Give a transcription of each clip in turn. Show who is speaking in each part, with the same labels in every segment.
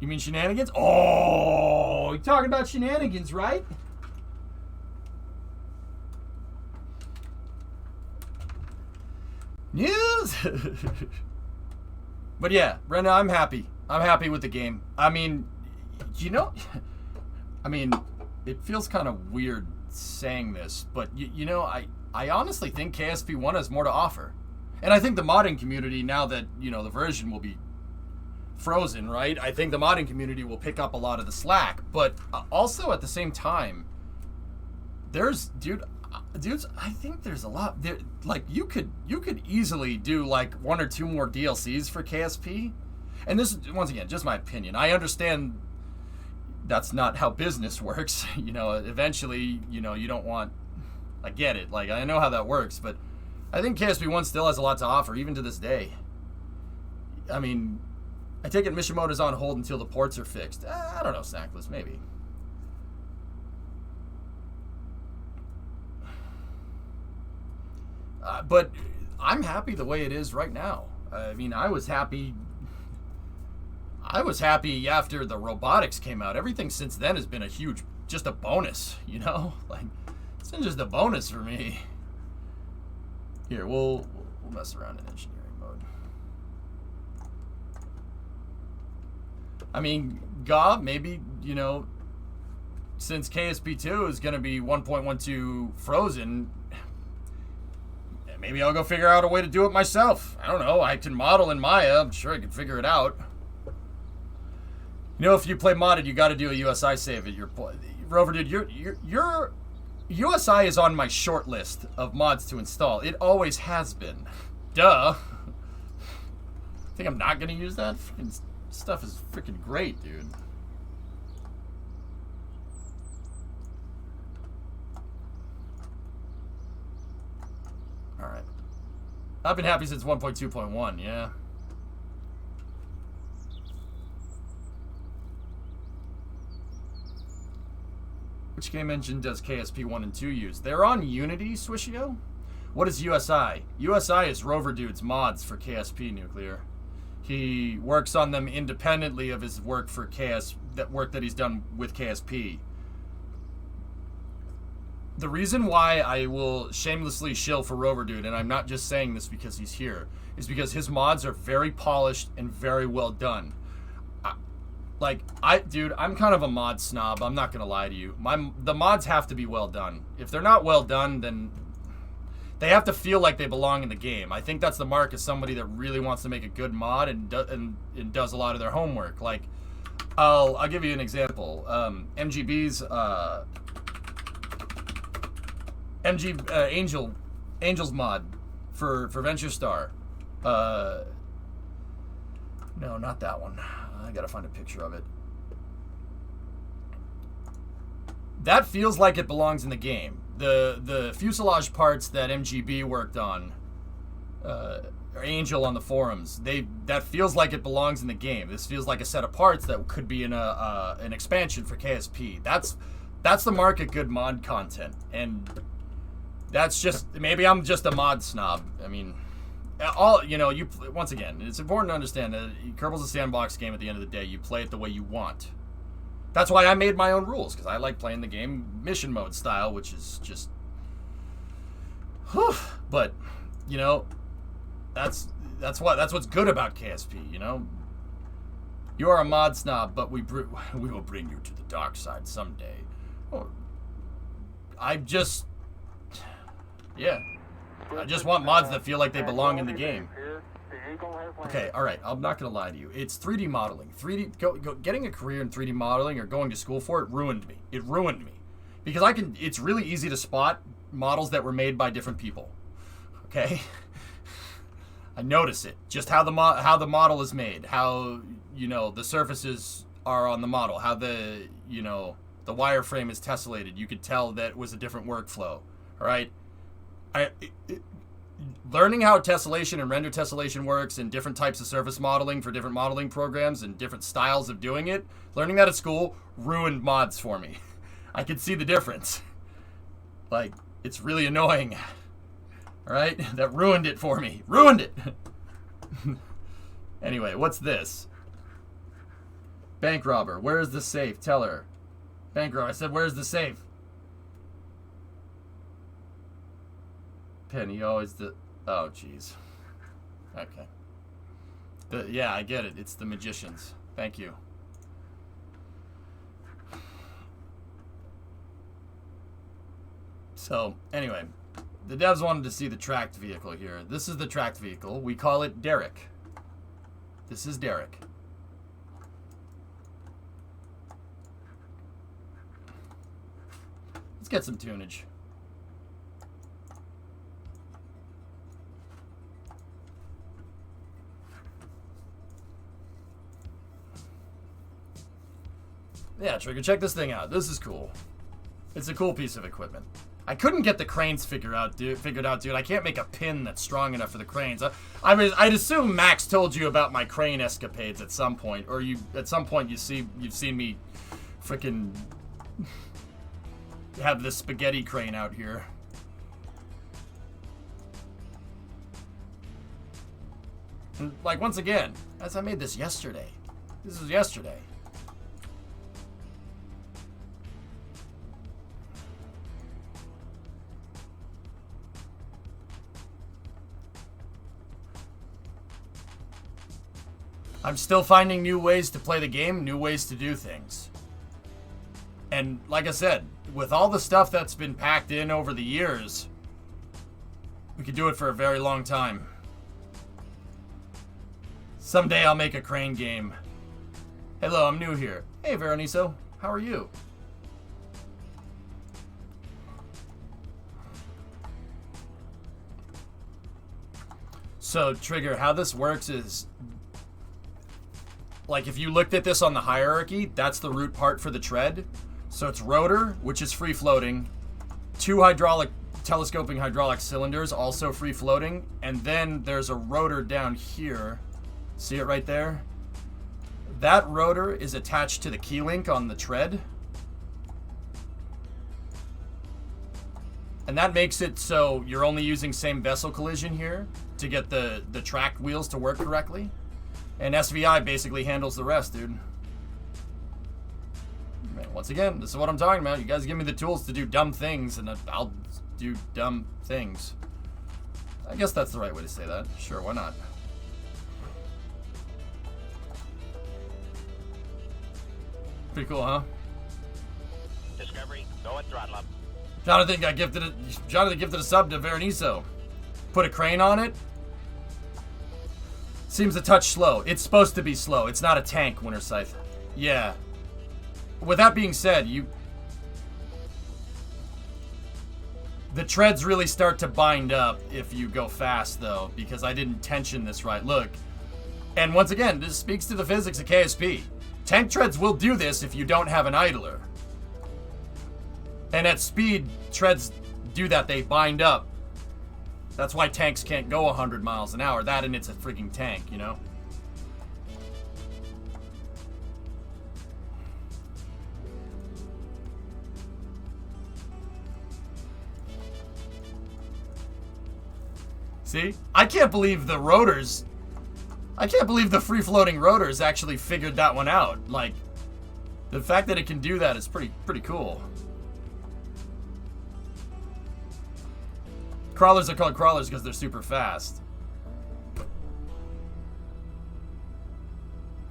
Speaker 1: You mean shenanigans? Oh, you're talking about shenanigans, right? News! But yeah, Brenda, I'm happy. I'm happy with the game. I mean, you know, I mean, it feels kind of weird saying this, but you know, I honestly think KSP 1 has more to offer. And I think the modding community, now that, you know, the version will be frozen, right? I think the modding community will pick up a lot of the slack, but also at the same time, dudes, I think there's a lot there. Like you could easily do like 1 or 2 more DLCs for KSP. And this is, once again, just my opinion. I understand that's not how business works. You know, eventually, you know, you don't want, I get it. Like, I know how that works, but I think KSP 1 still has a lot to offer, even to this day. I mean, I take it mission mode is on hold until the ports are fixed. I don't know, Snackless, maybe. But I'm happy the way it is right now. I mean, I was happy after the robotics came out. Everything since then has been a huge, just a bonus, you know? Like, it's been just a bonus for me. Here, we'll mess around in engineering mode. I mean, maybe, you know, since KSP 2 is going to be 1.12 frozen, maybe I'll go figure out a way to do it myself. I don't know. I can model in Maya. I'm sure I can figure it out. You know, if you play modded, you got to do a USI save at your point. Rover, dude, your USI is on my short list of mods to install. It always has been. Duh. Think I'm not gonna use that? Freaking stuff is freaking great, dude. All right. I've been happy since 1.2.1. Yeah. Which game engine does KSP 1 and 2 use? They're on Unity, Swishio? What is USI? USI is Rover Dude's mods for KSP Nuclear. He works on them independently of his work for work that he's done with KSP. The reason why I will shamelessly shill for Rover Dude, and I'm not just saying this because he's here, is because his mods are very polished and very well done. Dude, I'm kind of a mod snob. I'm not gonna lie to you. The mods have to be well done. If they're not well done, then they have to feel like they belong in the game. I think that's the mark of somebody that really wants to make a good mod and does a lot of their homework. Like, I'll give you an example. MGB's Angel's mod for Venture Star. No, not that one. I gotta find a picture of it. That feels like it belongs in the game. The fuselage parts that MGB worked on, or Angel on the forums, that feels like it belongs in the game. This feels like a set of parts that could be in an expansion for KSP. That's the mark of good mod content, and that's just, maybe I'm just a mod snob. I mean, once again, it's important to understand that Kerbal's a sandbox game. At the end of the day, you play it the way you want. That's why I made my own rules, because I like playing the game mission mode style, which is just, whew. But, you know, that's what's good about KSP. You know, you are a mod snob, but we will bring you to the dark side someday. Oh, I just want mods that feel like they belong in the game. Okay, all right. I'm not gonna lie to you. It's 3D modeling. Getting a career in 3D modeling or going to school for it ruined me. It ruined me because it's really easy to spot models that were made by different people. Okay, I notice it. Just how the model is made, how the surfaces are on the model, how the wireframe is tessellated. You could tell that it was a different workflow. All right. Learning how tessellation and render tessellation works and different types of surface modeling for different modeling programs and different styles of doing it, learning that at school ruined mods for me. I could see the difference. Like, it's really annoying. All right? That ruined it for me. Ruined it. Anyway, what's this? Bank robber, where is the safe? Tell her. Bank robber, I said, where's the safe? Penny always the... Oh, jeez. Okay. Yeah, I get it. It's the magicians. Thank you. So, anyway, the devs wanted to see the tracked vehicle here. This is the tracked vehicle. We call it Derek. This is Derek. Let's get some tunage. Yeah, Trigger, check this thing out. This is cool. It's a cool piece of equipment. I couldn't get the cranes figured out, dude. I can't make a pin that's strong enough for the cranes. I'd assume Max told you about my crane escapades at some point, or at some point you've seen me freaking have this spaghetti crane out here. And, like, once again, as I made this yesterday. This was yesterday. I'm still finding new ways to play the game, new ways to do things. And like I said, with all the stuff that's been packed in over the years, we could do it for a very long time. Someday I'll make a crane game. Hello, I'm new here. Hey, Veroniso, how are you? So, Trigger, how this works is... Like, if you looked at this on the hierarchy, that's the root part for the tread. So it's rotor, which is free-floating. 2 telescoping hydraulic cylinders, also free-floating. And then there's a rotor down here. See it right there? That rotor is attached to the key link on the tread. And that makes it so you're only using same vessel collision here to get the tracked wheels to work correctly. And SVI basically handles the rest, dude. Man, once again, this is what I'm talking about. You guys give me the tools to do dumb things, and I'll do dumb things. I guess that's the right way to say that. Sure, why not? Pretty cool, huh?
Speaker 2: Discovery, go at throttle up.
Speaker 1: Jonathan gifted a sub to Veroniso. Put a crane on it. Seems a touch slow. It's supposed to be slow. It's not a tank, Winter Scythe. Yeah. With that being said, the treads really start to bind up if you go fast, though, because I didn't tension this right. Look. And once again, this speaks to the physics of KSP. Tank treads will do this if you don't have an idler. And at speed, treads do that. They bind up. That's why tanks can't go 100 miles an hour. That and it's a freaking tank, you know? See? I can't believe the rotors... I can't believe the free-floating rotors actually figured that one out. Like, the fact that it can do that is pretty cool. Crawlers are called crawlers because they're super fast.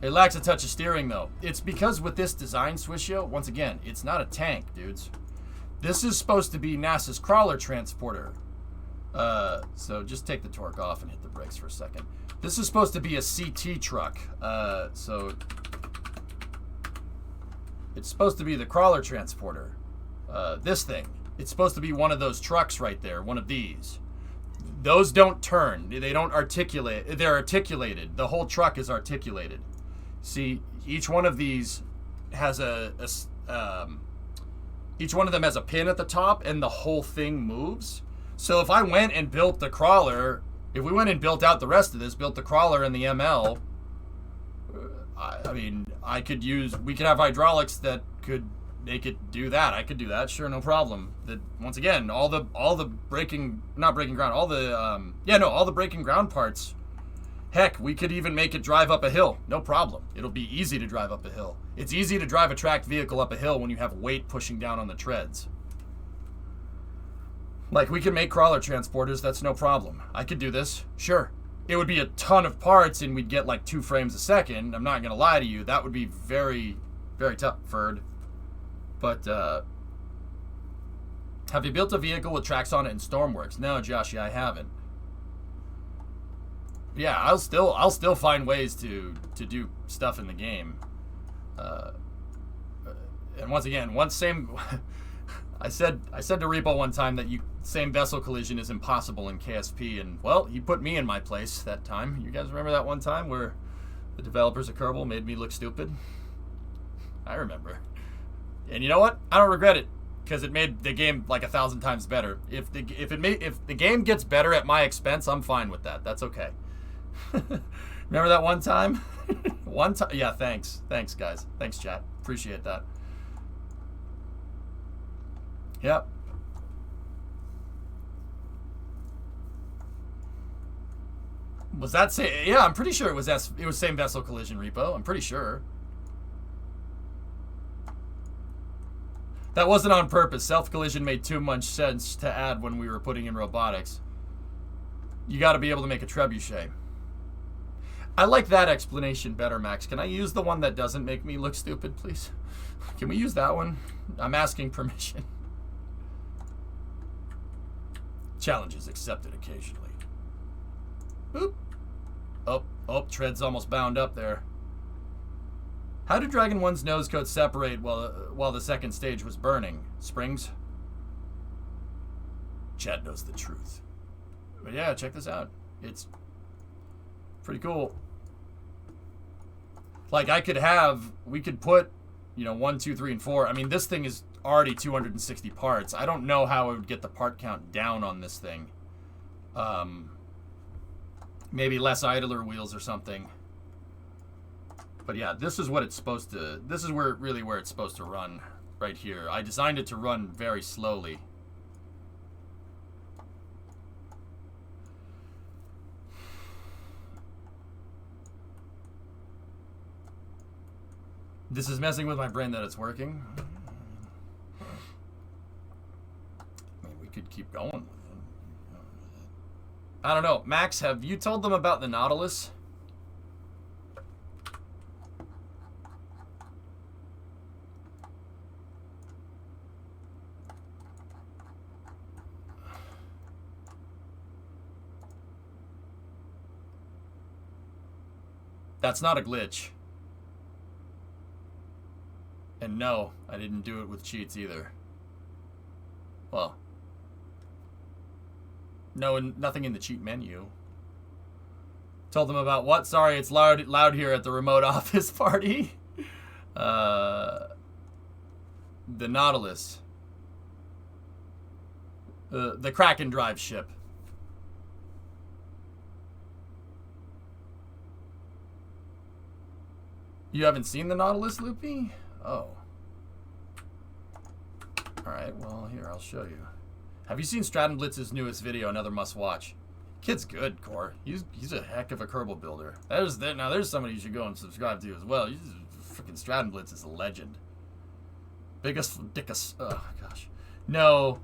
Speaker 1: It lacks a touch of steering, though. It's because with this design, Swishio, once again, it's not a tank, dudes. This is supposed to be NASA's crawler transporter. So just take the torque off and hit the brakes for a second. This is supposed to be a CT truck. So it's supposed to be the crawler transporter. This thing. It's supposed to be one of those trucks right there, one of these. Those don't turn. They don't articulate. They're articulated. The whole truck is articulated. See, each one of these has each one of them has a pin at the top, and the whole thing moves. So if I went and built the crawler, if we went and built out the rest of this, built the crawler and the ML, I mean, we could have hydraulics that could make it do that. I could do that, sure, no problem. That once again, all the breaking ground parts Heck, we could even make it drive up a hill. No problem. It'll be easy to drive up a hill. It's easy to drive a tracked vehicle up a hill when you have weight pushing down on the treads. Like, we can make crawler transporters, that's no problem. I could do this, sure. It would be a ton of parts and we'd get like 2 frames a second. I'm not going to lie to you. That would be very, very tough, Ferd. But, have you built a vehicle with tracks on it in Stormworks? No, Joshy, I haven't. Yeah, I'll still find ways to do stuff in the game. And once again, I said to Repo one time that same vessel collision is impossible in KSP, and well, he put me in my place that time. You guys remember that one time where the developers of Kerbal made me look stupid? I remember. And you know what? I don't regret it, because it made the game like 1,000 times better. If the game gets better at my expense, I'm fine with that. That's okay. Remember that one time? Yeah, thanks guys. Thanks, chat. Appreciate that. Yep. Was that yeah, I'm pretty sure it was same vessel collision, Repo. I'm pretty sure. That wasn't on purpose. Self-collision made too much sense to add when we were putting in robotics. You got to be able to make a trebuchet. I like that explanation better, Max. Can I use the one that doesn't make me look stupid, please? Can we use that one? I'm asking permission. Challenges accepted occasionally. Oop. Oh, tread's almost bound up there. How did Dragon 1's nose coat separate while the second stage was burning? Springs? Chat knows the truth. But yeah, check this out. It's pretty cool. Like, we could put, 1, 2, 3, and 4. I mean, this thing is already 260 parts. I don't know how I would get the part count down on this thing. Maybe less idler wheels or something. But yeah, this is what it's supposed to, this is where it's supposed to run, right here. I designed it to run very slowly. This is messing with my brain that it's working. I mean, we could keep going with it. I don't know. Max, have you told them about the Nautilus? That's not a glitch. And no, I didn't do it with cheats either. Well, no, nothing in the cheat menu. Told them about what? Sorry, it's loud here at the remote office party. The Nautilus. The Kraken drive ship. You haven't seen the Nautilus, Loopy? Oh. Alright, well, here, I'll show you. Have you seen Stratton Blitz's newest video, Another Must Watch? Kid's good, Core. He's a heck of a Kerbal builder. Now, there's somebody you should go and subscribe to as well. Freaking Stratton Blitz is a legend. Dickest. Oh, gosh. No,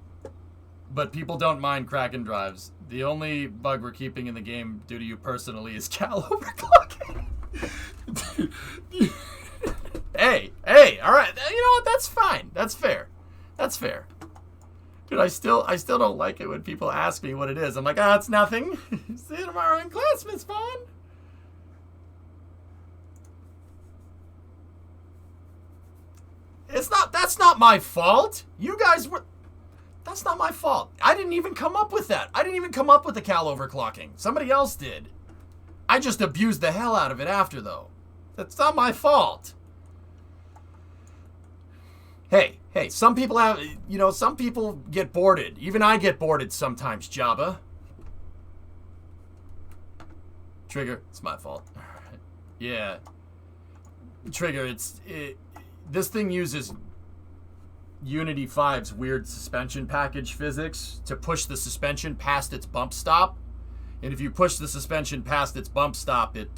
Speaker 1: but people don't mind Kraken drives. The only bug we're keeping in the game due to you personally is cal overclocking. Hey, all right. You know what? That's fine. That's fair. Dude, I still don't like it when people ask me what it is. I'm like, it's nothing. See you tomorrow in class, Miss Vaughn. That's not my fault. You guys were. That's not my fault. I didn't even come up with that. I didn't even come up with the cal overclocking. Somebody else did. I just abused the hell out of it after, though. That's not my fault. Hey, some people have, some people get boarded. Even I get boarded sometimes, Jabba. Trigger, it's my fault. Yeah. Trigger, this thing uses Unity 5's weird suspension package physics to push the suspension past its bump stop. And if you push the suspension past its bump stop, it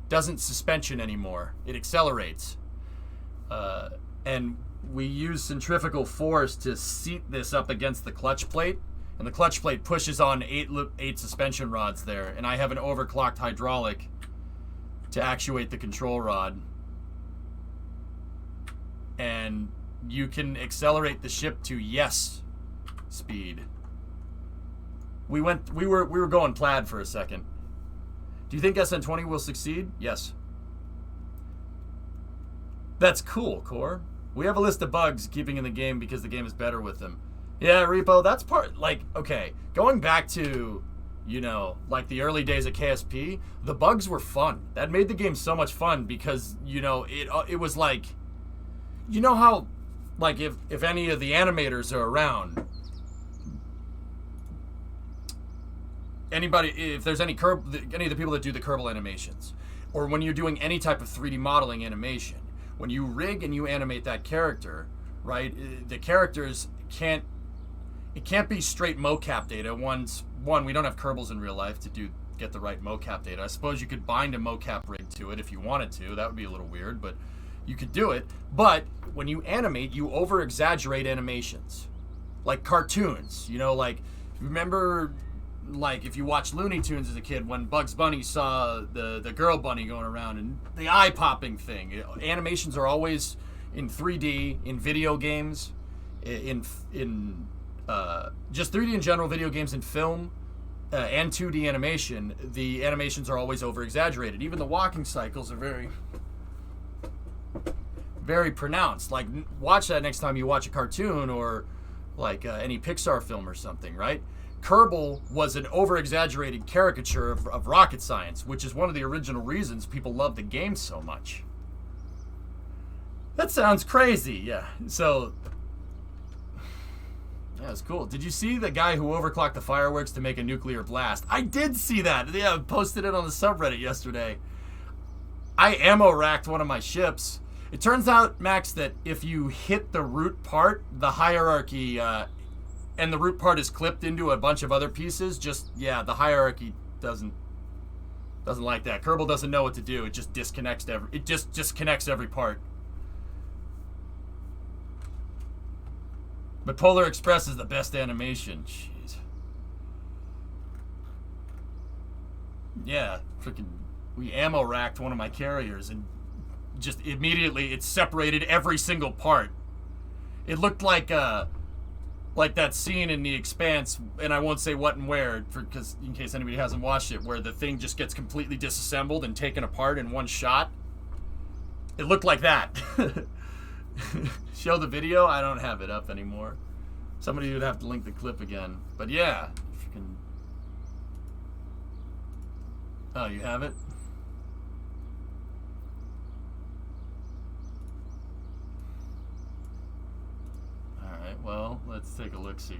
Speaker 1: doesn't suspension anymore. It accelerates. And we use centrifugal force to seat this up against the clutch plate. And the clutch plate pushes on eight suspension rods there. And I have an overclocked hydraulic to actuate the control rod. And you can accelerate the ship to yes speed. We were going plaid for a second. Do you think SN20 will succeed? Yes. That's cool, Core. We have a list of bugs keeping in the game because the game is better with them. Yeah, Repo, that's part, like, okay, going back to, you know, like the early days of KSP, the bugs were fun. That made the game so much fun because, you know, it was like, you know how, like, if any of the animators are around, if there's any of the people that do the Kerbal animations, or when you're doing any type of 3D modeling animation, when you rig and you animate that character, right, the characters can't be straight mocap data. One, we don't have Kerbals in real life to get the right mocap data. I suppose you could bind a mocap rig to it if you wanted to. That would be a little weird, but you could do it. But when you animate, you over-exaggerate animations. Like cartoons, you know, like, remember, like, if you watched Looney Tunes as a kid, when Bugs Bunny saw the girl bunny going around and the eye-popping thing. Animations are always in 3D, in video games, in just 3D in general, video games and film, and 2D animation. The animations are always over-exaggerated. Even the walking cycles are very, very pronounced. Like, watch that next time you watch a cartoon or, like, any Pixar film or something, right? Kerbal was an over-exaggerated caricature of rocket science, which is one of the original reasons people love the game so much. That sounds crazy, yeah. So, yeah, it's cool. Did you see the guy who overclocked the fireworks to make a nuclear blast? I did see that. Yeah, I posted it on the subreddit yesterday. I ammo racked one of my ships. It turns out, Max, that if you hit the root part, the hierarchy, and the root part is clipped into a bunch of other pieces, the hierarchy doesn't like that. Kerbal doesn't know what to do. It just disconnects disconnects every part. But Polar Express is the best animation. Jeez. Yeah, freaking, we ammo racked one of my carriers and just immediately it separated every single part. It looked like that scene in The Expanse, and I won't say what and where, because in case anybody hasn't watched it, where the thing just gets completely disassembled and taken apart in one shot. It looked like that. Show the video? I don't have it up anymore. Somebody would have to link the clip again. But yeah, if you can. Oh, you have it? Alright, well, let's take a look-see.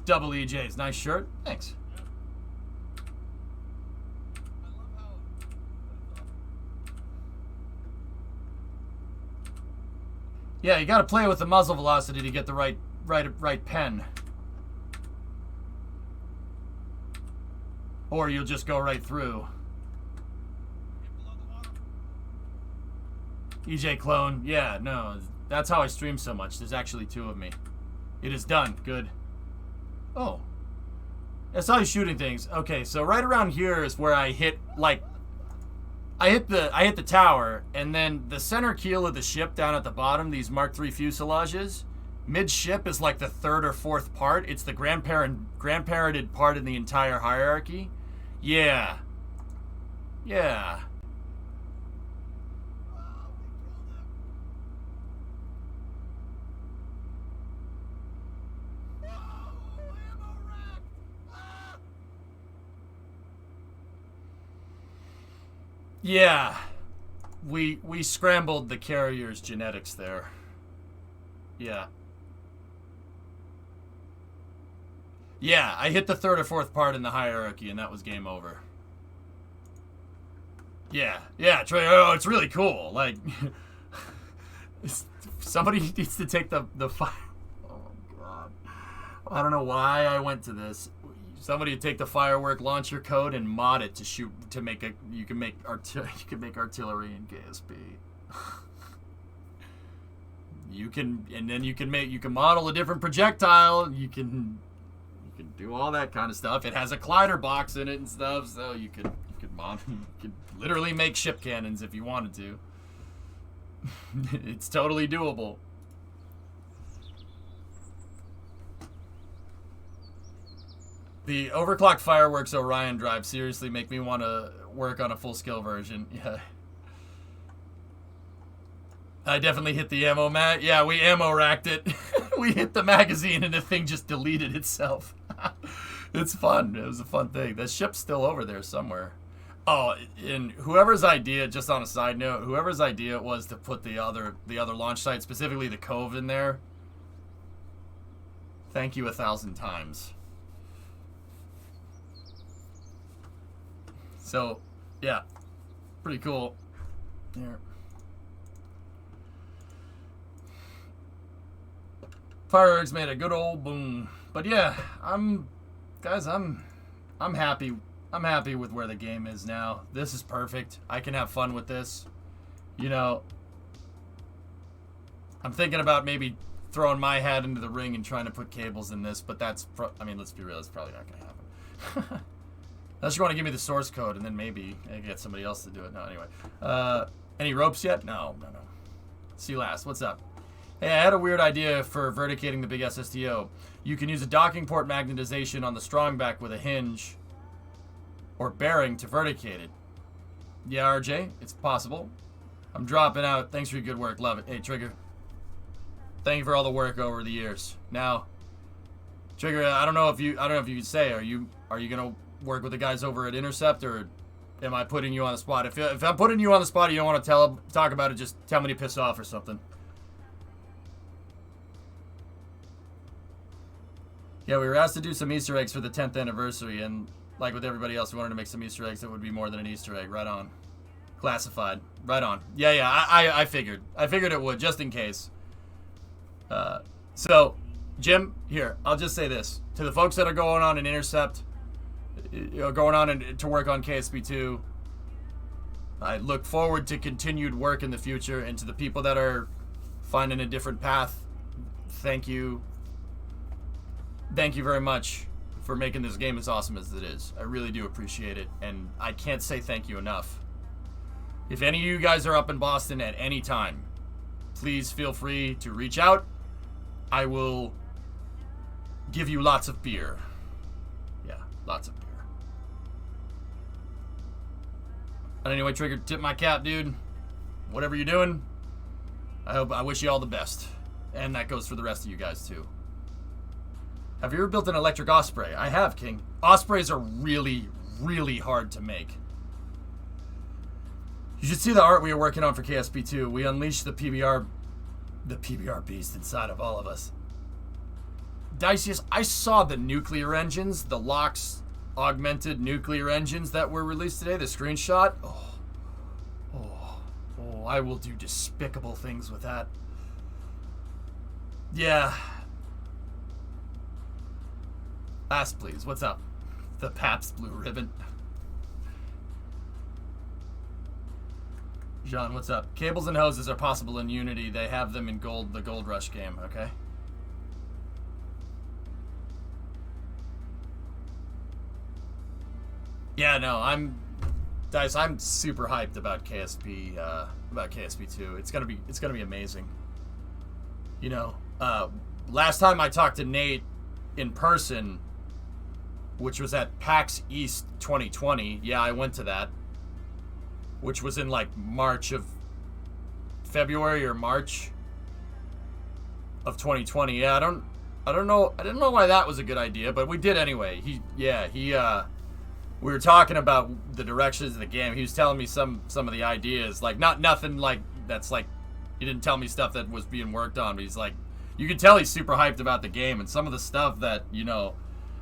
Speaker 1: Double EJs. Nice shirt. Thanks. Yeah, you gotta play with the muzzle velocity to get the right pen. Or you'll just go right through. EJ clone. Yeah, no. That's how I stream so much. There's actually two of me. It is done. Good. Oh. I saw you shooting things. Okay, so right around here is where I hit, like, I hit the tower, and then the center keel of the ship down at the bottom, these Mark III fuselages, mid-ship is like the third or fourth part. It's the grandparented part in the entire hierarchy. Yeah. Yeah. Yeah, we scrambled the carrier's genetics there. Yeah. Yeah, I hit the third or fourth part in the hierarchy, and that was game over. Yeah, Trey, oh, it's really cool. Like, Somebody needs to take the fire. Oh my god! I don't know why I went to this. Somebody take the firework launcher code and mod it to shoot to make a. You can make artillery in KSP. You can model a different projectile. You can do all that kind of stuff. It has a collider box in it and stuff, so you could literally make ship cannons if you wanted to. It's totally doable. The overclocked fireworks Orion drive seriously make me want to work on a full-scale version. Yeah. I definitely hit the ammo mag. Yeah, we ammo racked it. We hit the magazine and the thing just deleted itself. It's fun. It was a fun thing. The ship's still over there somewhere. Oh, and whoever's idea, just on a side note, whoever's idea it was to put the other launch site, specifically the Cove, in there, thank you 1,000 times. So, yeah, pretty cool. Here. Fireworks made a good old boom. But yeah, I'm happy. I'm happy with where the game is now. This is perfect. I can have fun with this. You know, I'm thinking about maybe throwing my hat into the ring and trying to put cables in this, but that's, I mean, let's be real, it's probably not going to happen. Unless you want to give me the source code, and then maybe I can get somebody else to do it. No, anyway. Any ropes yet? No. See last. What's up? Hey, I had a weird idea for verticating the big SSTO. You can use a docking port magnetization on the strongback with a hinge or bearing to verticate it. Yeah, RJ, it's possible. I'm dropping out. Thanks for your good work. Love it. Hey, Trigger. Thank you for all the work over the years. Now, Trigger, I don't know if you can say, are you gonna work with the guys over at Intercept, or am I putting you on the spot? If I'm putting you on the spot, you don't want to talk about it, just tell me to piss off or something. Yeah, we were asked to do some Easter eggs for the 10th anniversary, and like with everybody else, we wanted to make some Easter eggs that would be more than an Easter egg. Right on. Classified. Right on. Yeah, I figured. I figured it would, just in case. So, Jim, here, I'll just say this. To the folks that are going on an Intercept, going on to work on KSP2, I look forward to continued work in the future, and to the people that are finding a different path, thank you. Thank you very much for making this game as awesome as it is. I really do appreciate it, and I can't say thank you enough. If any of you guys are up in Boston at any time, please feel free to reach out. I will give you lots of beer. Yeah, lots of beer. But anyway, Trigger, tip my cap, dude. Whatever you're doing, I wish you all the best. And that goes for the rest of you guys, too. Have you ever built an electric Osprey? I have, King. Ospreys are really, really hard to make. You should see the art we are working on for KSP2. We unleashed the PBR beast inside of all of us. Dicius, I saw the nuclear engines, the LOX augmented nuclear engines that were released today, the screenshot. Oh, I will do despicable things with that. Yeah. Last, please. What's up? The Pabst Blue Ribbon. John, what's up? Cables and hoses are possible in Unity. They have them in the Gold Rush game, okay? Yeah, no, I'm super hyped about KSP, about KSP2. It's gonna be amazing. You know, last time I talked to Nate in person, which was at PAX East 2020. Yeah, I went to that. Which was in like February or March of 2020. Yeah, I don't know. I didn't know why that was a good idea, but we did anyway. We were talking about the directions of the game. He was telling me some of the ideas, like nothing like that's like, he didn't tell me stuff that was being worked on, but he's like, you can tell he's super hyped about the game, and some of the stuff that, you know,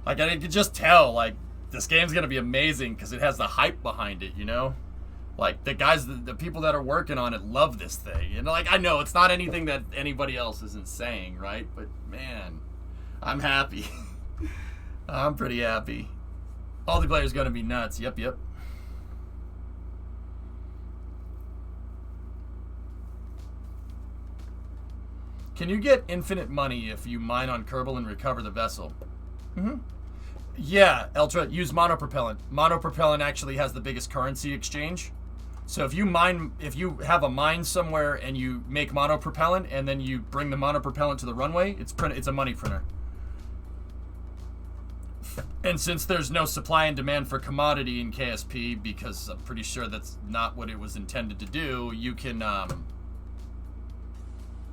Speaker 1: like I could just tell, like, this game's gonna be amazing because it has the hype behind it, you know? Like, the guys, the people that are working on it love this thing. And, like, I know it's not anything that anybody else isn't saying, right? But, man, I'm happy. I'm pretty happy. Multiplayer's going to be nuts. Yep. Can you get infinite money if you mine on Kerbal and recover the vessel? Yeah, Ultra, use monopropellant. Monopropellant actually has the biggest currency exchange. So if you have a mine somewhere and you make monopropellant and then you bring the monopropellant to the runway, it's a money printer. And since there's no supply and demand for commodity in KSP, because I'm pretty sure that's not what it was intended to do, you can,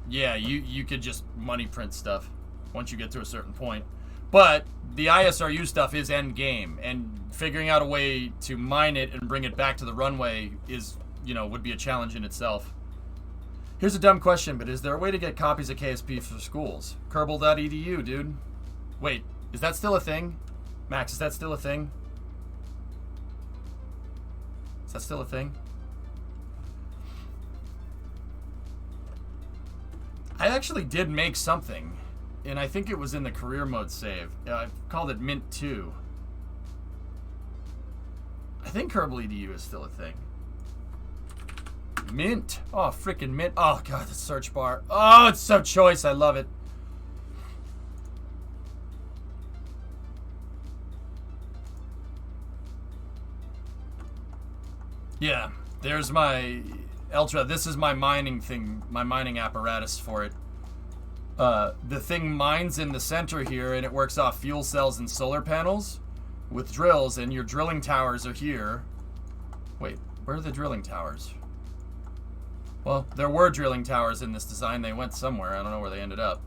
Speaker 1: yeah, you could just money print stuff once you get to a certain point. But the ISRU stuff is end game, and figuring out a way to mine it and bring it back to the runway is, would be a challenge in itself. Here's a dumb question, but is there a way to get copies of KSP for schools? Kerbal.edu, dude. Wait, is that still a thing? Max, is that still a thing? Is that still a thing? I actually did make something, and I think it was in the career mode save. I called it Mint 2. I think Kerbal.edu is still a thing. Mint. Oh, freaking Mint. Oh, God, the search bar. Oh, it's so choice. I love it. Yeah, there's my Ultra. This is my mining thing, my mining apparatus for it. The thing mines in the center here, and it works off fuel cells and solar panels with drills, and your drilling towers are here. Wait, where are the drilling towers? Well, there were drilling towers in this design. They went somewhere. I don't know where they ended up.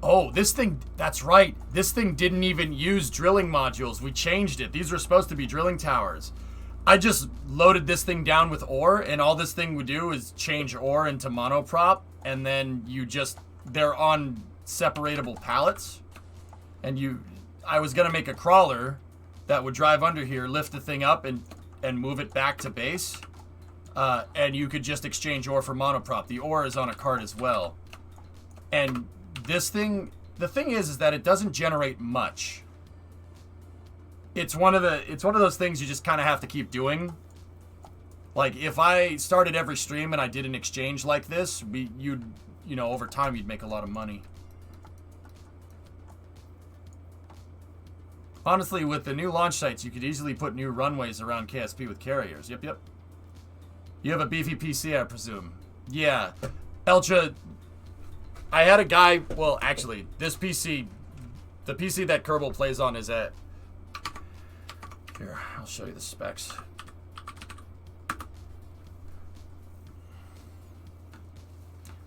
Speaker 1: Oh, this thing, that's right. This thing didn't even use drilling modules. We changed it. These were supposed to be drilling towers. I just loaded this thing down with ore, and all this thing would do is change ore into monoprop, and then they're on separatable pallets. And I was gonna make a crawler that would drive under here, lift the thing up, and move it back to base. And you could just exchange ore for monoprop. The ore is on a cart as well. And this thing, the thing is that it doesn't generate much. It's one of those things you just kind of have to keep doing. Like, if I started every stream and I did an exchange like this, over time you'd make a lot of money. Honestly, with the new launch sites, you could easily put new runways around KSP with carriers. Yep. You have a beefy PC, I presume. Yeah. Ultra, I had a guy, well, actually, this PC, the PC that Kerbal plays on is at, here, I'll show you the specs.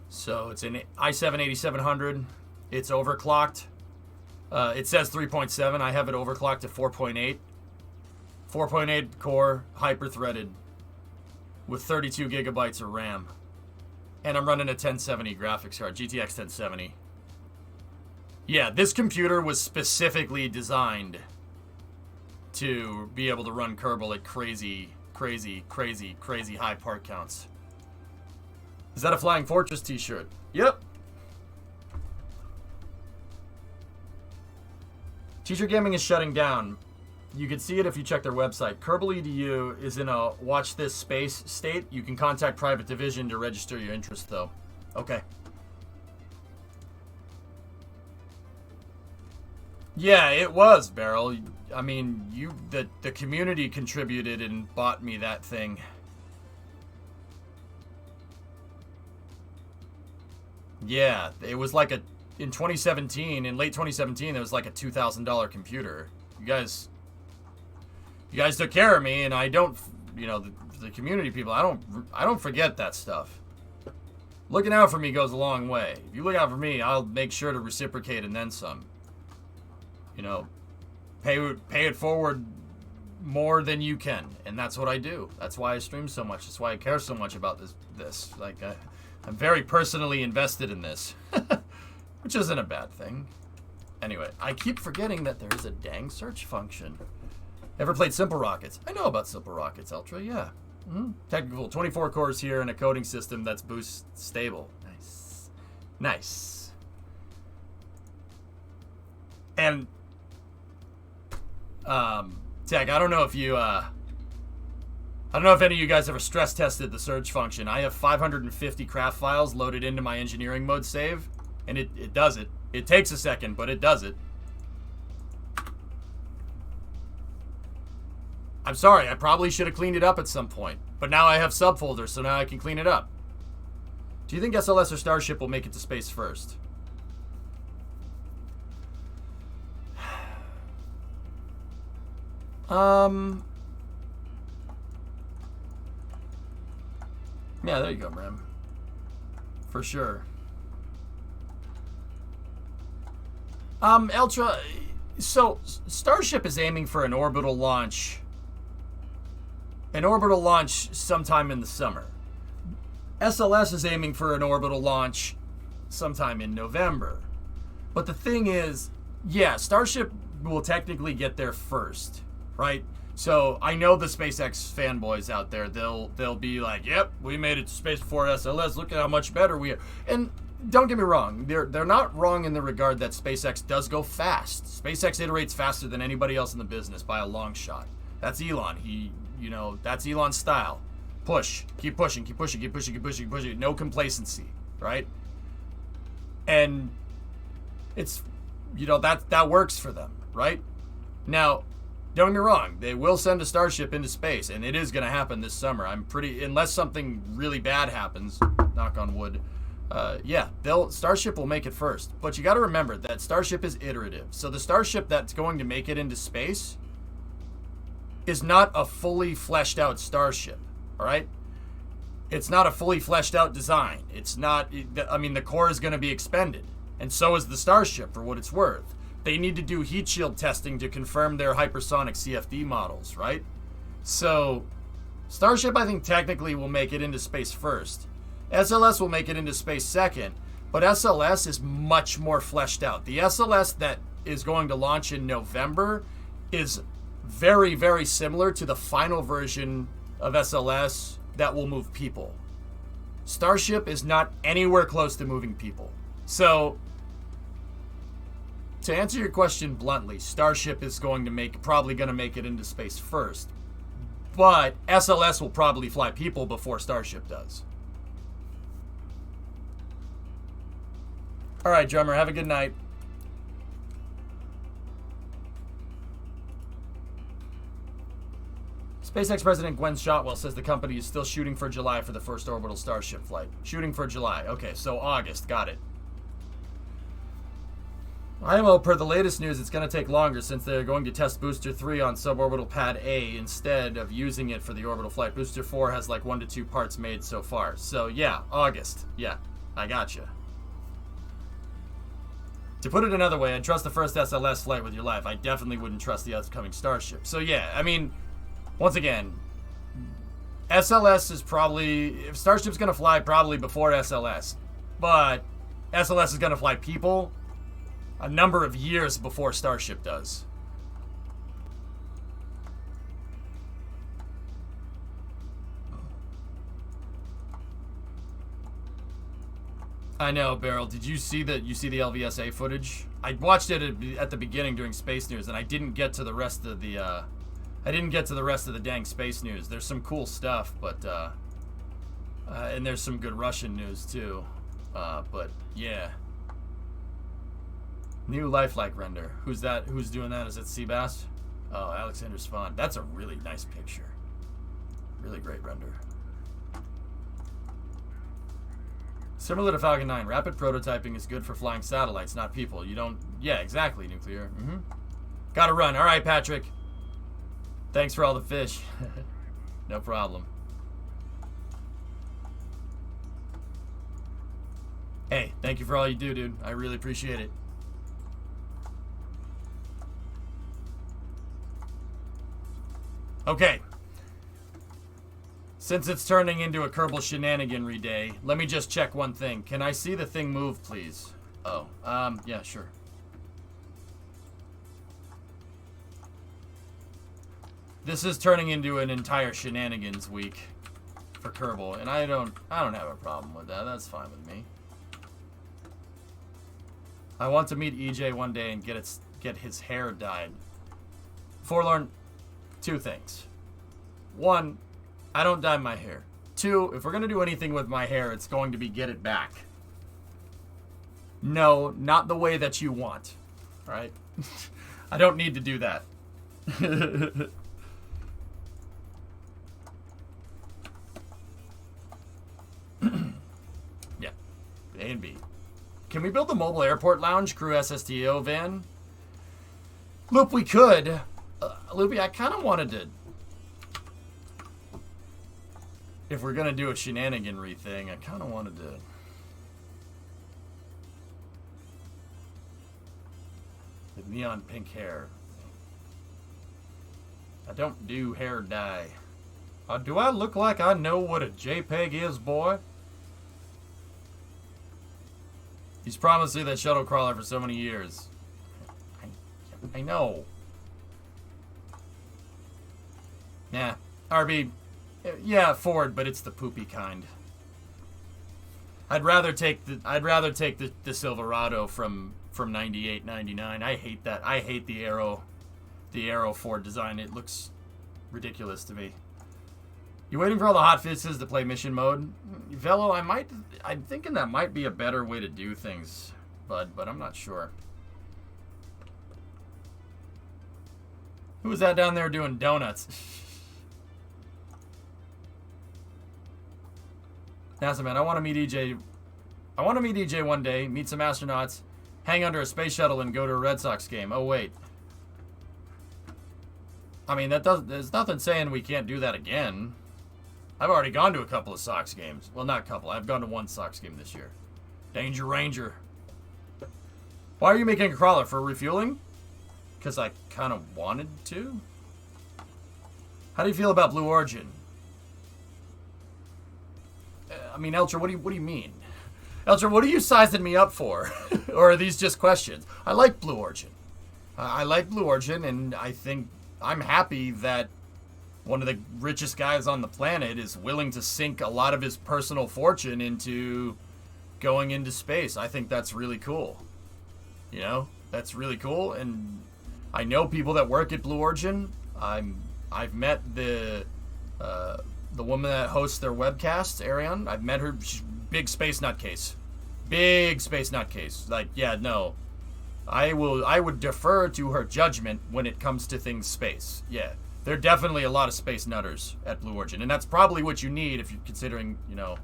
Speaker 1: So it's an i7-8700. It's overclocked. It says 3.7. I have it overclocked to 4.8. 4.8 core, hyper-threaded, with 32 gigabytes of RAM. And I'm running a 1070 graphics card, GTX 1070. Yeah, this computer was specifically designed to be able to run Kerbal at crazy high part counts. Is that a Flying Fortress t-shirt? Yep. Teacher Gaming is shutting down. You can see it if you check their website. Kerbal.edu is in a watch this space state. You can contact Private Division to register your interest, though. Okay. Yeah, it was, Beryl. I mean, the community contributed and bought me that thing. Yeah, it was like in 2017, in late 2017, it was like a $2,000 computer. You guys took care of me, and I don't, the community people, I don't forget that stuff. Looking out for me goes a long way. If you look out for me, I'll make sure to reciprocate and then some. Pay it forward more than you can, and that's what I do. That's why I stream so much. That's why I care so much about this. Like, I'm very personally invested in this, which isn't a bad thing. Anyway, I keep forgetting that there's a dang search function. Ever played Simple Rockets? I know about Simple Rockets, Ultra, yeah. Technical, 24 cores here and a coding system that's boost stable. Nice. Nice. And, Tech, I don't know if you, I don't know if any of you guys ever stress tested the search function. I have 550 craft files loaded into my engineering mode save, and it does it. It takes a second, but it does it. I'm sorry, I probably should have cleaned it up at some point. But now I have subfolders, so now I can clean it up. Do you think SLS or Starship will make it to space first? Yeah, there you go, Bram. For sure. Ultra, so Starship is aiming for an orbital launch. An orbital launch sometime in the summer. SLS is aiming for an orbital launch sometime in November. But the thing is, yeah, Starship will technically get there first, right? So I know the SpaceX fanboys out there, they'll be like, yep, we made it to space before SLS, look at how much better we are. And don't get me wrong, they're not wrong in the regard that SpaceX does go fast. SpaceX iterates faster than anybody else in the business by a long shot. That's Elon. That's Elon's style. Push. Keep pushing, keep pushing, keep pushing, keep pushing, keep pushing. No complacency, right? And it's, that works for them, right? Now, don't get me wrong, they will send a Starship into space, and it is going to happen this summer. Unless something really bad happens, knock on wood, Starship will make it first. But you got to remember that Starship is iterative. So the Starship that's going to make it into space is not a fully fleshed out Starship, all right? It's not a fully fleshed out design. It's not, the core is going to be expended, and so is the Starship, for what it's worth. They need to do heat shield testing to confirm their hypersonic CFD models, right? So Starship, I think, technically will make it into space first. SLS will make it into space second, but SLS is much more fleshed out. The SLS that is going to launch in November is very, very similar to the final version of SLS that will move people. Starship is not anywhere close to moving people. So, to answer your question bluntly, Starship is probably going to make it into space first. But SLS will probably fly people before Starship does. All right, drummer, have a good night. SpaceX President Gwen Shotwell says the company is still shooting for July for the first orbital Starship flight. Shooting for July. Okay, so August. Got it. IMO, per the latest news, it's going to take longer since they're going to test Booster 3 on suborbital pad A instead of using it for the orbital flight. Booster 4 has like 1 to 2 parts made so far. So yeah, August. Yeah, I gotcha. To put it another way, I'd trust the first SLS flight with your life. I definitely wouldn't trust the upcoming Starship. So yeah, once again, SLS is if Starship's going to fly probably before SLS, but SLS is going to fly people a number of years before Starship does. I know, Beryl. Did you see the LVSA footage? I watched it at the beginning during Space News, and I didn't get to the rest of the dang Space News. There's some cool stuff, but and there's some good Russian news too. But yeah. New lifelike render. Who's that? Who's doing that? Is it Seabass? Oh, Alexander Svan. That's a really nice picture. Really great render. Similar to Falcon 9, rapid prototyping is good for flying satellites, not people. You don't... Yeah, exactly, Nuclear. Gotta run. All right, Patrick. Thanks for all the fish. No problem. Hey, thank you for all you do, dude. I really appreciate it. Okay. Since it's turning into a Kerbal shenaniganry day, let me just check one thing. Can I see the thing move, please? Oh, yeah, sure. This is turning into an entire shenanigans week for Kerbal, and I don't have a problem with that. That's fine with me. I want to meet EJ one day and get his hair dyed. Forlorn, two things. One, I don't dye my hair. Two, if we're going to do anything with my hair, it's going to be get it back. No, not the way that you want. Alright? I don't need to do that. Yeah. A and B. Can we build the mobile airport lounge crew SSTO van? Loop, we could. Loopy, I kind of wanted to... If we're going to do a shenaniganry thing, I kind of wanted to... With neon pink hair. I don't do hair dye. Do I look like I know what a JPEG is, boy? He's promised me that shuttle crawler for so many years. I know. Nah. RB. Yeah, Ford, but it's the poopy kind. I'd rather take the Silverado from 98, 99. I hate that. I hate the Aero Ford design. It looks ridiculous to me. You waiting for all the hot fixes to play mission mode? Velo, I'm thinking that might be a better way to do things, bud, but I'm not sure. Who's that down there doing donuts? NASA man, I want to meet EJ. I want to meet EJ one day, meet some astronauts, hang under a space shuttle, and go to a Red Sox game. Oh wait. I mean, there's nothing saying we can't do that again. I've already gone to a couple of Sox games. Well, not a couple. I've gone to one Sox game this year. Danger Ranger. Why are you making a crawler? For refueling? Because I kind of wanted to. How do you feel about Blue Origin? I mean, Eltra, what do you mean? Eltra, what are you sizing me up for? Or are these just questions? I like Blue Origin. I like Blue Origin, and I think I'm happy that one of the richest guys on the planet is willing to sink a lot of his personal fortune into going into space. I think that's really cool. You know, that's really cool. And I know people that work at Blue Origin. I've met the woman that hosts their webcasts, Ariane. I've met her. She's big space nutcase. Big space nutcase. Like, yeah, no. I would defer to her judgment when it comes to things space. Yeah. There are definitely a lot of space nutters at Blue Origin, and that's probably what you need if you're considering, you know,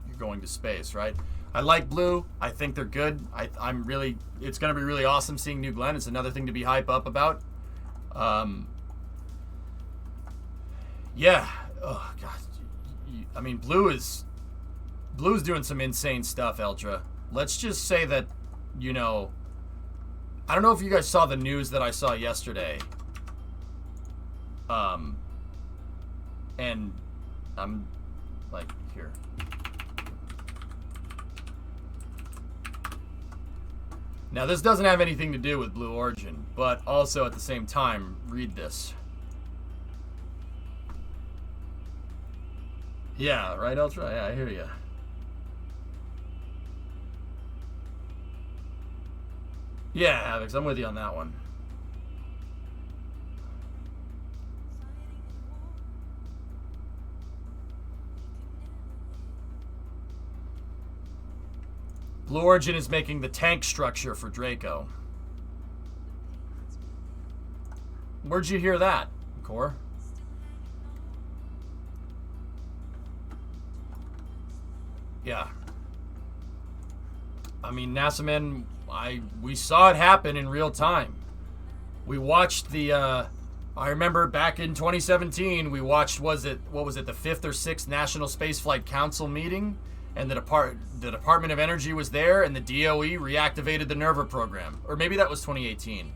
Speaker 1: you're going to space, right? I like Blue. I think they're good. I'm really, it's going to be really awesome seeing New Glenn. It's another thing to be hype up about. Yeah. Oh, God. I mean, Blue's doing some insane stuff, Eltra. Let's just say that, you know, I don't know if you guys saw the news that I saw yesterday. And I'm like, here. Now, this doesn't have anything to do with Blue Origin, but also at the same time, read this. Yeah, right, Ultra? Yeah, I hear you. Yeah, Havix, I'm with you on that one. Blue Origin is making the tank structure for Draco. Where'd you hear that, Core? Yeah. I mean, NASA man, we saw it happen in real time. We watched the I remember back in 2017, we watched what was it, the 5th or 6th National Spaceflight Council meeting, and the Department of Energy was there, and the DOE reactivated the NERVA program. Or maybe that was 2018.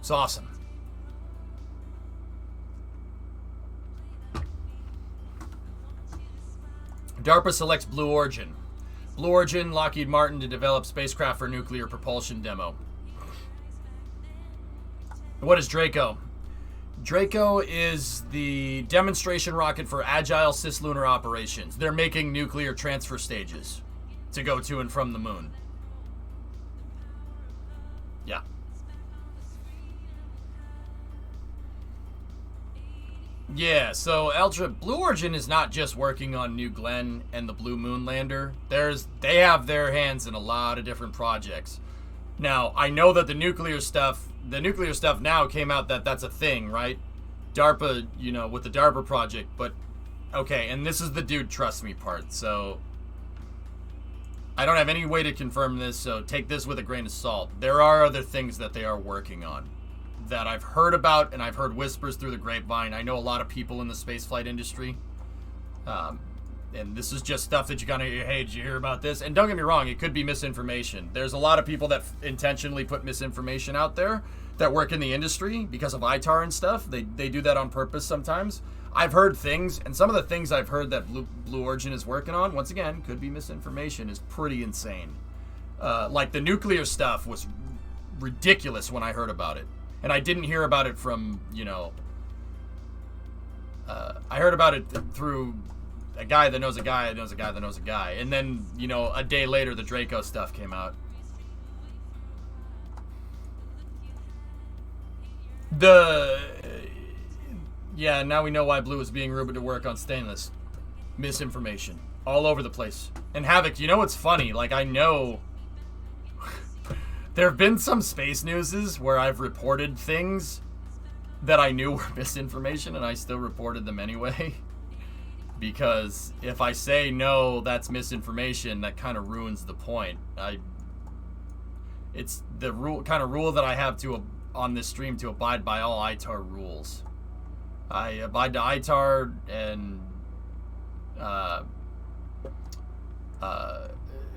Speaker 1: It's awesome. DARPA selects Blue Origin. Blue Origin, Lockheed Martin to develop spacecraft for nuclear propulsion demo. What is Draco? Draco is the demonstration rocket for agile cislunar operations. They're making nuclear transfer stages to go to and from the moon. Yeah. Yeah, so Ultra Blue Origin is not just working on New Glenn and the Blue Moon lander. They have their hands in a lot of different projects. Now, I know that the nuclear stuff now came out that that's a thing, right? DARPA, with the DARPA project, but okay, and this is the dude trust me part. So I don't have any way to confirm this, so take this with a grain of salt. There are other things that they are working on that I've heard about, and I've heard whispers through the grapevine. I know a lot of people in the spaceflight industry. And this is just stuff that you kind of, hey, did you hear about this? And don't get me wrong, it could be misinformation. There's a lot of people that intentionally put misinformation out there that work in the industry because of ITAR and stuff. They do that on purpose sometimes. I've heard things, and some of the things I've heard that Blue Origin is working on, once again, could be misinformation, is pretty insane. Like the nuclear stuff was ridiculous when I heard about it. And I didn't hear about it from, I heard about it through a guy that knows a guy that knows a guy that knows a guy. And then, a day later, the Draco stuff came out. Yeah, now we know why Blue is being rumored to work on stainless. Misinformation. All over the place. And Havoc, what's funny? Like, I know there have been some space newses where I've reported things that I knew were misinformation, and I still reported them anyway. Because if I say no, that's misinformation, that kind of ruins the point. It's the rule that I have on this stream to abide by all ITAR rules. I abide to ITAR and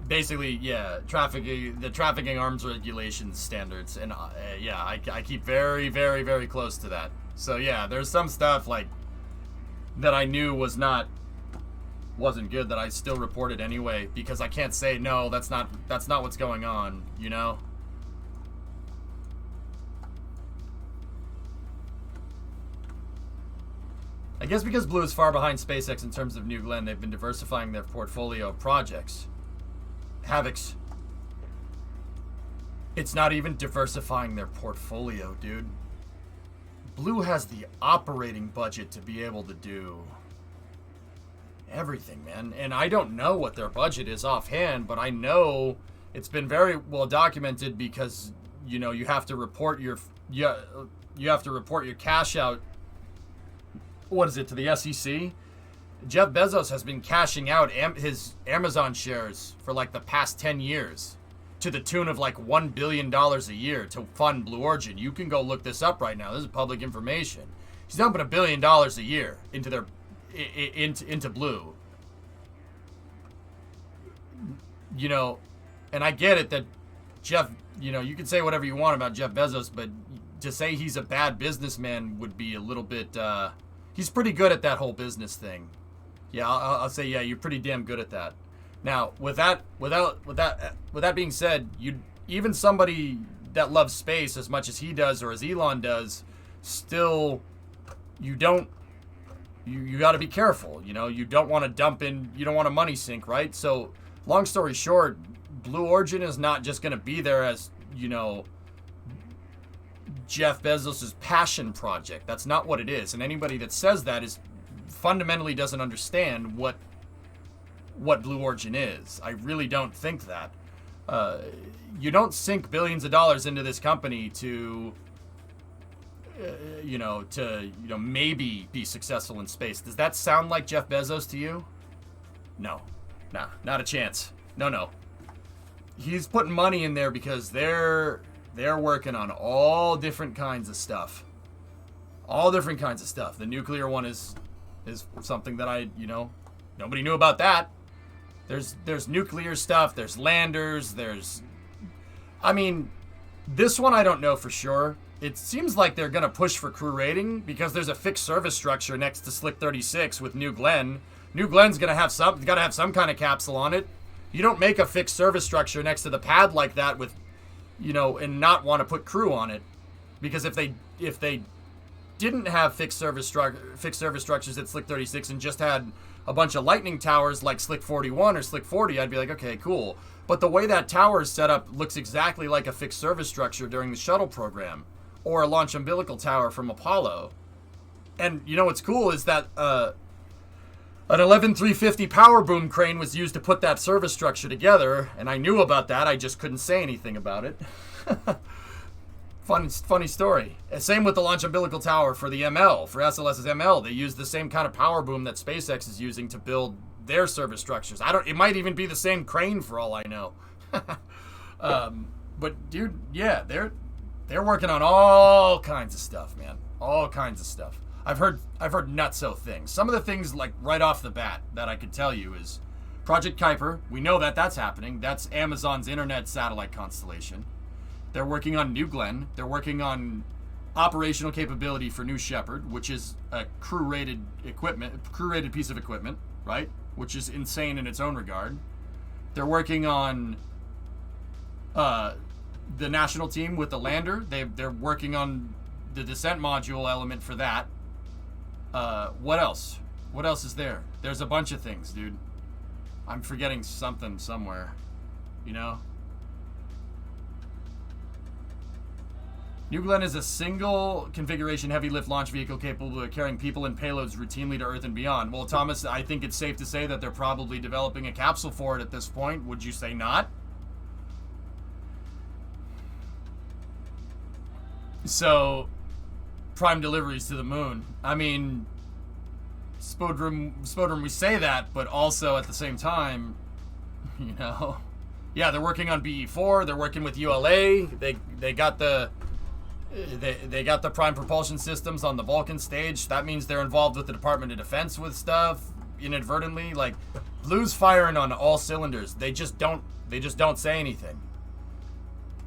Speaker 1: basically, the trafficking arms regulations standards, and I keep very, very, very close to that. So yeah, there's some stuff like that I knew wasn't good that I still reported anyway, because I can't say no, that's not what's going on, I guess because Blue is far behind SpaceX in terms of New Glenn, they've been diversifying their portfolio of projects. Havoc's. It's not even diversifying their portfolio, dude. Blue has the operating budget to be able to do everything, man. And I don't know what their budget is offhand, but I know it's been very well documented because, you have to report your cash out. What is it, to the SEC? Jeff Bezos has been cashing out his Amazon shares for like the past 10 years to the tune of like $1 billion a year to fund Blue Origin. You can go look this up right now. This is public information. He's dumping $1 billion a year into into Blue. And I get it that Jeff, you can say whatever you want about Jeff Bezos, but to say he's a bad businessman would be a little bit, he's pretty good at that whole business thing. Yeah, I'll say, yeah, you're pretty damn good at that. Now, with that being said, even somebody that loves space as much as he does or as Elon does, still, you got to be careful. You don't want to dump in, you don't want a money sink, right? So, long story short, Blue Origin is not just going to be there as, Jeff Bezos' passion project. That's not what it is. And anybody that says that fundamentally doesn't understand what Blue Origin is. I really don't think that. You don't sink billions of dollars into this company to maybe be successful in space. Does that sound like Jeff Bezos to you? No. Nah, not a chance. No. He's putting money in there because they're working on all different kinds of stuff. All different kinds of stuff. The nuclear one is something that nobody knew about that. There's nuclear stuff, there's landers, this one I don't know for sure. It seems like they're going to push for crew rating because there's a fixed service structure next to Slick 36 with New Glenn. New Glenn's got to have some kind of capsule on it. You don't make a fixed service structure next to the pad like that with, and not want to put crew on it. Because if they didn't have fixed service structures at Slick 36 and just had a bunch of lightning towers like Slick 41 or Slick 40, I'd be like, okay, cool. But the way that tower is set up looks exactly like a fixed service structure during the shuttle program or a launch umbilical tower from Apollo. And you know what's cool is that an 11350 power boom crane was used to put that service structure together, and I knew about that. I just couldn't say anything about it. Funny story. Same with the launch umbilical tower for the ML, for SLS's ML. They used the same kind of power boom that SpaceX is using to build their service structures. It might even be the same crane for all I know. But dude, yeah, they're working on all kinds of stuff, man. All kinds of stuff. I've heard nutso things. Some of the things, like right off the bat, that I could tell you is Project Kuiper. We know that that's happening. That's Amazon's internet satellite constellation. They're working on New Glenn. They're working on operational capability for New Shepard, which is a crew-rated piece of equipment, right? Which is insane in its own regard. They're working on the national team with the lander. They're working on the descent module element for that. What else? What else is there? There's a bunch of things, dude. I'm forgetting something somewhere, you know? New Glenn is a single configuration heavy lift launch vehicle capable of carrying people and payloads routinely to Earth and beyond. Well, Thomas, I think it's safe to say that they're probably developing a capsule for it at this point. Would you say not? So, prime deliveries to the moon. I mean, Spodrum, we say that, but also at the same time, you know, yeah, they're working on BE4. They're working with ULA. They got the prime propulsion systems on the Vulcan stage. That means they're involved with the Department of Defense with stuff inadvertently. Like, Blue's firing on all cylinders. They just don't say anything.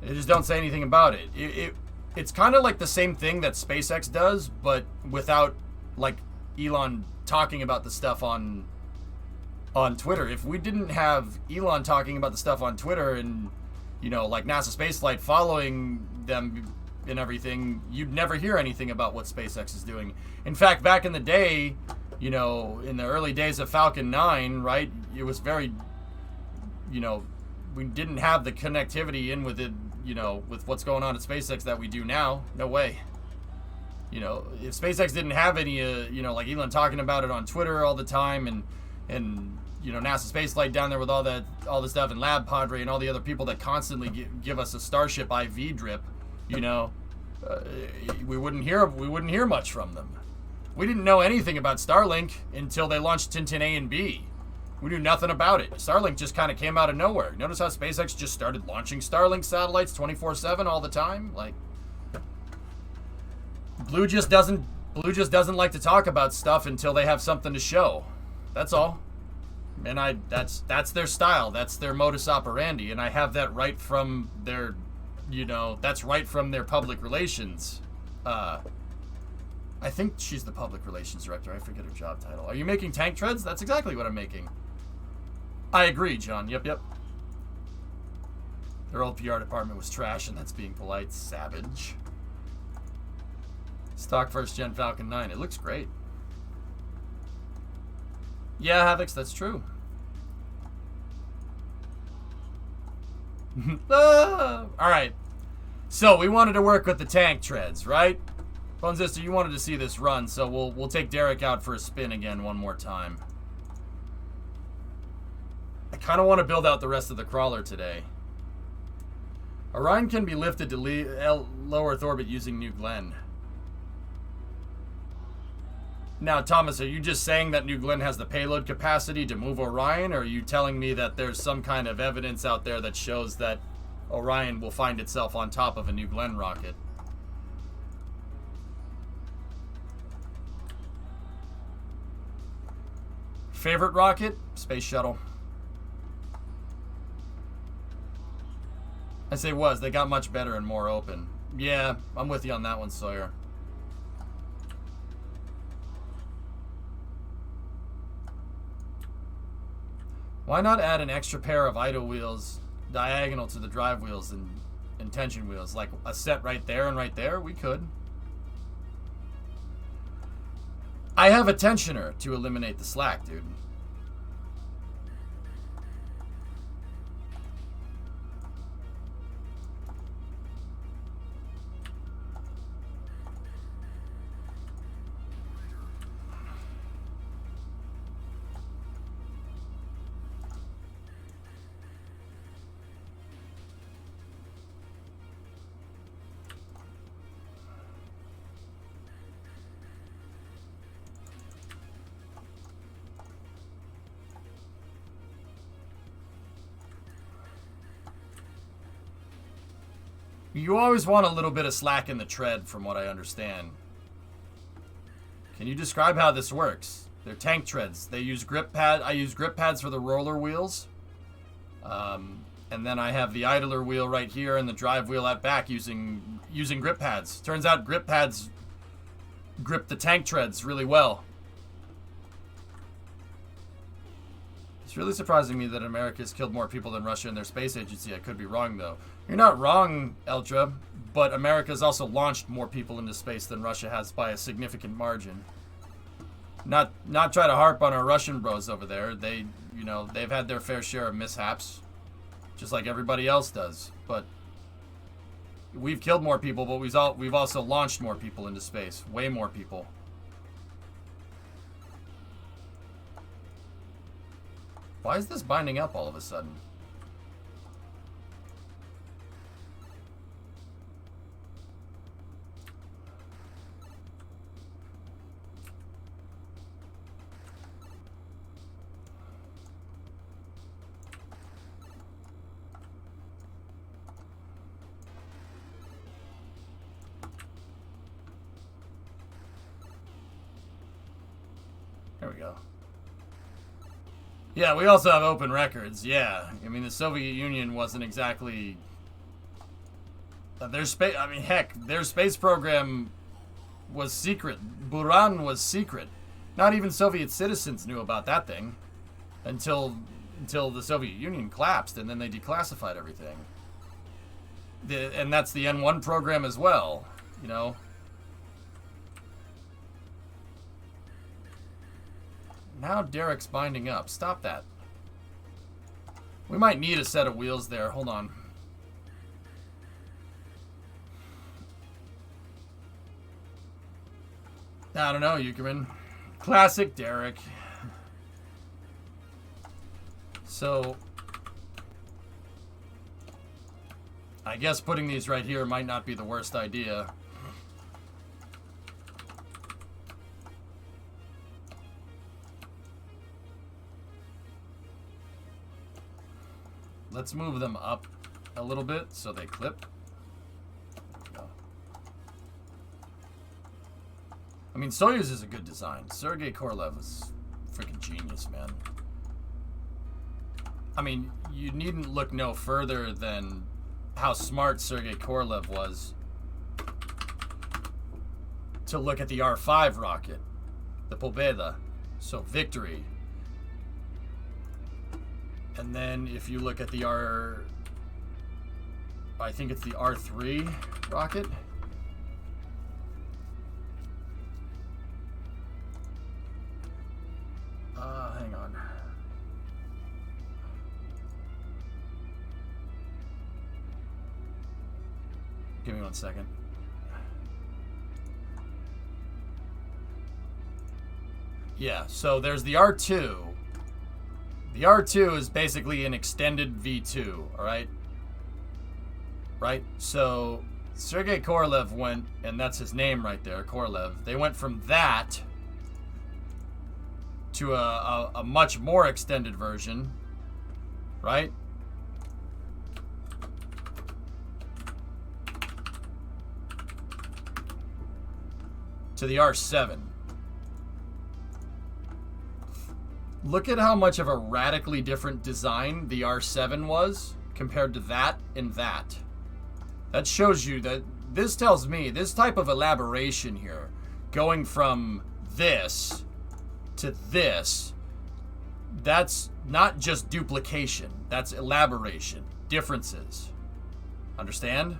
Speaker 1: They just don't say anything about it. It's kind of like the same thing that SpaceX does, but without, like, Elon talking about the stuff on Twitter. If we didn't have Elon talking about the stuff on Twitter and, you know, like NASA Spaceflight following them and everything, you'd never hear anything about what SpaceX is doing. In fact, back in the day, you know, in the early days of Falcon 9, right, it was very, you know, we didn't have the connectivity in with it, you know, with what's going on at SpaceX that we do now. No way. You know, if SpaceX didn't have any, you know, like Elon talking about it on Twitter all the time, and you know, NASA Spaceflight down there with all the stuff, and Lab Padre and all the other people that constantly give us a Starship IV drip, you know, we wouldn't hear much from them. We didn't know anything about Starlink until they launched Tintin A and B. We knew nothing about it. Starlink just kind of came out of nowhere. Notice how SpaceX just started launching Starlink satellites 24/7 all the time? Like, Blue just doesn't like to talk about stuff until they have something to show. That's all. And that's their style. That's their modus operandi. And I have that right from their, you know, that's right from their public relations. I think she's the public relations director. I forget her job title. Are you making tank treads? That's exactly what I'm making. I agree, John. Yep. Their old PR department was trash, and that's being polite. Savage. Stock first gen Falcon 9. It looks great. Yeah, Havix, that's true. Alright. So, we wanted to work with the tank treads, right? Bone Sister, you wanted to see this run, so we'll take Derek out for a spin again one more time. I kind of want to build out the rest of the crawler today. Orion can be lifted to low Earth orbit using New Glenn. Now, Thomas, are you just saying that New Glenn has the payload capacity to move Orion, or are you telling me that there's some kind of evidence out there that shows that Orion will find itself on top of a New Glenn rocket? Favorite rocket? Space Shuttle. I say was. They got much better and more open. Yeah, I'm with you on that one, Sawyer. Why not add an extra pair of idle wheels diagonal to the drive wheels and tension wheels? Like a set right there and right there? We could. I have a tensioner to eliminate the slack, dude. You always want a little bit of slack in the tread, from what I understand. Can you describe how this works? They're tank treads. They use grip pad. I use grip pads for the roller wheels. And then I have the idler wheel right here and the drive wheel at back using grip pads. Turns out grip pads grip the tank treads really well. It's really surprising me that America has killed more people than Russia in their space agency. I could be wrong, though. You're not wrong, Eltra, but America's also launched more people into space than Russia has by a significant margin. Not try to harp on our Russian bros over there. They've had their fair share of mishaps, just like everybody else does. But we've killed more people, but we've also launched more people into space. Way more people. Why is this binding up all of a sudden? There we go. Yeah, we also have open records. Yeah, I mean the Soviet Union wasn't exactly their space. I mean, heck, their space program was secret. Buran was secret. Not even Soviet citizens knew about that thing until the Soviet Union collapsed, and then they declassified everything. And that's the N1 program as well. You know. Now Derek's binding up. Stop that. We might need a set of wheels there. Hold on. I don't know, Eukerman. Classic Derek. So, I guess putting these right here might not be the worst idea. Let's move them up a little bit so they clip. There we go. I mean, Soyuz is a good design. Sergei Korolev is freaking genius, man. I mean, you needn't look no further than how smart Sergei Korolev was to look at the R5 rocket, the Pobeda, so victory. And then if you look at the I think it's the R3 rocket. Hang on. Give me 1 second. Yeah, so there's the R2. The R2 is basically an extended V2, alright? Right? So, Sergei Korolev went, and that's his name right there, Korolev. They went from that to a much more extended version, right? To the R7. Look at how much of a radically different design the R7 was compared to that and that. That shows you that this tells me this type of elaboration here, going from this to this, that's not just duplication, that's elaboration, differences. Understand?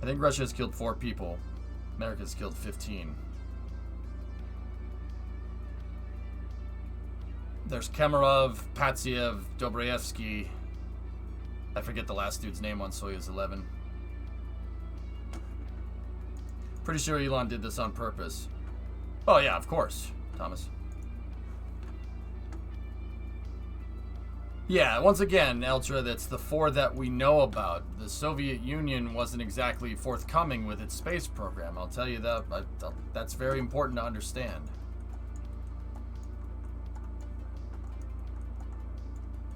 Speaker 1: I think Russia has killed 4 people. America's killed 15. There's Kemerov, Patsiev, Dostoevsky. I forget the last dude's name on Soyuz 11. Pretty sure Elon did this on purpose. Oh yeah, of course, Thomas. Yeah, once again, Eltra, that's the 4 that we know about. The Soviet Union wasn't exactly forthcoming with its space program. I'll tell you that. That's very important to understand.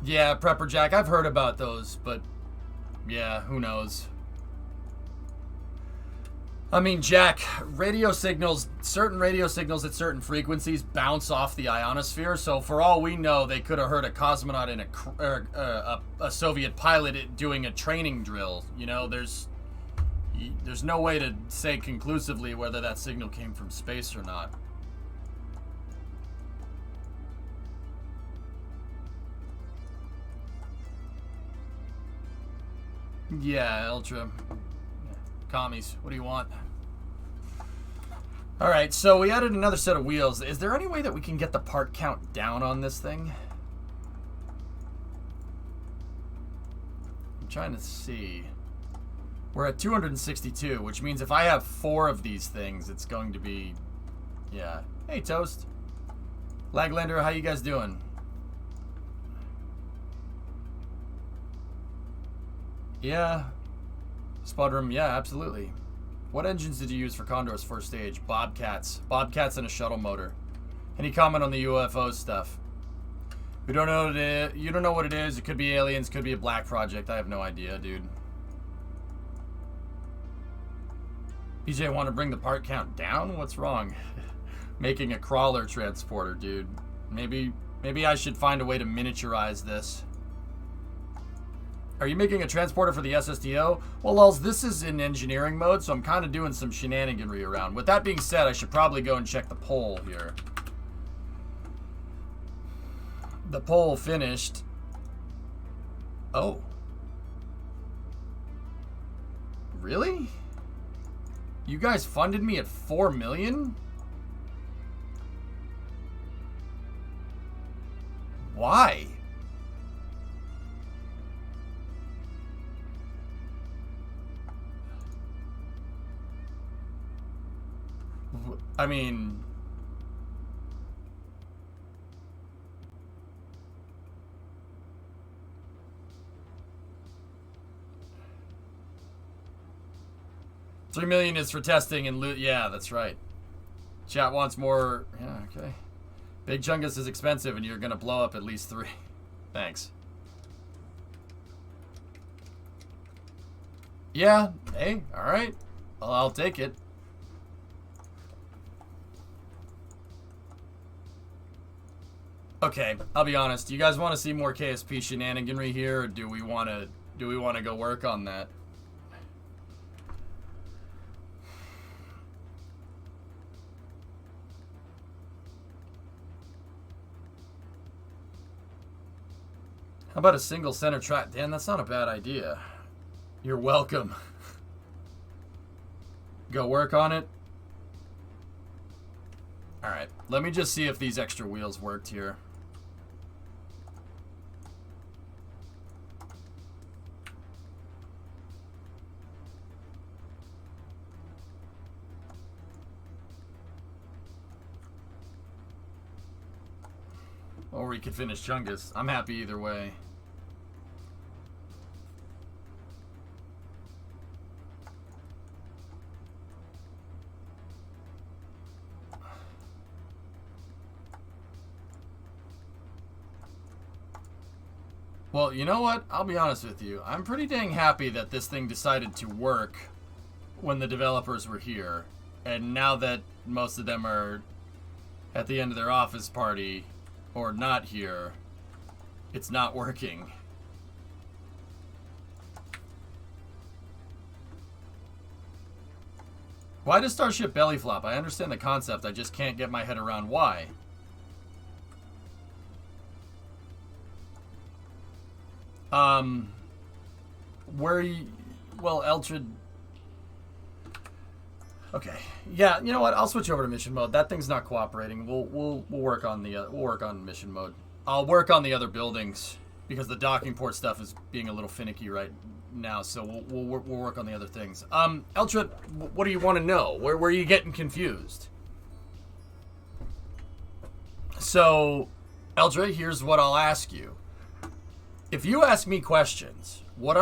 Speaker 1: Yeah, Prepper Jack, I've heard about those, but yeah, who knows? I mean, Jack, radio signals, certain radio signals at certain frequencies bounce off the ionosphere, so for all we know, they could have heard a cosmonaut in a Soviet pilot doing a training drill. You know, there's no way to say conclusively whether that signal came from space or not. Yeah, Ultra. Commies, what do you want? Alright, so we added another set of wheels. Is there any way that we can get the part count down on this thing? I'm trying to see. We're at 262, which means if I have 4 of these things, it's going to be... Yeah. Hey, Toast. Laglander, how you guys doing? Yeah. Spudrum, yeah, absolutely. What engines did you use for Condor's first stage? Bobcats. Bobcats and a shuttle motor. Any comment on the UFO stuff? We don't know what it is. You don't know what it is. It could be aliens, could be a black project. I have no idea, dude. PJ want to bring the part count down? What's wrong? Making a crawler transporter, dude. Maybe I should find a way to miniaturize this. Are you making a transporter for the SSDO? Well, Lulz, this is in engineering mode, so I'm kind of doing some shenaniganry around. With that being said, I should probably go and check the poll here. The poll finished. Oh. Really? You guys funded me at 4 million? Why? I mean... $3 million is for testing and loot. Yeah, that's right. Chat wants more. Yeah, okay. Big Chungus is expensive and you're going to blow up at least 3. Thanks. Yeah, hey, alright. Well, I'll take it. Okay, I'll be honest. Do you guys want to see more KSP shenaniganry here, or do we want to go work on that? How about a single center track? Dan, that's not a bad idea. You're welcome. Go work on it. Alright, let me just see if these extra wheels worked here. Or we could finish Chungus. I'm happy either way. Well, you know what? I'll be honest with you. I'm pretty dang happy that this thing decided to work when the developers were here. And now that most of them are at the end of their office party or not here, it's not working. Why does Starship belly flop? I understand the concept, I just can't get my head around why. Where you... Well, Eltrid... Okay. Yeah, you know what? I'll switch over to mission mode. That thing's not cooperating. We'll work on the we'll work on mission mode. I'll work on the other buildings because the docking port stuff is being a little finicky right now. So we'll work on the other things. Eltra, what do you want to know? Where are you getting confused? So, Eldra, here's what I'll ask you. If you ask me questions, what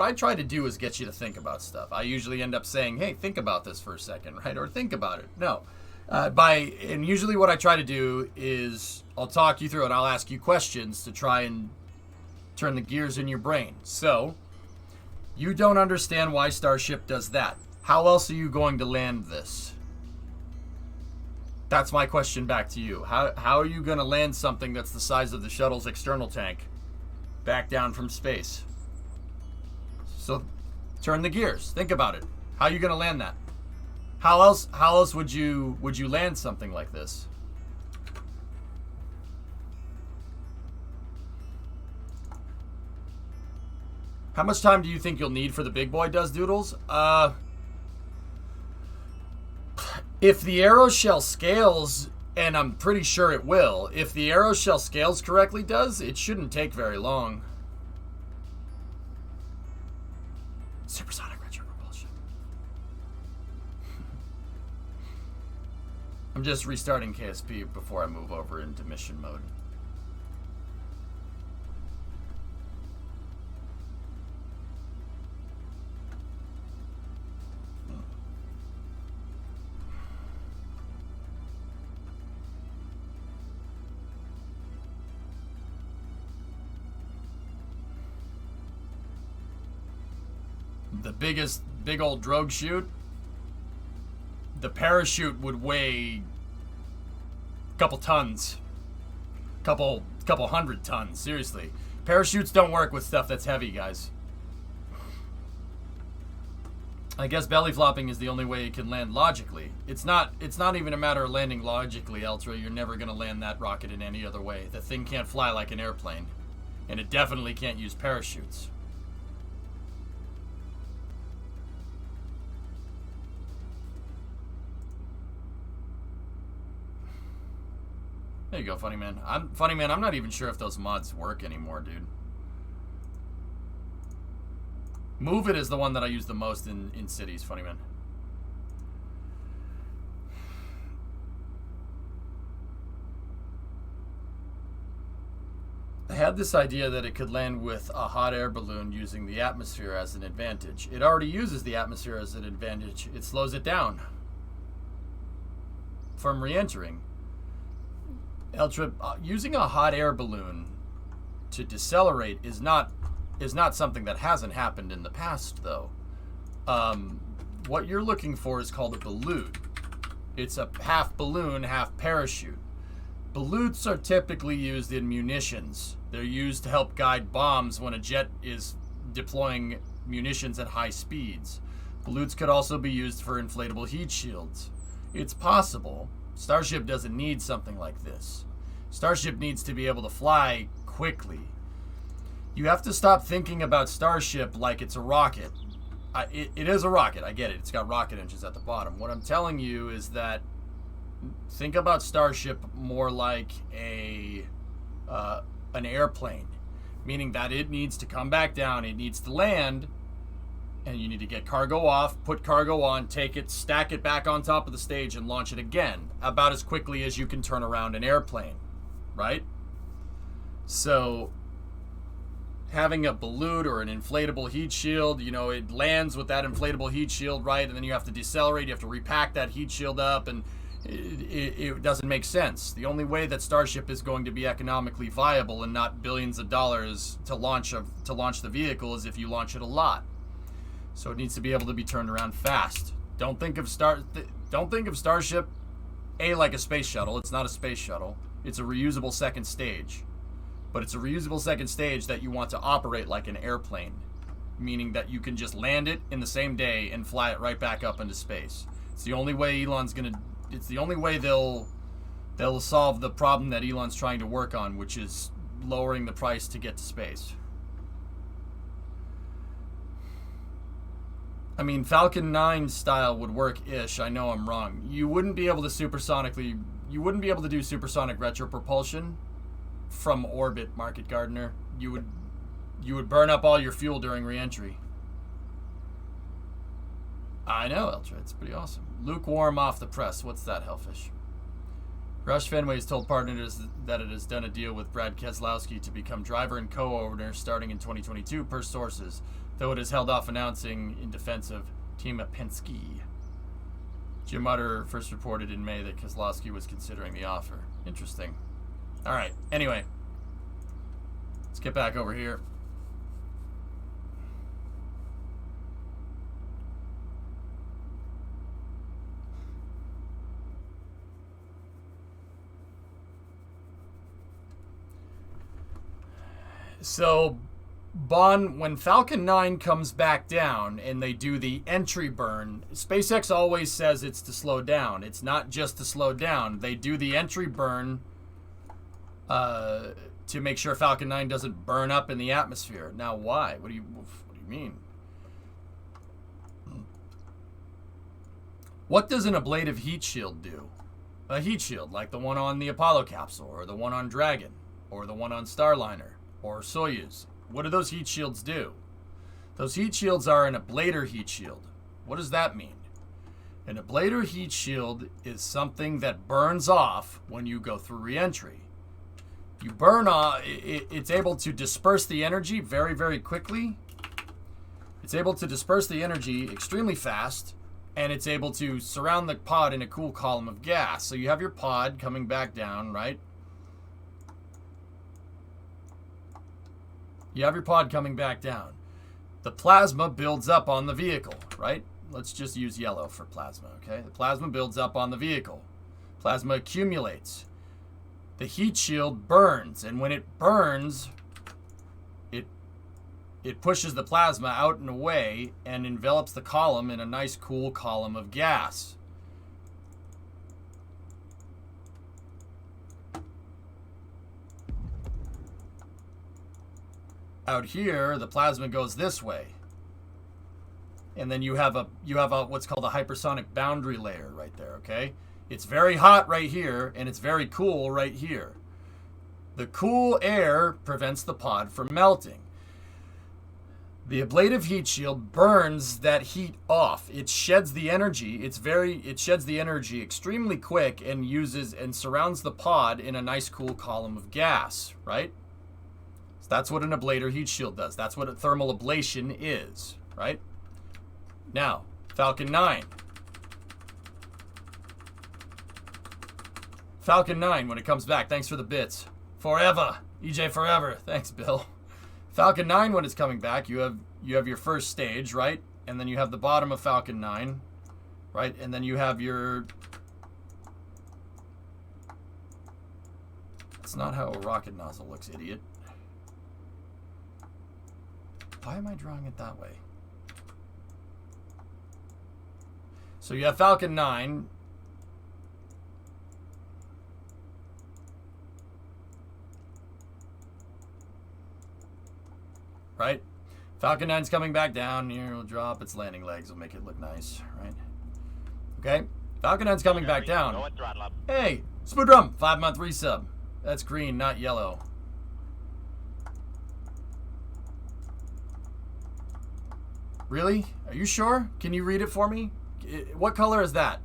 Speaker 1: I try to do is get you to think about stuff. I usually end up saying, "Hey, think about this for a second," right? Or think about it. No, and usually what I try to do is I'll talk you through it. I'll ask you questions to try and turn the gears in your brain. So, you don't understand why Starship does that. How else are you going to land this? That's my question back to you. How are you going to land something that's the size of the shuttle's external tank back down from space? So turn the gears. Think about it. How are you going to land that? How else would you land something like this? How much time do you think you'll need for the big boy does doodles? If the aeroshell scales, and I'm pretty sure it will, if the aeroshell scales correctly it shouldn't take very long. Supersonic retro propulsion. I'm just restarting KSP before I move over into mission mode. The big old drogue chute, the parachute would weigh a couple tons, couple hundred tons. Seriously, parachutes don't work with stuff that's heavy, guys. I guess belly flopping is the only way it can land logically. It's not even a matter of landing logically, Eltra. You're never gonna land that rocket in any other way. The thing can't fly like an airplane, and it definitely can't use parachutes. There you go, Funny Man. I'm not even sure if those mods work anymore, dude. Move It is the one that I use the most in cities, Funny Man. I had this idea that it could land with a hot air balloon using the atmosphere as an advantage. It already uses the atmosphere as an advantage. It slows it down from re-entering. Eltra, using a hot air balloon to decelerate is not something that hasn't happened in the past, though. What you're looking for is called a balloon. It's a half balloon, half parachute. Balloons are typically used in munitions. They're used to help guide bombs when a jet is deploying munitions at high speeds. Balloons could also be used for inflatable heat shields. It's possible. Starship doesn't need something like this. Starship needs to be able to fly quickly. You have to stop thinking about Starship like it's a rocket. It is a rocket, I get it. It's got rocket engines at the bottom. What I'm telling you is that think about Starship more like an airplane, meaning that it needs to come back down, it needs to land, and you need to get cargo off, put cargo on, take it, stack it back on top of the stage, and launch it again, about as quickly as you can turn around an airplane, right? So having a balloon or an inflatable heat shield, it lands with that inflatable heat shield, right? And then you have to decelerate, you have to repack that heat shield up, and it doesn't make sense. The only way that Starship is going to be economically viable and not billions of dollars to launch the vehicle is if you launch it a lot. So it needs to be able to be turned around fast. Don't think of Starship like a space shuttle. It's not a space shuttle. It's a reusable second stage. But it's a reusable second stage that you want to operate like an airplane, meaning that you can just land it in the same day and fly it right back up into space. It's the only way it's the only way they'll solve the problem that Elon's trying to work on, which is lowering the price to get to space. I mean, Falcon 9 style would work-ish. I know I'm wrong. You wouldn't be able to do supersonic retro propulsion from orbit, Market Gardener. You would burn up all your fuel during re-entry. I know, Eltra. It's pretty awesome. Lukewarm off the press. What's that, Hellfish? Rush Fenway has told partners that it has done a deal with Brad Keselowski to become driver and co-owner starting in 2022, per sources, though it has held off announcing in defense of Team Penske. Jim Utter first reported in May that Keselowski was considering the offer. Interesting. All right. Anyway, let's get back over here. So, Bon, when Falcon 9 comes back down and they do the entry burn, SpaceX always says it's to slow down. It's not just to slow down. They do the entry burn to make sure Falcon 9 doesn't burn up in the atmosphere. Now, why? What do you mean? What does an ablative heat shield do? A heat shield like the one on the Apollo capsule, or the one on Dragon, or the one on Starliner, or Soyuz. What do those heat shields do? Those heat shields are an ablator heat shield. What does that mean? An ablator heat shield is something that burns off when you go through re-entry. You burn off, it's able to disperse the energy very, very quickly. It's able to disperse the energy extremely fast, and it's able to surround the pod in a cool column of gas. So you have your pod coming back down, right? You have your pod coming back down. The plasma builds up on the vehicle, right? Let's just use yellow for plasma, okay? The plasma builds up on the vehicle. Plasma accumulates. The heat shield burns, and when it burns, it pushes the plasma out and away and envelops the column in a nice, cool column of gas. Out here, the plasma goes this way, and then you have a what's called a hypersonic boundary layer right there. Okay, it's very hot right here, and it's very cool right here. The cool air prevents the pod from melting. The ablative heat shield burns that heat off. It sheds the energy. It sheds the energy extremely quick and surrounds the pod in a nice, cool column of gas. Right. That's what an ablator heat shield does. That's what a thermal ablation is, right? Now, Falcon 9. Falcon 9, when it comes back, thanks for the bits. Forever. EJ forever. Thanks, Bill. Falcon 9, when it's coming back, you have your first stage, right? And then you have the bottom of Falcon 9, right? And then you have your... That's not how a rocket nozzle looks, idiot. Why am I drawing it that way? So you have Falcon 9. Right? Falcon 9's coming back down. Here, it'll drop its landing legs. Will make it look nice, right? Okay? Falcon 9's coming back down. Hey, Spoodrum, 5-month resub. That's green, not yellow. Really? Are you sure? Can you read it for me? What color is that?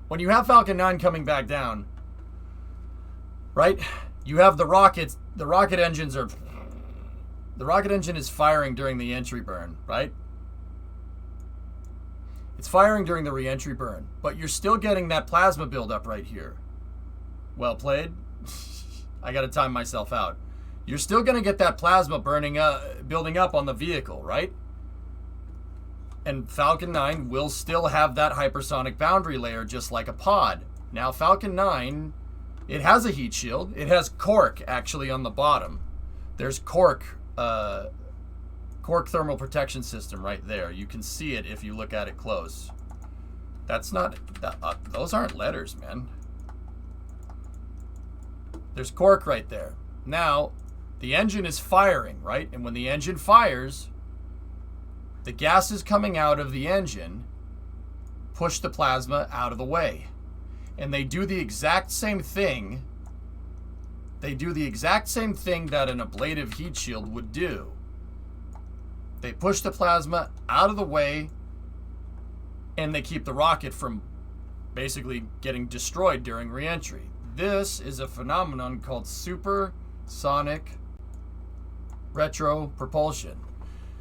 Speaker 1: When you have Falcon 9 coming back down, right? You have the rockets. The rocket engines are... The rocket engine is firing during the entry burn, right? It's firing during the re-entry burn, but you're still getting that plasma buildup right here. Well played. I got to time myself out. You're still going to get that plasma building up on the vehicle, right? And Falcon 9 will still have that hypersonic boundary layer just like a pod. Now, Falcon 9, it has a heat shield. It has cork, actually, on the bottom. There's cork thermal protection system right there. You can see it if you look at it close. That's not... those aren't letters, man. There's cork right there. Now, the engine is firing, right? And when the engine fires, the gases coming out of the engine push the plasma out of the way. And they do the exact same thing. They do the exact same thing that an ablative heat shield would do. They push the plasma out of the way, and they keep the rocket from basically getting destroyed during reentry. This is a phenomenon called supersonic retropropulsion.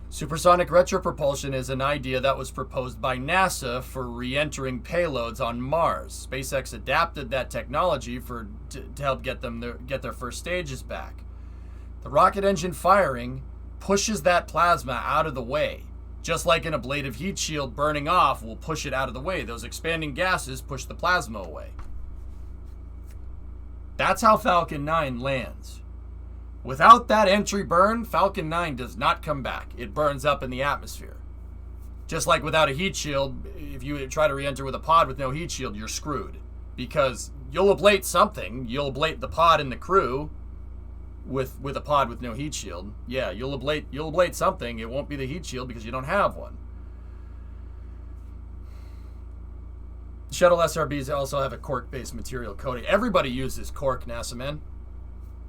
Speaker 1: Supersonic retropropulsion is an idea that was proposed by NASA for re-entering payloads on Mars. SpaceX adapted that technology to help get their first stages back. The rocket engine firing pushes that plasma out of the way. Just like an ablative heat shield burning off will push it out of the way. Those expanding gases push the plasma away. That's how Falcon 9 lands. Without that entry burn, Falcon 9 does not come back. It burns up in the atmosphere. Just like without a heat shield, if you try to re-enter with a pod with no heat shield, you're screwed. Because you'll ablate something. You'll ablate the pod and the crew with a pod with no heat shield. Yeah, you'll ablate something. It won't be the heat shield because you don't have one. Shuttle SRBs also have a cork-based material coating. Everybody uses cork, NASA men.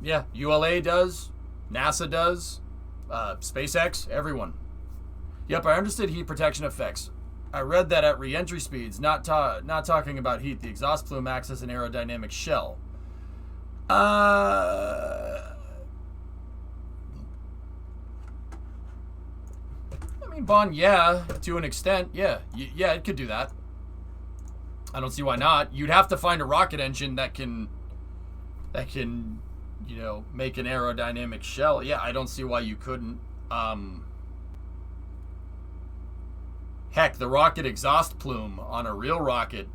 Speaker 1: Yeah, ULA does, NASA does, SpaceX, everyone. Yep, I understood heat protection effects. I read that at re-entry speeds, not talking about heat, the exhaust plume acts as an aerodynamic shell. I mean, Bond, yeah, to an extent, yeah, it could do that. I don't see why not. You'd have to find a rocket engine that can, you know, make an aerodynamic shell. Yeah, I don't see why you couldn't. Heck, the rocket exhaust plume on a real rocket.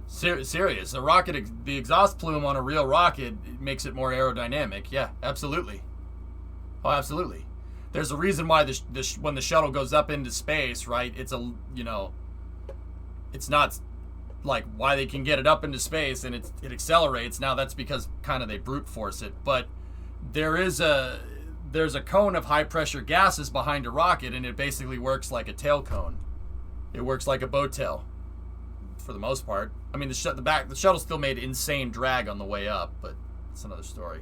Speaker 1: Serious. The exhaust plume on a real rocket makes it more aerodynamic. Yeah, absolutely. Oh, absolutely. There's a reason why when the shuttle goes up into space, right? It's not like why they can get it up into space and it accelerates. Now that's because kind of they brute force it, but there's a cone of high pressure gases behind a rocket, and it basically works like a tail cone. It works like a boat tail for the most part. I mean, the shuttle still made insane drag on the way up, but it's another story.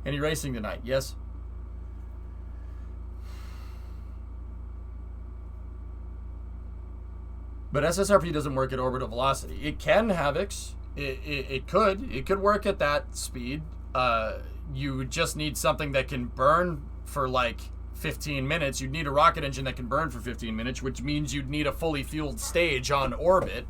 Speaker 1: Any racing tonight? Yes. But SSRP doesn't work at orbital velocity. It can, Havocs. It could work at that speed. You would just need something that can burn for like 15 minutes. You'd need a rocket engine that can burn for 15 minutes, which means you'd need a fully fueled stage on orbit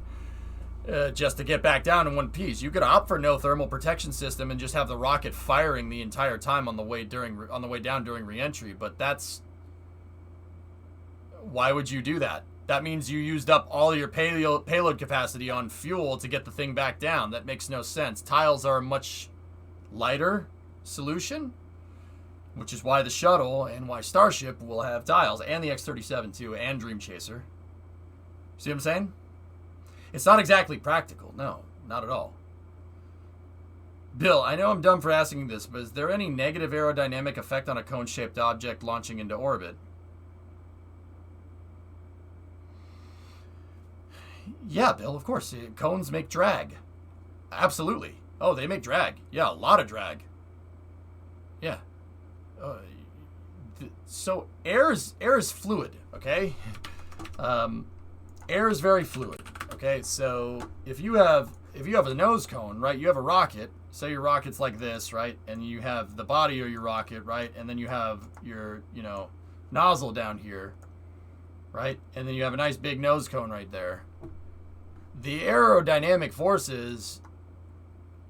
Speaker 1: just to get back down in one piece. You could opt for no thermal protection system and just have the rocket firing the entire time on the way down during reentry. But why would you do that? That means you used up all your payload capacity on fuel to get the thing back down. That makes no sense. Tiles are a much lighter solution, which is why the shuttle and why Starship will have tiles, and the X-37 too, and Dream Chaser. See what I'm saying? It's not exactly practical. No, not at all. Bill, I know I'm dumb for asking this, but is there any negative aerodynamic effect on a cone-shaped object launching into orbit? Yeah, Bill, of course. Cones make drag. Absolutely. Oh, they make drag. Yeah, a lot of drag. Yeah. So air is fluid, okay? Air is very fluid, okay? So if you have a nose cone, right? You have a rocket. Say your rocket's like this, right? And you have the body of your rocket, right? And then you have your, nozzle down here, right? And then you have a nice big nose cone right there. The aerodynamic forces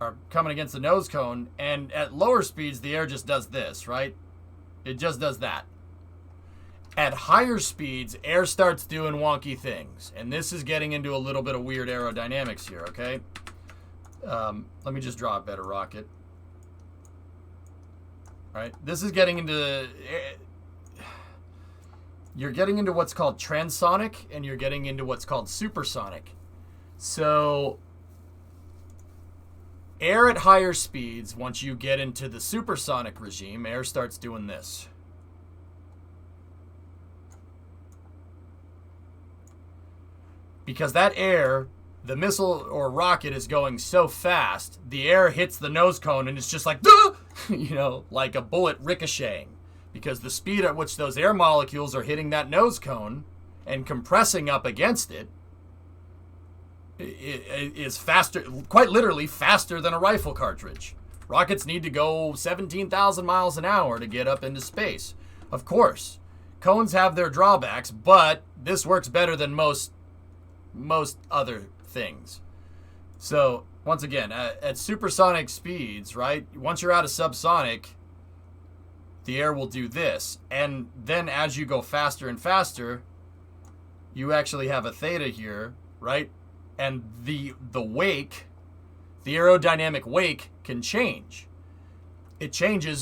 Speaker 1: are coming against the nose cone, and at lower speeds, the air just does this, right? It just does that. At higher speeds, air starts doing wonky things, and this is getting into a little bit of weird aerodynamics here, okay? Let me just draw a better rocket. Right? This is getting into... You're getting into what's called transonic, and you're getting into what's called supersonic. So, air at higher speeds, once you get into the supersonic regime, air starts doing this. because that air, the missile or rocket is going so fast, the air hits the nose cone and it's just like, duh! Like a bullet ricocheting. Because the speed at which those air molecules are hitting that nose cone and compressing up against it is faster, quite literally faster than a rifle cartridge. Rockets need to go 17,000 miles an hour to get up into space. Of course, cones have their drawbacks, but this works better than most other things. So, once again, at supersonic speeds, right? Once you're out of subsonic, the air will do this. And then as you go faster and faster, you actually have a theta here, right? And the wake, the aerodynamic wake can change. It changes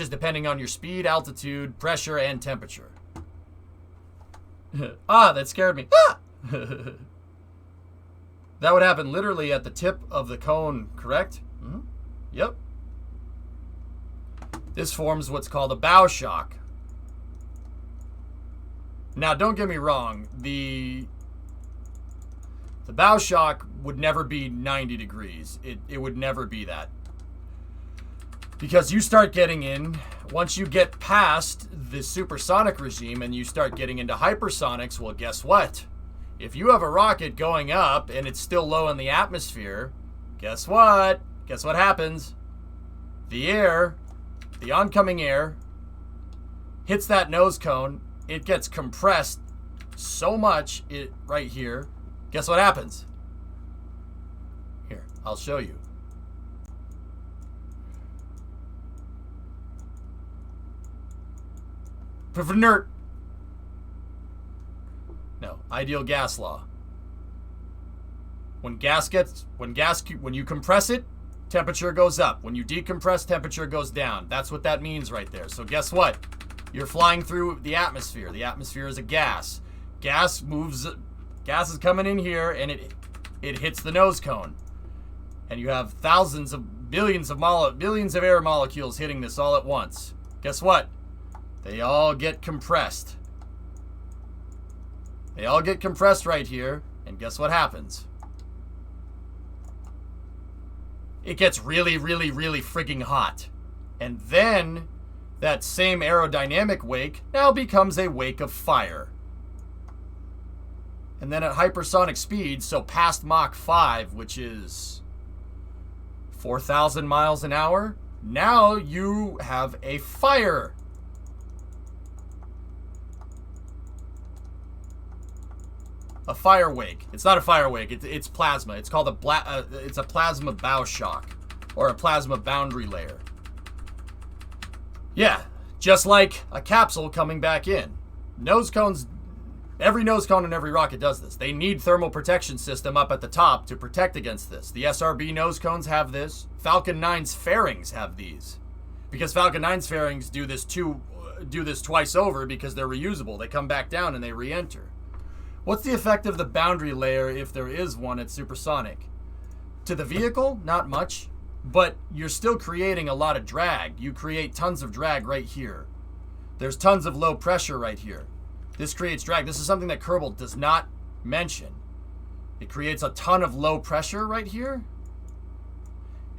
Speaker 1: depending on your speed, altitude, pressure, and temperature. That scared me. That would happen literally at the tip of the cone, correct? Mm-hmm. Yep. This forms what's called a bow shock. Now, don't get me wrong. The bow shock would never be 90 degrees. It would never be that. Because you start getting in, once you get past the supersonic regime and you start getting into hypersonics, well, guess what? If you have a rocket going up and it's still low in the atmosphere, guess what? Guess what happens? The oncoming air, hits that nose cone, it gets compressed so much right here. Guess what happens? Here, I'll show you. Nerd. No, ideal gas law. When you compress it, temperature goes up. When you decompress, temperature goes down. That's what that means right there. So guess what? You're flying through the atmosphere. The atmosphere is a gas. Gas is coming in here and it hits the nose cone. And you have billions of air molecules hitting this all at once. Guess what? They all get compressed. They all get compressed right here, and guess what happens? It gets really, really, really frigging hot. And then that same aerodynamic wake now becomes a wake of fire. And then at hypersonic speed, so past Mach 5, which is 4,000 miles an hour, now you have a fire. A fire wake. It's not a fire wake. It's plasma. It's called it's a plasma bow shock, or a plasma boundary layer. Yeah, just like a capsule coming back in. Nose cones. Every nose cone and every rocket does this. They need thermal protection system up at the top to protect against this. The SRB nose cones have this. Falcon 9's fairings have these, because Falcon 9's fairings do this twice over because they're reusable. They come back down and they re-enter. What's the effect of the boundary layer, if there is one, at supersonic? To the vehicle, not much, but you're still creating a lot of drag. You create tons of drag right here. There's tons of low pressure right here. This creates drag. This is something that Kerbal does not mention. It creates a ton of low pressure right here,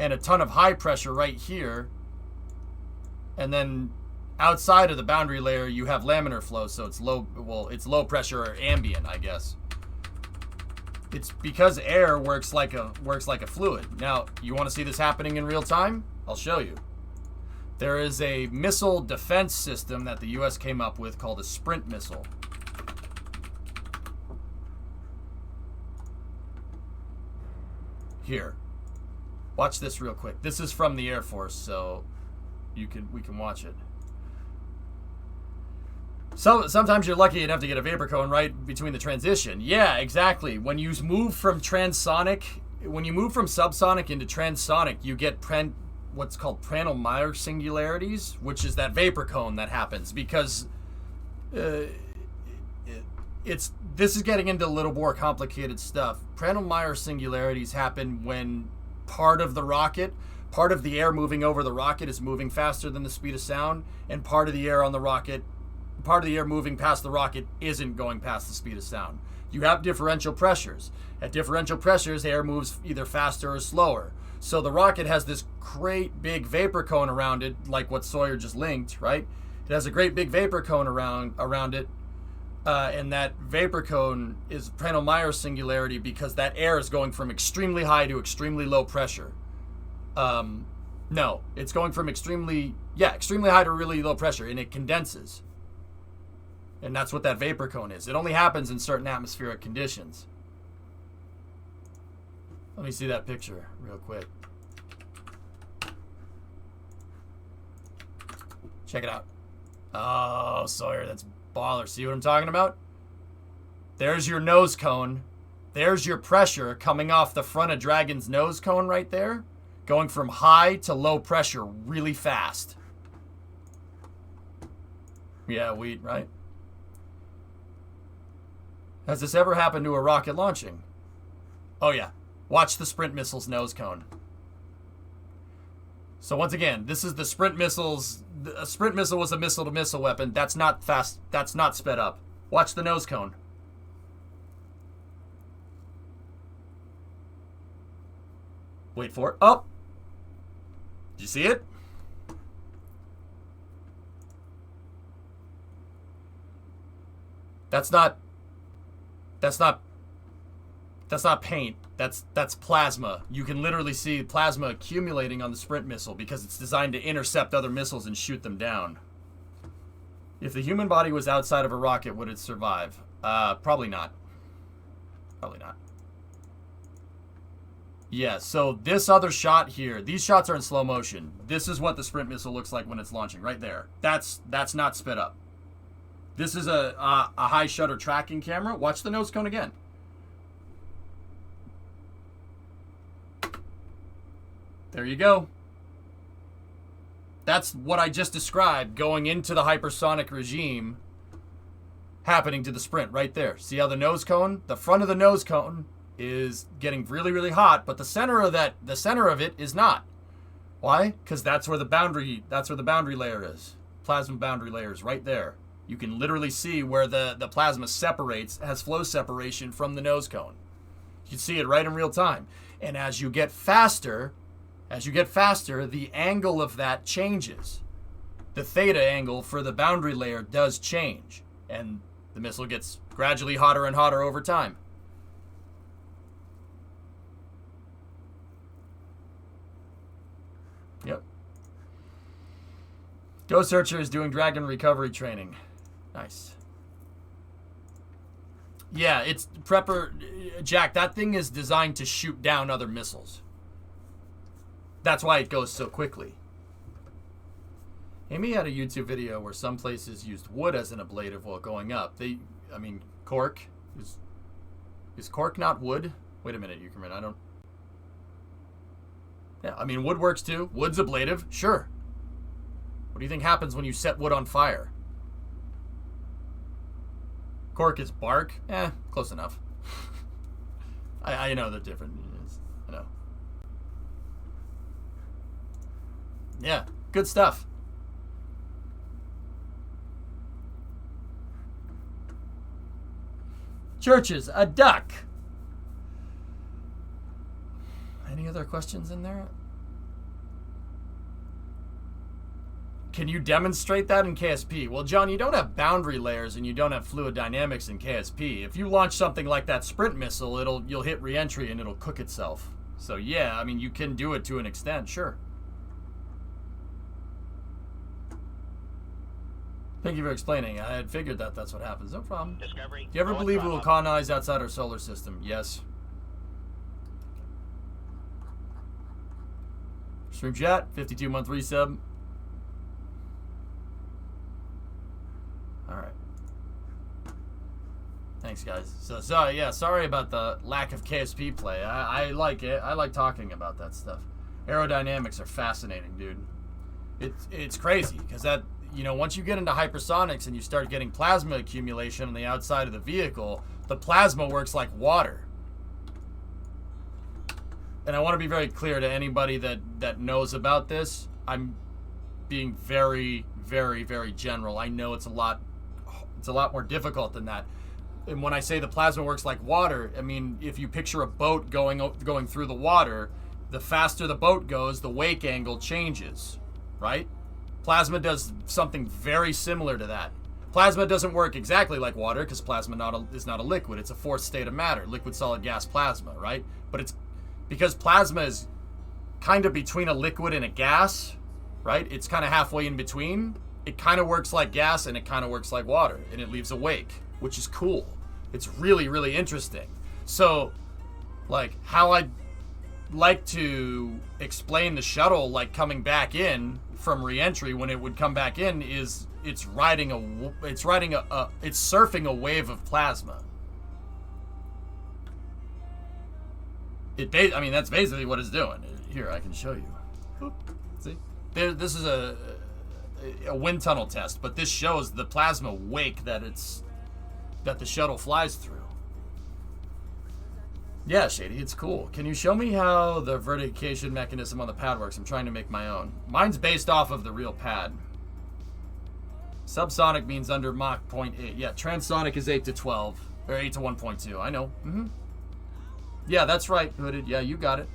Speaker 1: and a ton of high pressure right here, and then outside of the boundary layer, you have laminar flow, so it's low pressure or ambient, I guess. It's because air works like a fluid. Now, you want to see this happening in real time? I'll show you. There is a missile defense system that the US came up with called a Sprint missile. Here. Watch this real quick. This is from the Air Force, so we can watch it. So sometimes you're lucky enough to get a vapor cone right between the transition. Yeah, exactly. When you move from subsonic into transonic, you get what's called Prandtl-Meyer singularities, which is that vapor cone that happens because this is getting into a little more complicated stuff. Prandtl-Meyer singularities happen when part of the air moving over the rocket is moving faster than the speed of sound, and part of the air on the rocket part of the air moving past the rocket isn't going past the speed of sound. You have differential pressures. At differential pressures, air moves either faster or slower. So the rocket has this great big vapor cone around it, like what Sawyer just linked, right? It has a great big vapor cone around it, and that vapor cone is Prandtl-Meyer singularity because that air is going from extremely high to extremely low pressure. No, it's going from extremely high to really low pressure, and it condenses. And that's what that vapor cone is. It only happens in certain atmospheric conditions. Let me see that picture real quick. Check it out. Oh, Sawyer, that's baller. See what I'm talking about? There's your nose cone. There's your pressure coming off the front of Dragon's nose cone right there. Going from high to low pressure really fast. Yeah, wheat, right? Has this ever happened to a rocket launching? Oh, yeah. Watch the Sprint missile's nose cone. So once again, this is the Sprint missiles. A Sprint missile was a missile-to-missile weapon. That's not fast. That's not sped up. Watch the nose cone. Wait for it. Oh! Did you see it? That's not paint. That's plasma. You can literally see plasma accumulating on the Sprint missile because it's designed to intercept other missiles and shoot them down. If the human body was outside of a rocket, would it survive? Probably not. Probably not. Yeah, so this other shot here, these shots are in slow motion. This is what the Sprint missile looks like when it's launching, right there. That's not sped up. This is a high shutter tracking camera. Watch the nose cone again. There you go. That's what I just described going into the hypersonic regime happening to the Sprint right there. See how the nose cone, the front of the nose cone is getting really, really hot, but the center of it is not. Why? Because that's where the boundary layer is. Plasma boundary layer is right there. You can literally see where the plasma separates, has flow separation from the nose cone. You can see it right in real time. And as you get faster, the angle of that changes. The theta angle for the boundary layer does change, and the missile gets gradually hotter and hotter over time. Yep. Ghost Searcher is doing Dragon recovery training. Nice. Yeah, it's Prepper. Jack, that thing is designed to shoot down other missiles. That's why it goes so quickly. Amy had a YouTube video where some places used wood as an ablative while going up. Cork. Is cork not wood? Wait a minute, Euckerman, I don't... Yeah, wood works too. Wood's ablative, sure. What do you think happens when you set wood on fire? Cork is bark? Close enough. I know they're different. I know. Yeah, good stuff. Churches, a duck. Any other questions in there? Can you demonstrate that in KSP? Well, John, you don't have boundary layers and you don't have fluid dynamics in KSP. If you launch something like that Sprint missile, you'll hit re-entry and it'll cook itself. So yeah, you can do it to an extent, sure. Thank you for explaining. I had figured that's what happens. No problem.
Speaker 2: Discovery.
Speaker 1: Do you ever believe we will colonize outside our solar system? Yes. Stream chat, 52-month resub. All right. Thanks, guys. So yeah, sorry about the lack of KSP play. I like it. I like talking about that stuff. Aerodynamics are fascinating, dude. It's crazy because that, once you get into hypersonics and you start getting plasma accumulation on the outside of the vehicle, the plasma works like water. And I want to be very clear to anybody that knows about this. I'm being very, very, very general. I know it's a lot It's a lot more difficult than that. And when I say the plasma works like water, I mean, if you picture a boat going through the water, the faster the boat goes, the wake angle changes, right? Plasma does something very similar to that. Plasma doesn't work exactly like water because plasma is not a liquid. It's a fourth state of matter, liquid, solid, gas, plasma, right? But it's because plasma is kind of between a liquid and a gas, right? It's kind of halfway in between. It kind of works like gas and it kind of works like water, and it leaves a wake, which is cool. It's really, really interesting. So, like, how I'd like to explain the shuttle, like, coming back in from re-entry when it would come back in is it's surfing a wave of plasma. I mean, that's basically what it's doing. Here, I can show you. See? This is a wind tunnel test, but this shows the plasma wake that the shuttle flies through. Yeah, Shady, it's cool. Can you show me how the vertication mechanism on the pad works? I'm trying to make my own. Mine's based off of the real pad. Subsonic means under Mach 0.8. Yeah, transonic is 8 to 12. Or 8 to 1.2. I know. Mm-hmm. Yeah, that's right, Hooded. Yeah, you got it.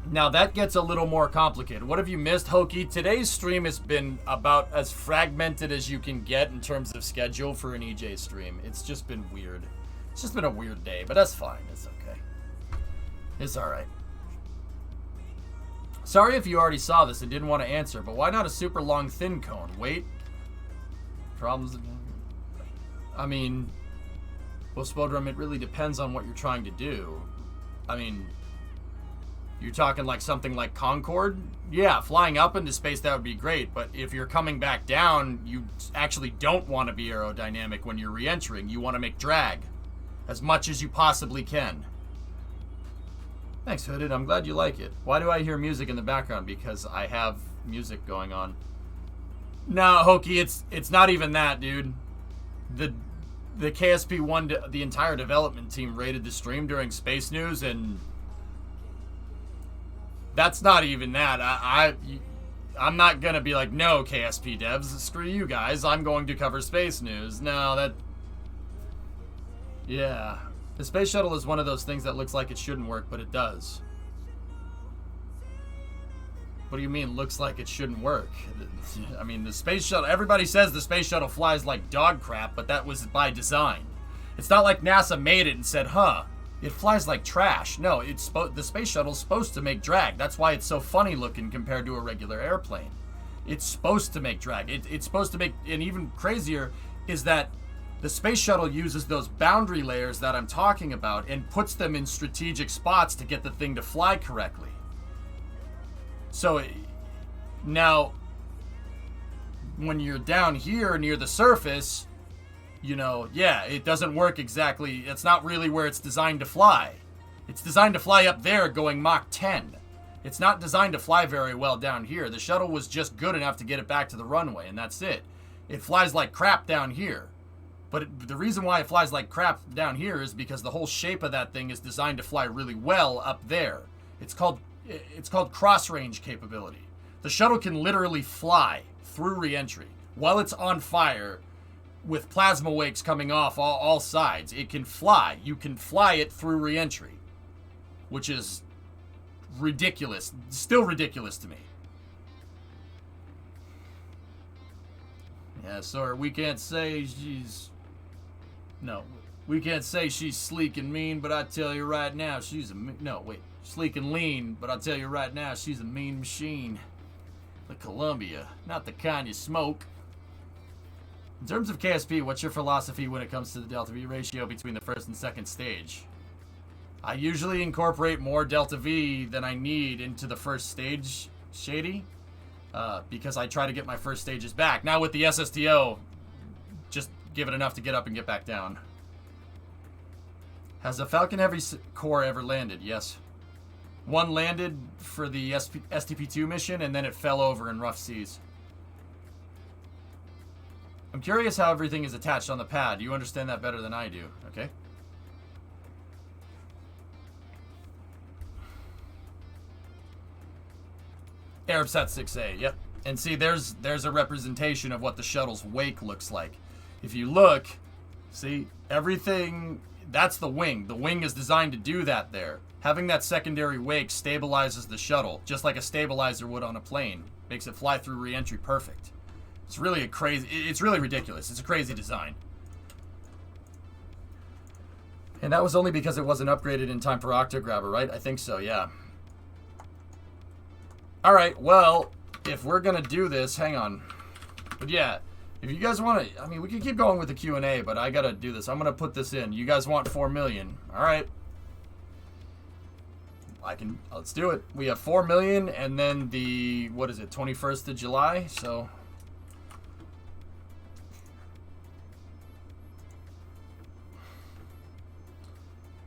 Speaker 1: Now, that gets a little more complicated. What have you missed, Hokey? Today's stream has been about as fragmented as you can get in terms of schedule for an EJ stream. It's just been weird. It's just been a weird day, but that's fine. It's okay. It's alright. Sorry if you already saw this and didn't want to answer, but why not a super long thin cone? Wait. Problems? I mean, well, Spodrum, it really depends on what you're trying to do. I mean, you're talking like something like Concorde? Yeah, flying up into space, that would be great, but if you're coming back down, you actually don't want to be aerodynamic when you're re-entering. You want to make drag as much as you possibly can. Thanks, Hooded. I'm glad you like it. Why do I hear music in the background? Because I have music going on. No, Hokey, it's not even that, dude. The KSP1, the entire development team rated the stream during Space News, and that's not even that. I'm not gonna be like, no, KSP devs, screw you guys. I'm going to cover Space News. No, that... Yeah. The space shuttle is one of those things that looks like it shouldn't work, but it does. What do you mean, looks like it shouldn't work? I mean, the space shuttle... Everybody says the space shuttle flies like dog crap, but that was by design. It's not like NASA made it and said, huh, it flies like trash. No, the space shuttle's supposed to make drag. That's why it's so funny looking compared to a regular airplane. It's supposed to make drag. It's supposed to make... And even crazier is that the space shuttle uses those boundary layers that I'm talking about and puts them in strategic spots to get the thing to fly correctly. So now, when you're down here near the surface, you know, yeah, it doesn't work exactly. It's not really where it's designed to fly. It's designed to fly up there going Mach 10. It's not designed to fly very well down here. The shuttle was just good enough to get it back to the runway, and that's it. It flies like crap down here. But the reason why it flies like crap down here is because the whole shape of that thing is designed to fly really well up there. It's called cross-range capability. The shuttle can literally fly through re-entry while it's on fire with plasma wakes coming off all sides. It can fly. You can fly it through re-entry, which is ridiculous. Still ridiculous to me. Yeah, sorry, we can't say she's... No, we can't say she's sleek and mean, but I tell you right now, she's a... No, wait. Sleek and lean, but I'll tell you right now, she's a mean machine. The Columbia, not the kind you smoke. In terms of KSP, what's your philosophy when it comes to the Delta V ratio between the first and second stage? I usually incorporate more Delta V than I need into the first stage, Shady, because I try to get my first stages back. Now with the SSTO, just give it enough to get up and get back down. Has a Falcon Heavy core ever landed? Yes. One landed for the STP-2 mission, and then it fell over in rough seas. I'm curious how everything is attached on the pad. You understand that better than I do, okay? Arabsat 6A, yep. And see, there's a representation of what the shuttle's wake looks like. If you look, see, everything, that's the wing. The wing is designed to do that there. Having that secondary wake stabilizes the shuttle, just like a stabilizer would on a plane. Makes it fly through re-entry perfect. It's really it's really ridiculous. It's a crazy design. And that was only because it wasn't upgraded in time for Octograbber, right? I think so, yeah. Alright, well, if we're gonna do this, hang on. But yeah, if you guys want to, I mean, we can keep going with the Q&A, but I gotta do this. I'm gonna put this in. You guys want 4 million. Alright. Let's do it. We have 4 million, and then the, what is it, 21st of July, so...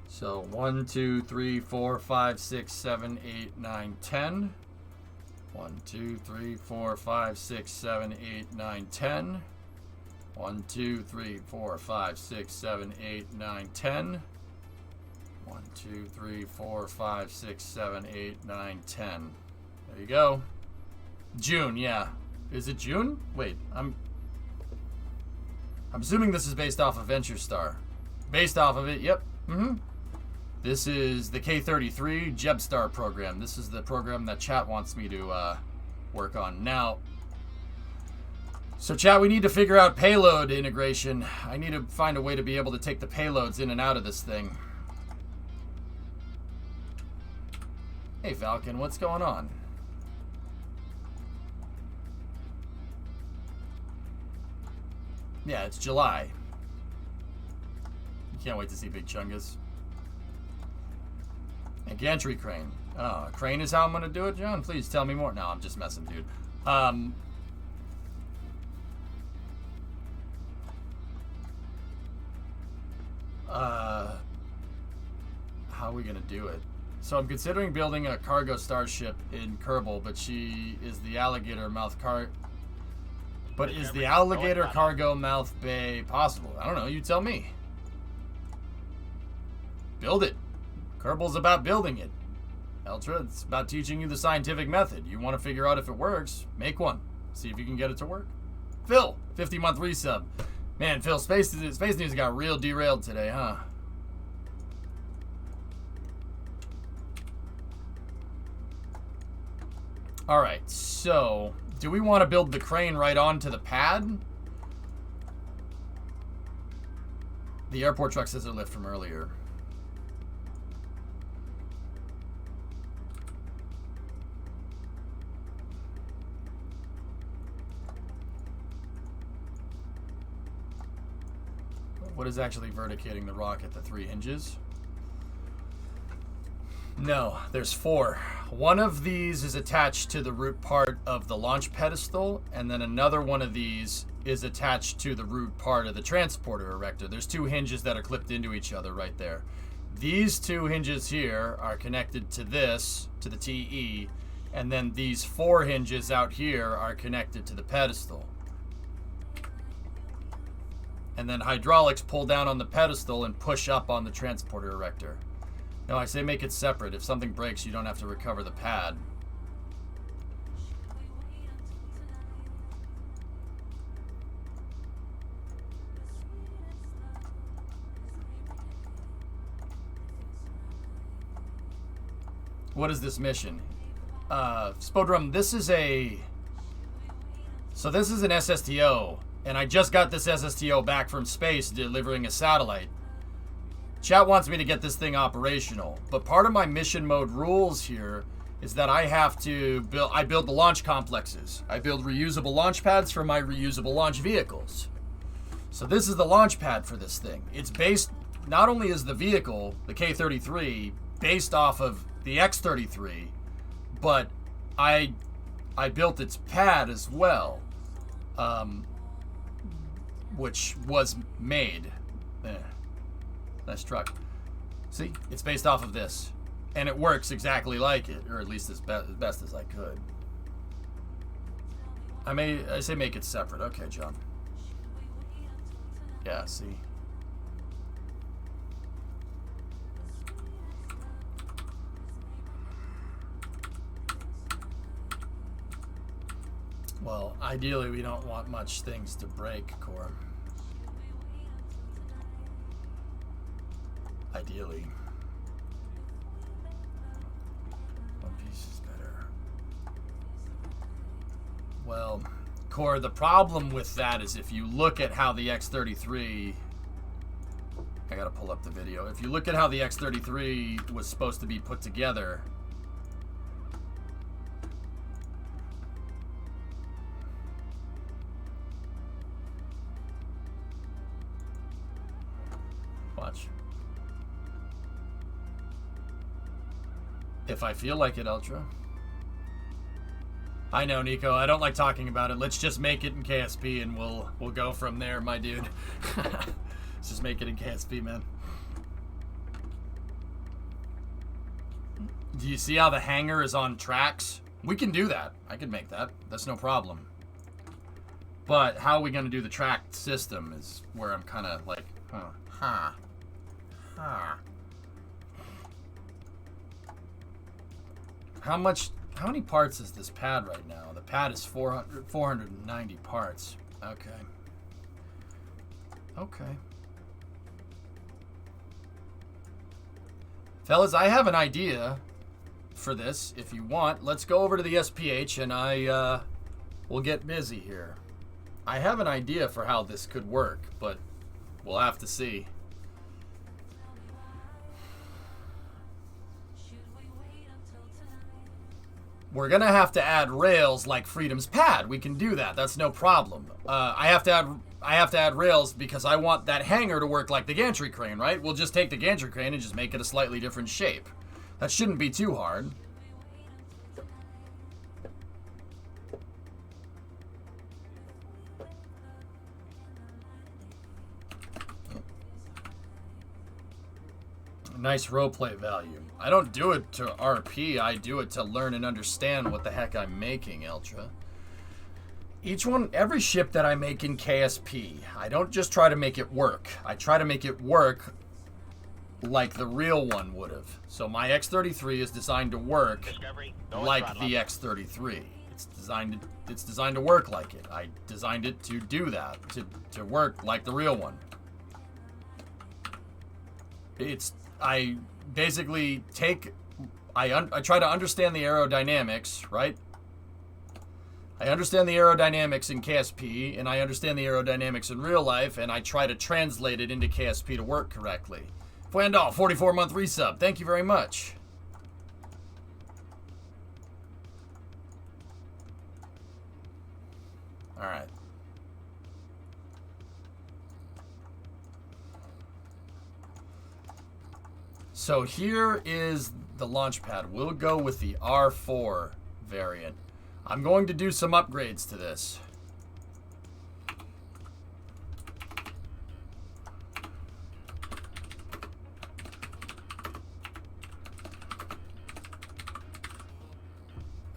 Speaker 1: So 1, 2, 3, 4, 5, 6, 7, 8, 9, 10. 1, 2, 3, 4, 5, 6, 7, 8, 9, 10. 1, 2, 3, 4, 5, 6, 7, 8, 9, 10. 1, 2, 3, 4, 5, 6, 7, 8, 9, 10. There you go. June, yeah. Is it June? Wait, I'm assuming this is based off of Venture Star. Based off of it, yep. This is the K-33 Jebstar program. This is the program that chat wants me to work on. Now, so chat, we need to figure out payload integration. I need to find a way to be able to take the payloads in and out of this thing. Hey Falcon, what's going on? Yeah, it's July. You can't wait to see Big Chungus. And gantry crane. Oh, crane is how I'm gonna do it, John? Please tell me more. No, I'm just messing, dude. How are we gonna do it? So I'm considering building a cargo starship in Kerbal, but she is the alligator mouth But is the alligator cargo mouth bay possible? I don't know. You tell me. Build it. Kerbal's about building it. Eltra, it's about teaching you the scientific method. You want to figure out if it works, make one. See if you can get it to work. Phil, 50-month resub. Man, Phil, Space News got real derailed today, huh? Alright, so do we want to build the crane right onto the pad? The airport truck says they're lift from earlier. What is actually verticating the rocket? The 3 hinges? No, there's 4. One of these is attached to the root part of the launch pedestal, and then another one of these is attached to the root part of the transporter erector. There's 2 hinges that are clipped into each other right there. These 2 hinges here are connected to this, to the TE, and then these 4 hinges out here are connected to the pedestal. And then hydraulics pull down on the pedestal and push up on the transporter erector. No, I say make it separate. If something breaks, you don't have to recover the pad. What is this mission? Spodrum, this is a... So this is an SSTO. And I just got this SSTO back from space delivering a satellite. Chat wants me to get this thing operational. But part of my mission mode rules here is that I have to build... I build the launch complexes. I build reusable launch pads for my reusable launch vehicles. So this is the launch pad for this thing. It's based... Not only is the vehicle, the K-33, based off of the X-33, but I built its pad as well. Which was made. Nice truck. See, it's based off of this. And it works exactly like it, or at least as best as I could. I say make it separate. Okay, John. Yeah, see. Well, ideally we don't want much things to break, Core. Ideally. One piece is better. Well, Core, the problem with that is if you look at how the X-33... I gotta pull up the video. If you look at how the X-33 was supposed to be put together... Watch. If I feel like it, Ultra. I know, Nico. I don't like talking about it. Let's just make it in KSP and we'll go from there, my dude. Let's just make it in KSP, man. Do you see how the hanger is on tracks? We can do that. I can make that. That's no problem. But how are we going to do the track system is where I'm kind of like, huh. How many parts is this pad right now? The pad is 490 parts. Okay. Okay. Fellas, I have an idea for this. If you want, let's go over to the SPH and we'll get busy here. I have an idea for how this could work, but we'll have to see. We're gonna have to add rails like Freedom's pad. We can do that. That's no problem. I have to add rails because I want that hanger to work like the gantry crane, right? We'll just take the gantry crane and just make it a slightly different shape. That shouldn't be too hard. Nice roleplay value. I don't do it to RP, I do it to learn and understand what the heck I'm making, Ultra. Every ship that I make in KSP, I don't just try to make it work. I try to make it work like the real one would have. So my X-33 is designed to work like the X-33. It's designed to work like it. I designed it to do that, to work like the real one. I basically I try to understand the aerodynamics, right? I understand the aerodynamics in KSP, and I understand the aerodynamics in real life, and I try to translate it into KSP to work correctly. Fwandal, 44-month resub. Thank you very much. All right. So here is the launch pad. We'll go with the R4 variant. I'm going to do some upgrades to this.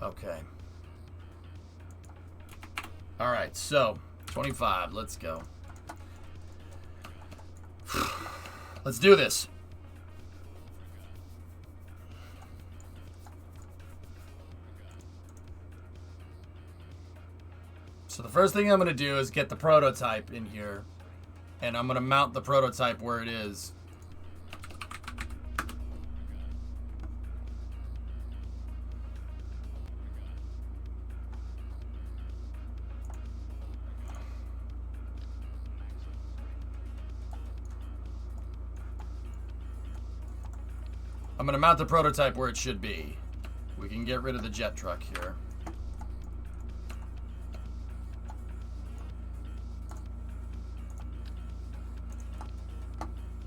Speaker 1: Okay. All right, so 25, let's go. Let's do this. So the first thing I'm going to do is get the prototype in here, and I'm going to mount the prototype where it is. I'm going to mount the prototype where it should be. We can get rid of the jet truck here.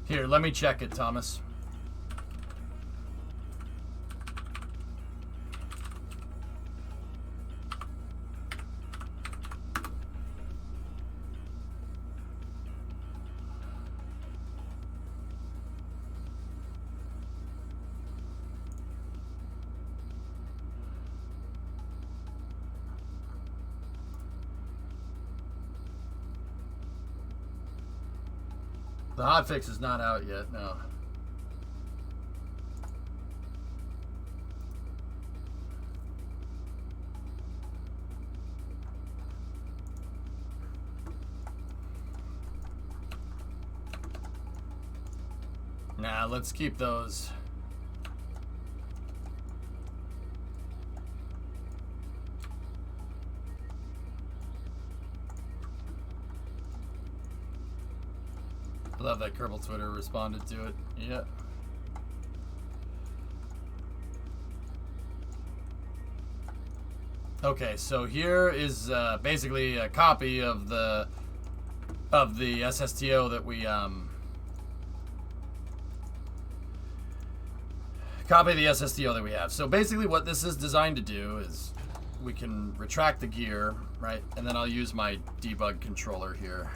Speaker 1: Here, let me check it, Thomas. The hotfix is not out yet, no. Nah, let's keep those. I love that Kerbal Twitter responded to it. Yeah. Okay, so here is basically a copy of the SSTO that we copy of the SSTO that we have. So basically what this is designed to do is we can retract the gear, right? And then I'll use my debug controller here.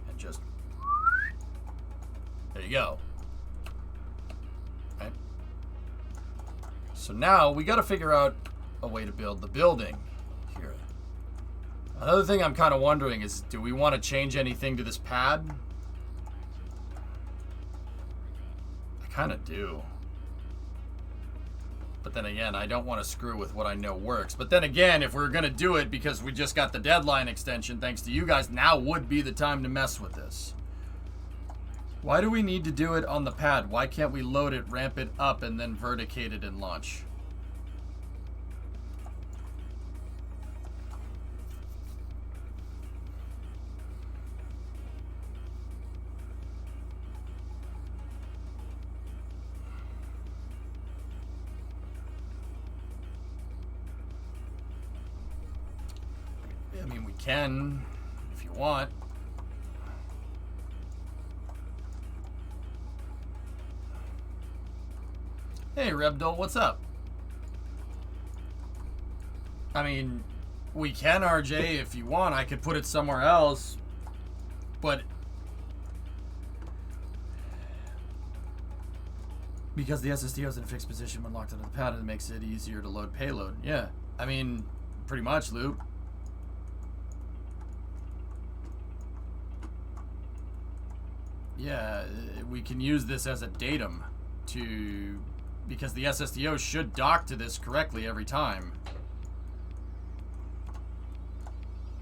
Speaker 1: And just there you go. Right? So now we got to figure out a way to build the building here. Another thing I'm kind of wondering is, do we want to change anything to this pad? I kind of do. But then again, I don't want to screw with what I know works. But then again, if we're going to do it because we just got the deadline extension thanks to you guys, now would be the time to mess with this. Why do we need to do it on the pad? Why can't we load it, ramp it up, and then verticate it and launch? I mean, we can, if you want. Hey, Rebdol, what's up? I mean, we can, RJ, if you want. I could put it somewhere else, but because the SSTO is in a fixed position when locked onto the pad, it makes it easier to load payload. Yeah, I mean, pretty much, Lou. Yeah, we can use this as a datum to, because the SSTO should dock to this correctly every time.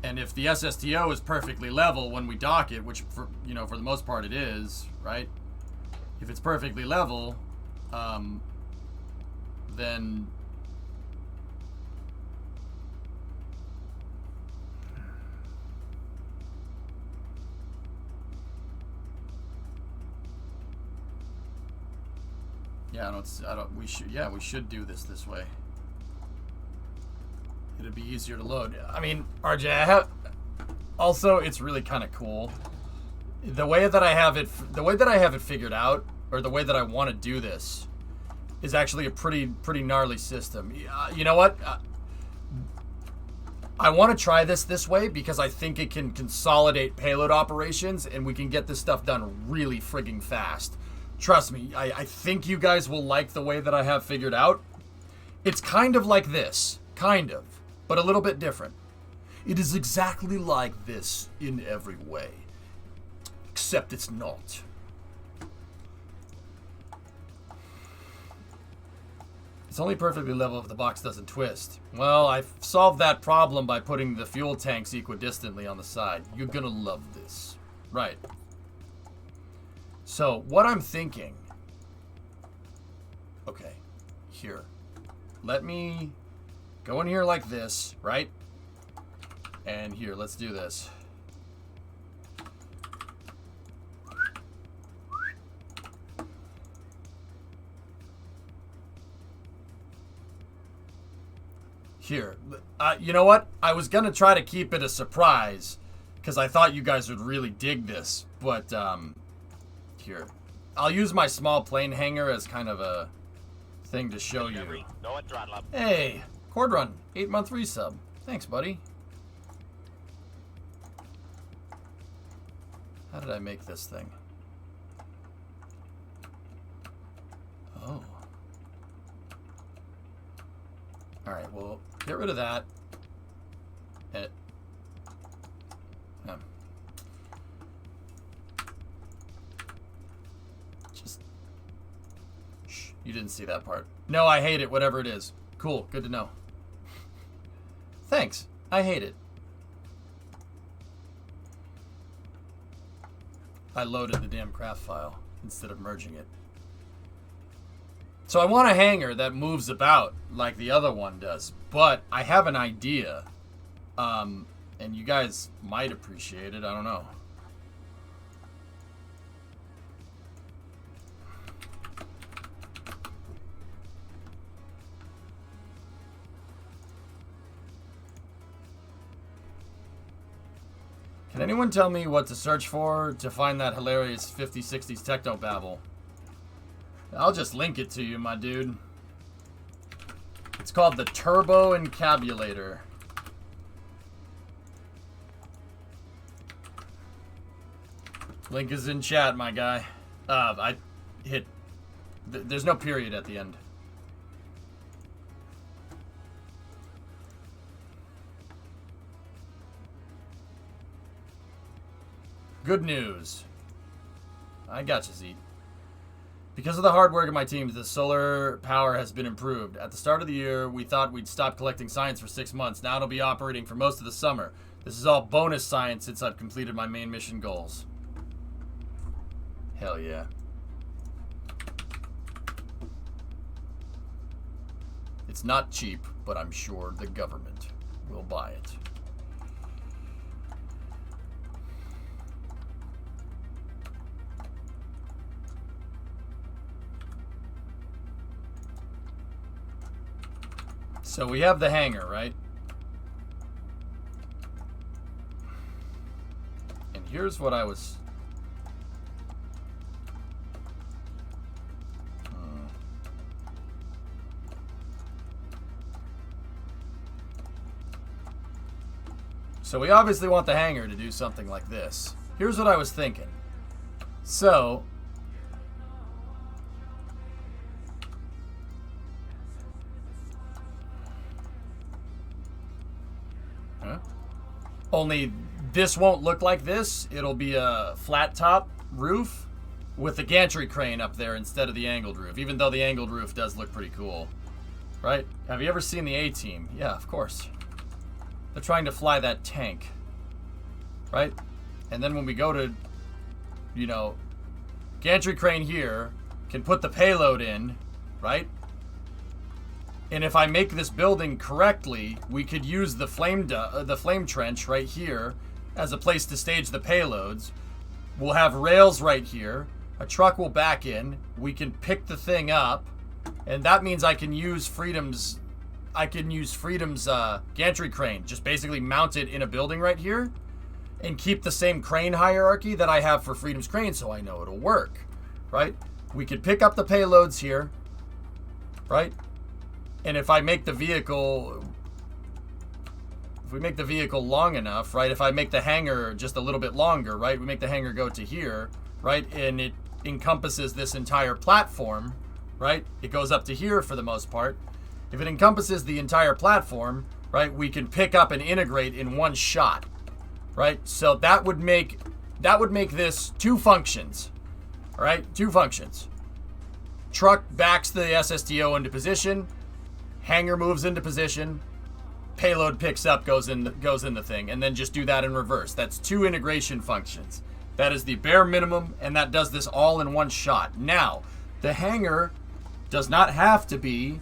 Speaker 1: And if the SSTO is perfectly level when we dock it, which for, you know, for the most part it is, right? If it's perfectly level, then yeah, we should do this way. It'd be easier to load. I mean, RJ, also, it's really kind of cool. The way that I have it figured out, or the way that I want to do this, is actually a pretty gnarly system. You know what? I want to try this way because I think it can consolidate payload operations and we can get this stuff done really frigging fast. Trust me, I think you guys will like the way that I have figured out. It's kind of like this. Kind of. But a little bit different. It is exactly like this in every way. Except it's not. It's only perfectly level if the box doesn't twist. Well, I've solved that problem by putting the fuel tanks equidistantly on the side. You're gonna love this. Right. So, what I'm thinking... Okay. Here. Let me go in here like this, right? And here, let's do this. Here. You know what? I was going to try to keep it a surprise because I thought you guys would really dig this. But, here. I'll use my small plane hangar as kind of a thing to show you. Hey, Cord Run, 8-month resub. Thanks, buddy. How did I make this thing? Oh. Alright, well, get rid of that. Just... Shh, you didn't see that part. No, I hate it, whatever it is. Cool, good to know. Thanks, I hate it. I loaded the damn craft file instead of merging it. So I want a hangar that moves about like the other one does, but I have an idea, and you guys might appreciate it. I don't know. Can anyone tell me what to search for to find that hilarious 50s, 60s techno babble? I'll just link it to you, my dude. It's called the Turbo Encabulator. Link is in chat, my guy. I hit... There's no period at the end. Good news. I got you, Z. Because of the hard work of my team, the solar power has been improved. At the start of the year, we thought we'd stop collecting science for 6 months. Now it'll be operating for most of the summer. This is all bonus science since I've completed my main mission goals. Hell yeah. It's not cheap, but I'm sure the government will buy it. So we have the hangar, right? And here's what I was... So we obviously want the hangar to do something like this. Here's what I was thinking. So... Only this won't look like this. It'll be a flat top roof with the gantry crane up there instead of the angled roof, even though the angled roof does look pretty cool. Right? Have you ever seen the A-Team? Yeah, of course. They're trying to fly that tank. Right? And then when we go to, you know, gantry crane here can put the payload in, right? And if I make this building correctly, we could use the flame trench right here as a place to stage the payloads. We'll have rails right here. A truck will back in. We can pick the thing up, and that means I can use Freedom's gantry crane. Just basically mount it in a building right here, and keep the same crane hierarchy that I have for Freedom's crane, so I know it'll work, right? We could pick up the payloads here, right? And if I make the vehicle, if we make the vehicle long enough, right? If I make the hangar just a little bit longer, right? We make the hangar go to here, right? And it encompasses this entire platform, right? It goes up to here for the most part. If it encompasses the entire platform, right? We can pick up and integrate in one shot, right? So that would make this two functions, all right? Two functions. Truck backs the SSTO into position. Hangar moves into position, payload picks up, goes in the thing, and then just do that in reverse. That's two integration functions. That is the bare minimum, and that does this all in one shot. Now, the hangar does not have to be...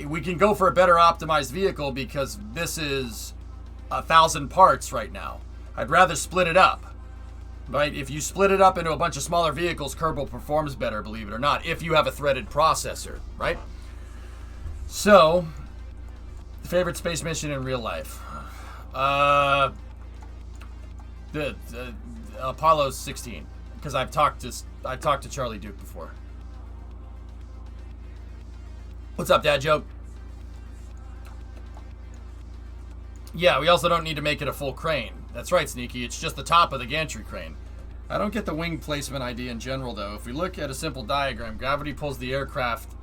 Speaker 1: We can go for a better optimized vehicle because this is 1,000 parts right now. I'd rather split it up, right? If you split it up into a bunch of smaller vehicles, Kerbal performs better, believe it or not, if you have a threaded processor, right? So, favorite space mission in real life? The Apollo 16, because I've talked to Charlie Duke before. What's up, Dad Joke? Yeah, we also don't need to make it a full crane. That's right, Sneaky. It's just the top of the gantry crane. I don't get the wing placement idea in general, though. If we look at a simple diagram, gravity pulls the aircraft.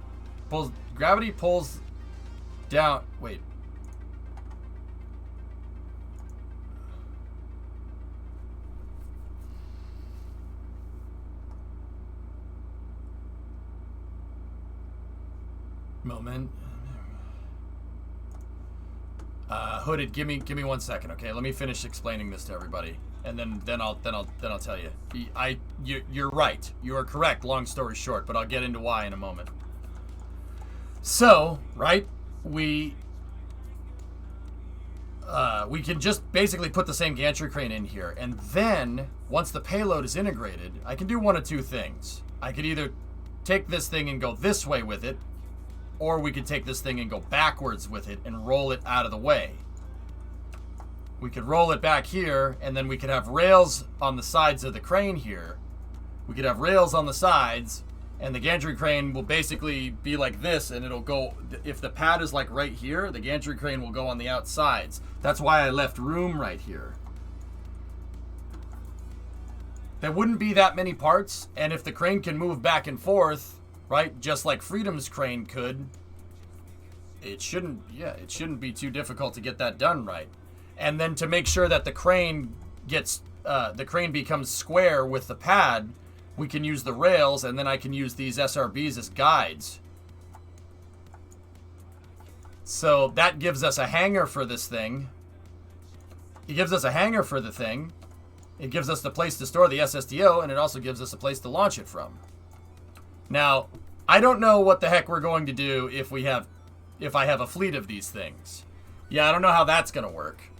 Speaker 1: Gravity pulls down. Wait. Moment. Hooded, give me 1 second, okay? Let me finish explaining this to everybody. and then I'll tell you. You're right. You are correct. Long story short, but I'll get into why in a moment. So, right, we can just basically put the same gantry crane in here, and then once the payload is integrated, I can do one of two things. I could either take this thing and go this way with it, or we could take this thing and go backwards with it and roll it out of the way. We could roll it back here, and then we could have rails on the sides of the crane here. We could have rails on the sides, and the gantry crane will basically be like this, and it'll go, if the pad is like right here, the gantry crane will go on the outsides. That's why I left room right here. There wouldn't be that many parts, and if the crane can move back and forth, right, just like Freedom's crane could, it shouldn't be too difficult to get that done right. And then to make sure that the crane becomes square with the pad, we can use the rails, and then I can use these SRBs as guides. So that gives us a hanger for this thing. It gives us a hanger for the thing. It gives us the place to store the SSTO, and it also gives us a place to launch it from. Now, I don't know what the heck we're going to do if I have a fleet of these things. Yeah, I don't know how that's going to work.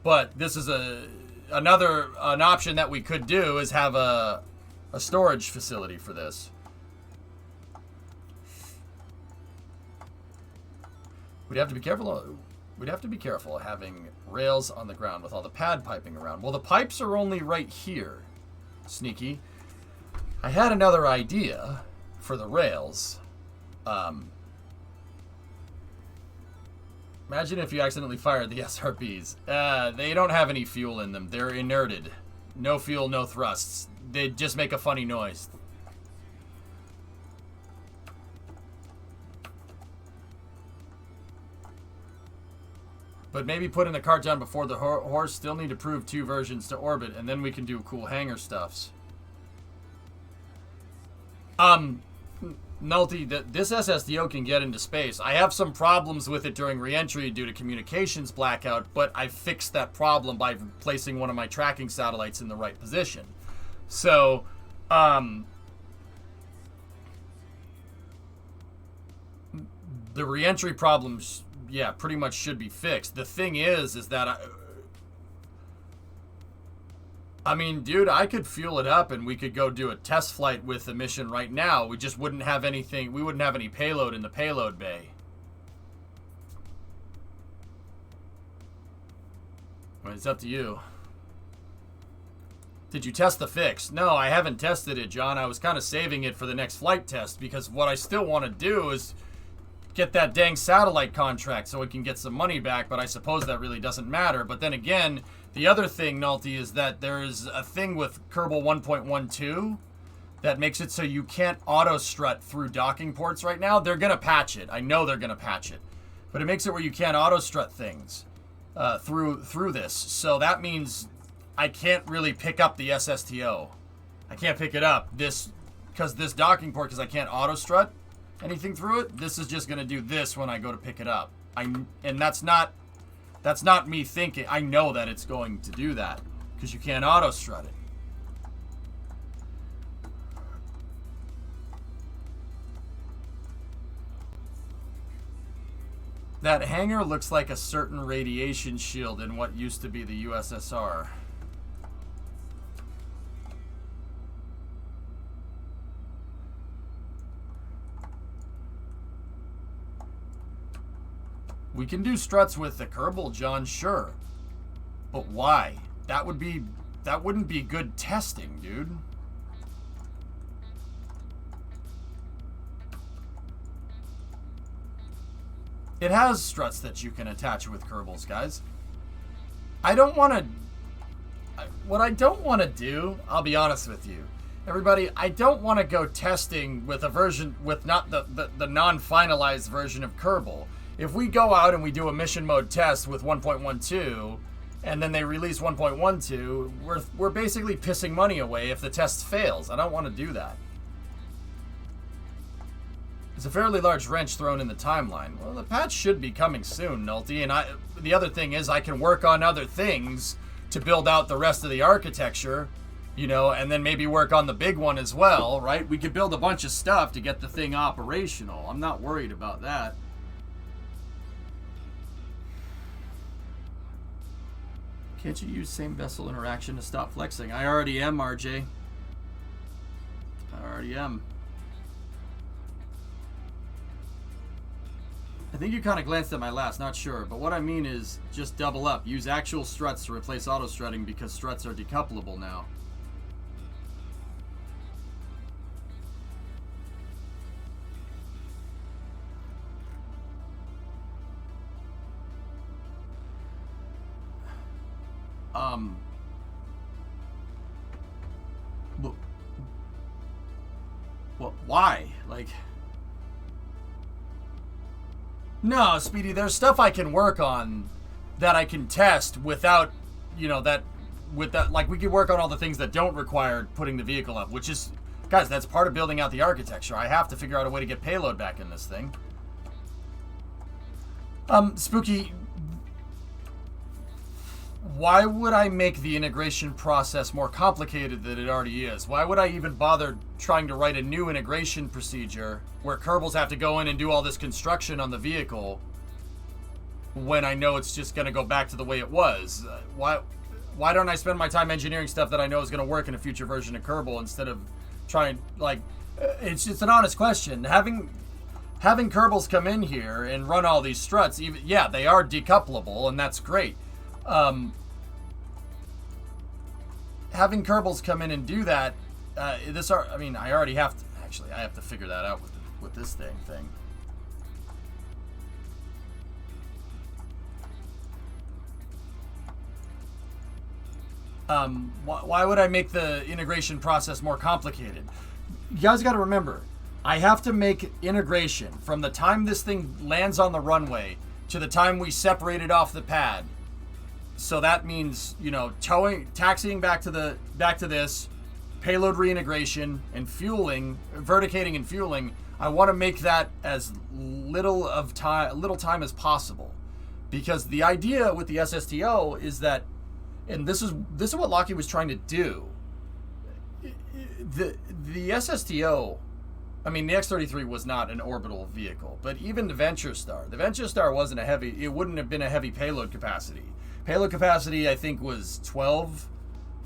Speaker 1: But this is an option that we could do is have a storage facility for this. We'd have to be careful. We'd have to be careful having rails on the ground with all the pad piping around. Well, the pipes are only right here. Sneaky. I had another idea for the rails. Imagine if you accidentally fired the SRBs. They don't have any fuel in them. They're inerted. No fuel, no thrusts. They just make a funny noise. But maybe putting the cart down before the horse. Still need to prove 2 versions to orbit, and then we can do cool hangar stuffs. Nulty, this SSDO can get into space. I have some problems with it during re-entry due to communications blackout, but I fixed that problem by placing one of my tracking satellites in the right position. So, the re-entry problems, yeah, pretty much should be fixed. The thing is that I mean, dude, I could fuel it up and we could go do a test flight with the mission right now. We just wouldn't have anything. We wouldn't have any payload in the payload bay. Well, it's up to you. Did you test the fix? No, I haven't tested it, John. I was kind of saving it for the next flight test because what I still want to do is get that dang satellite contract so we can get some money back, but I suppose that really doesn't matter. But then again, the other thing, Nulty, is that there is a thing with Kerbal 1.12 that makes it so you can't auto-strut through docking ports right now. They're going to patch it. I know they're going to patch it. But it makes it where you can't auto-strut things through this. So that means I can't really pick up the SSTO. I can't pick it up because this docking port, because I can't auto-strut anything through it, this is just going to do this when I go to pick it up. And that's not me thinking. I know that it's going to do that because you can't auto strut it. That hangar looks like a certain radiation shield in what used to be the USSR. We can do struts with the Kerbal, John, sure. But why? That wouldn't be good testing, dude. It has struts that you can attach with Kerbals, guys. I don't want to... What I don't want to do, I'll be honest with you. Everybody, I don't want to go testing with a version, with not the non-finalized version of Kerbal. If we go out and we do a mission mode test with 1.12, and then they release 1.12, we're basically pissing money away if the test fails. I don't want to do that. It's a fairly large wrench thrown in the timeline. Well, the patch should be coming soon, Nulty, and the other thing is I can work on other things to build out the rest of the architecture, you know, and then maybe work on the big one as well, right? We could build a bunch of stuff to get the thing operational. I'm not worried about that. Can't you use same vessel interaction to stop flexing? I already am, RJ. I already am. I think you kind of glanced at my last, not sure. But what I mean is just double up. Use actual struts to replace auto strutting because struts are decouplable now. Well, why? Like... No, Speedy, there's stuff I can work on that I can test without, you know, like, we could work on all the things that don't require putting the vehicle up, which is, guys, that's part of building out the architecture. I have to figure out a way to get payload back in this thing. Spooky, why would I make the integration process more complicated than it already is? Why would I even bother trying to write a new integration procedure where Kerbals have to go in and do all this construction on the vehicle when I know it's just going to go back to the way it was? Why don't I spend my time engineering stuff that I know is going to work in a future version of Kerbal instead of trying, like, it's just an honest question. Having Kerbals come in here and run all these struts, even, yeah, they are decouplable, and that's great. Having Kerbals come in and do that, I mean, I already have to, actually, I have to figure that out with this thing. Why would I make the integration process more complicated? You guys got to remember, I have to make integration from the time this thing lands on the runway to the time we separate it off the pad. So that means, you know, taxiing back to this, payload reintegration and fueling, verticating and fueling. I want to make that as little time as possible, because the idea with the SSTO is that, and this is what Lockheed was trying to do. The SSTO, I mean, the X-33 was not an orbital vehicle, but even the Venture Star wasn't it wouldn't have been a heavy payload capacity. Payload capacity, I think, was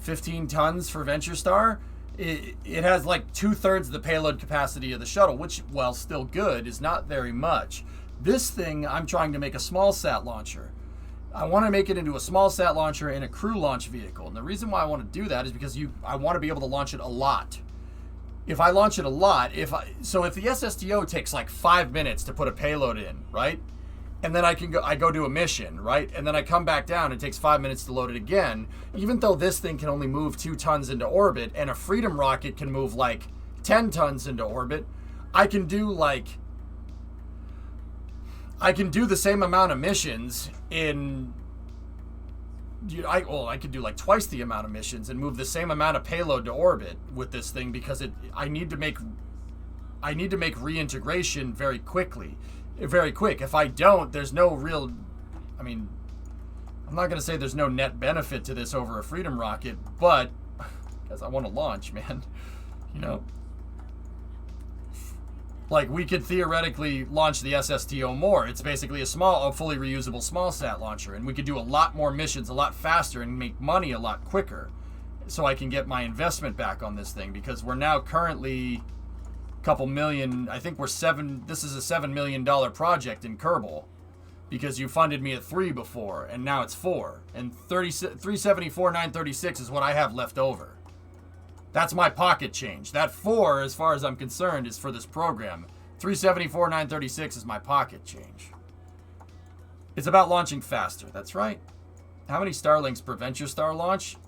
Speaker 1: 15 tons for Venture Star. It has like 2/3 of the payload capacity of the shuttle, which, while still good, is not very much. This thing, I'm trying to make a small sat launcher. I want to make it into a small sat launcher and a crew launch vehicle. And the reason why I want to do that is because I want to be able to launch it a lot. If I launch it a lot, if the SSTO takes like 5 minutes to put a payload in, right? And then I go do a mission, right? And then I come back down, it takes 5 minutes to load it again. Even though this thing can only move 2 tons into orbit, and a Freedom rocket can move like 10 tons into orbit, I can do the same amount of missions in... I could do like twice the amount of missions and move the same amount of payload to orbit with this thing, because I need to make reintegration very quick. If I don't, there's no real, I mean, I'm not going to say there's no net benefit to this over a Freedom rocket, but because I want to launch, man, you know, like, we could theoretically launch the SSTO more. It's basically a fully reusable small sat launcher, and we could do a lot more missions a lot faster and make money a lot quicker, so I can get my investment back on this thing, because we're now currently couple million. I think this is a $7 million project in Kerbal, because you funded me at 3 before, and now it's 4, and 374,936 is what I have left over. That's my pocket change. That 4, as far as I'm concerned, is for this program. 374,936 is my pocket change. It's about launching faster. That's right. How many Starlinks per Venture Star launch?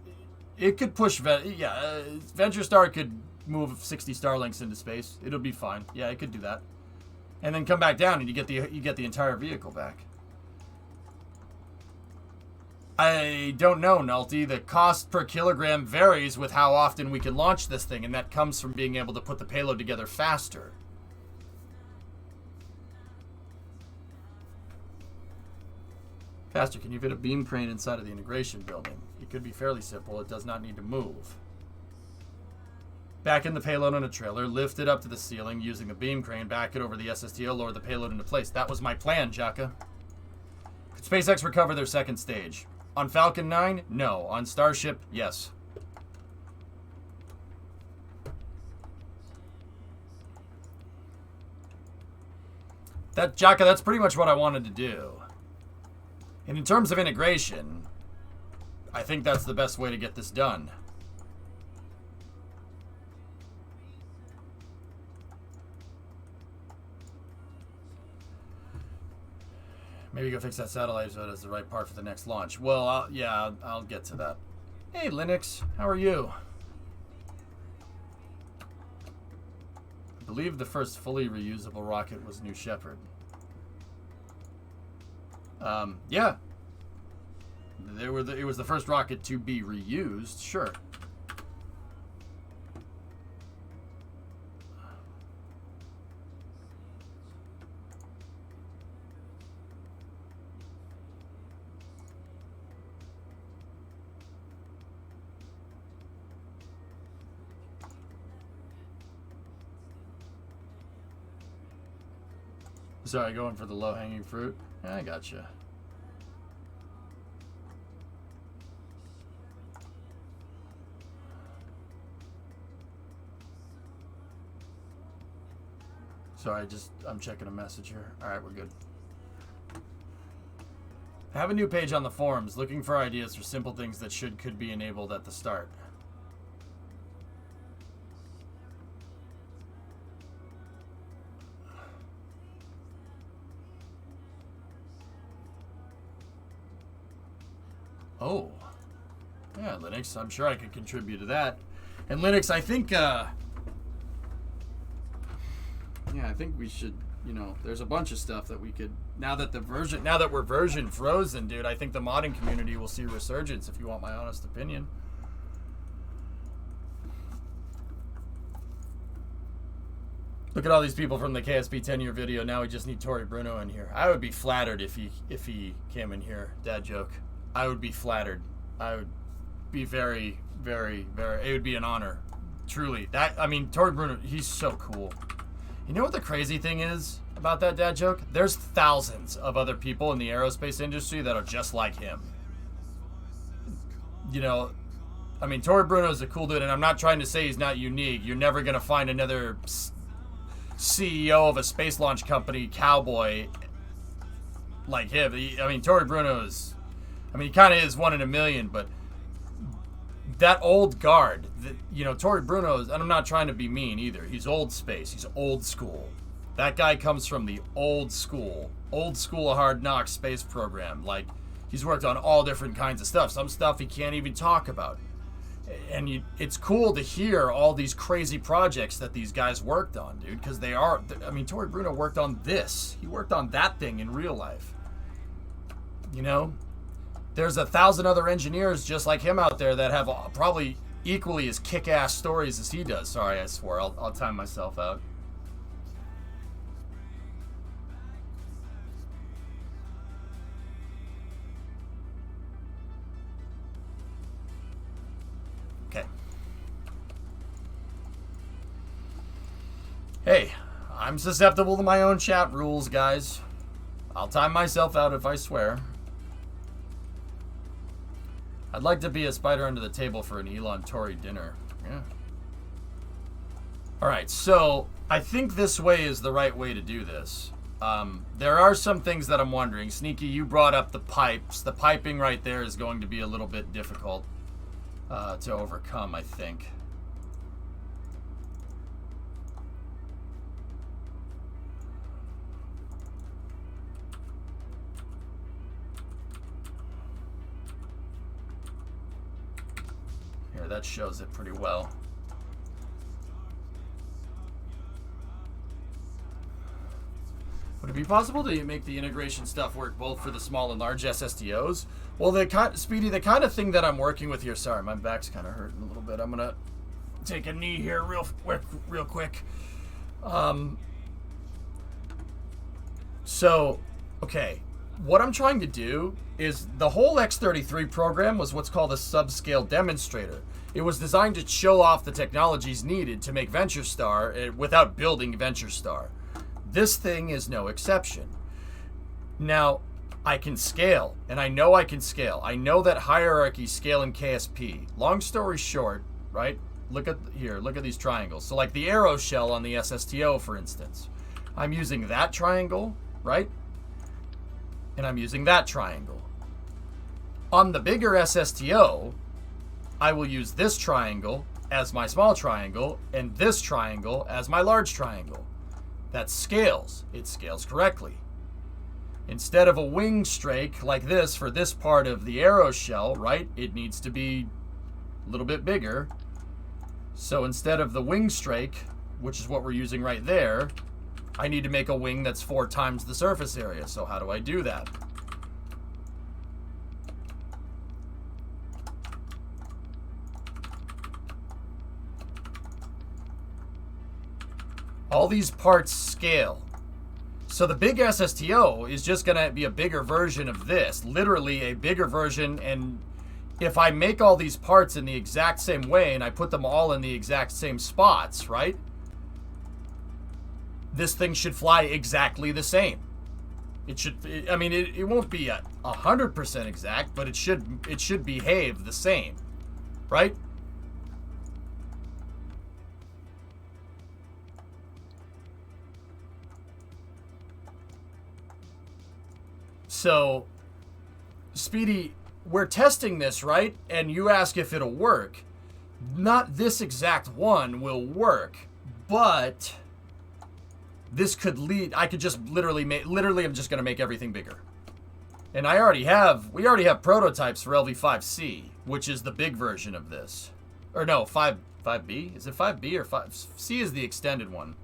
Speaker 1: It could push. Venture Star could move 60 Starlinks into space. It'll be fine. Yeah, it could do that, and then come back down, and you get the entire vehicle back. I don't know, Nulty. The cost per kilogram varies with how often we can launch this thing, and that comes from being able to put the payload together faster. Pastor, can you fit a beam crane inside of the integration building? It could be fairly simple. It does not need to move. Back in the payload on a trailer, lift it up to the ceiling using the beam crane, back it over the SSTO, lower the payload into place. That was my plan, Jaka. Could SpaceX recover their second stage? On Falcon 9? No. On Starship? Yes. Jaka, that's pretty much what I wanted to do. And in terms of integration, I think that's the best way to get this done. Maybe go fix that satellite so it's the right part for the next launch. Well, I'll get to that. Hey, Linux, how are you? I believe the first fully reusable rocket was New Shepard. Yeah. It was the first rocket to be reused, sure. Sorry, going for the low-hanging fruit. I gotcha. Sorry, I'm checking a message here. Alright, we're good. I have a new page on the forums looking for ideas for simple things that could be enabled at the start. Oh. Yeah, Linux, I'm sure I could contribute to that. And Linux, I think, yeah, I think we should, there's a bunch of stuff that we could, now that we're version frozen, dude, I think the modding community will see a resurgence, if you want my honest opinion. Look at all these people from the KSP 10-year video. Now we just need Tory Bruno in here. I would be flattered if he came in here. Dad joke. I would be flattered. I would be very, very, very, it would be an honor. Truly. Tory Bruno, he's so cool. You know what the crazy thing is about that dad joke? There's thousands of other people in the aerospace industry that are just like him. Tory Bruno is a cool dude, and I'm not trying to say he's not unique. You're never going to find another CEO of a space launch company cowboy like him. Tory Bruno is, he kind of is one in a million, but that old guard, Tory Bruno is, and I'm not trying to be mean either. He's old space. He's old school. That guy comes from the old school of hard knocks space program. Like, he's worked on all different kinds of stuff. Some stuff he can't even talk about. And it's cool to hear all these crazy projects that these guys worked on, dude, because Tory Bruno worked on this. He worked on that thing in real life. There's 1,000 other engineers just like him out there that have probably equally as kick-ass stories as he does. Sorry, I swore. I'll time myself out. Okay. Hey, I'm susceptible to my own chat rules, guys. I'll time myself out if I swear. I'd like to be a spider under the table for an Elon Tory dinner. Yeah. Alright, so I think this way is the right way to do this. There are some things that I'm wondering. Sneaky, you brought up the pipes. The piping right there is going to be a little bit difficult to overcome, I think. Here, that shows it pretty well. Would it be possible to make the integration stuff work both for the small and large SSTOs? Well, Speedy, the kind of thing that I'm working with here. Sorry, my back's kind of hurting a little bit. I'm gonna take a knee here real quick. So, okay, what I'm trying to do is the whole X-33 program was what's called a subscale demonstrator. It was designed to show off the technologies needed to make Venture Star without building Venture Star. This thing is no exception. Now, I can scale, and I know I can scale. I know that hierarchies scale in KSP. Long story short, right? Look at these triangles. So like the arrow shell on the SSTO, for instance. I'm using that triangle, right? And I'm using that triangle. On the bigger SSTO, I will use this triangle as my small triangle and this triangle as my large triangle. That scales. It scales correctly. Instead of a wing strake like this for this part of the arrow shell, right, it needs to be a little bit bigger. So instead of the wing strake, which is what we're using right there, I need to make a wing that's 4 times the surface area. So how do I do that? All these parts scale. So the big SSTO is just going to be a bigger version of this. Literally a bigger version. And if I make all these parts in the exact same way and I put them all in the exact same spots, right? This thing should fly exactly the same. It should, I mean, it won't be 100% exact, but it should behave the same, right? So, Speedy, we're testing this, right? And you ask if it'll work. Not this exact one will work, but this could lead, I could just literally I'm just going to make everything bigger. And we already have prototypes for LV5C, which is the big version of this. Or no, 5B? Is it 5B or 5C is the extended one.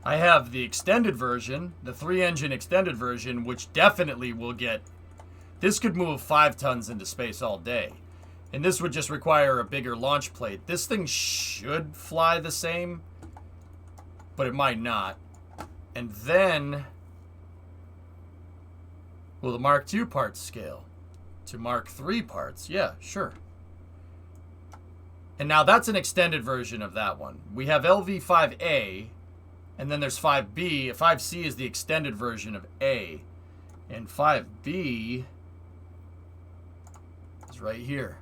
Speaker 1: I have the extended version, the 3-engine extended version, which definitely will get... This could move 5 tons into space all day. And this would just require a bigger launch plate. This thing should fly the same, but it might not. And then... Will the Mark II parts scale to Mark III parts? Yeah, sure. And now that's an extended version of that one. We have LV5A... And then there's 5B. 5C is the extended version of A. And 5B is right here.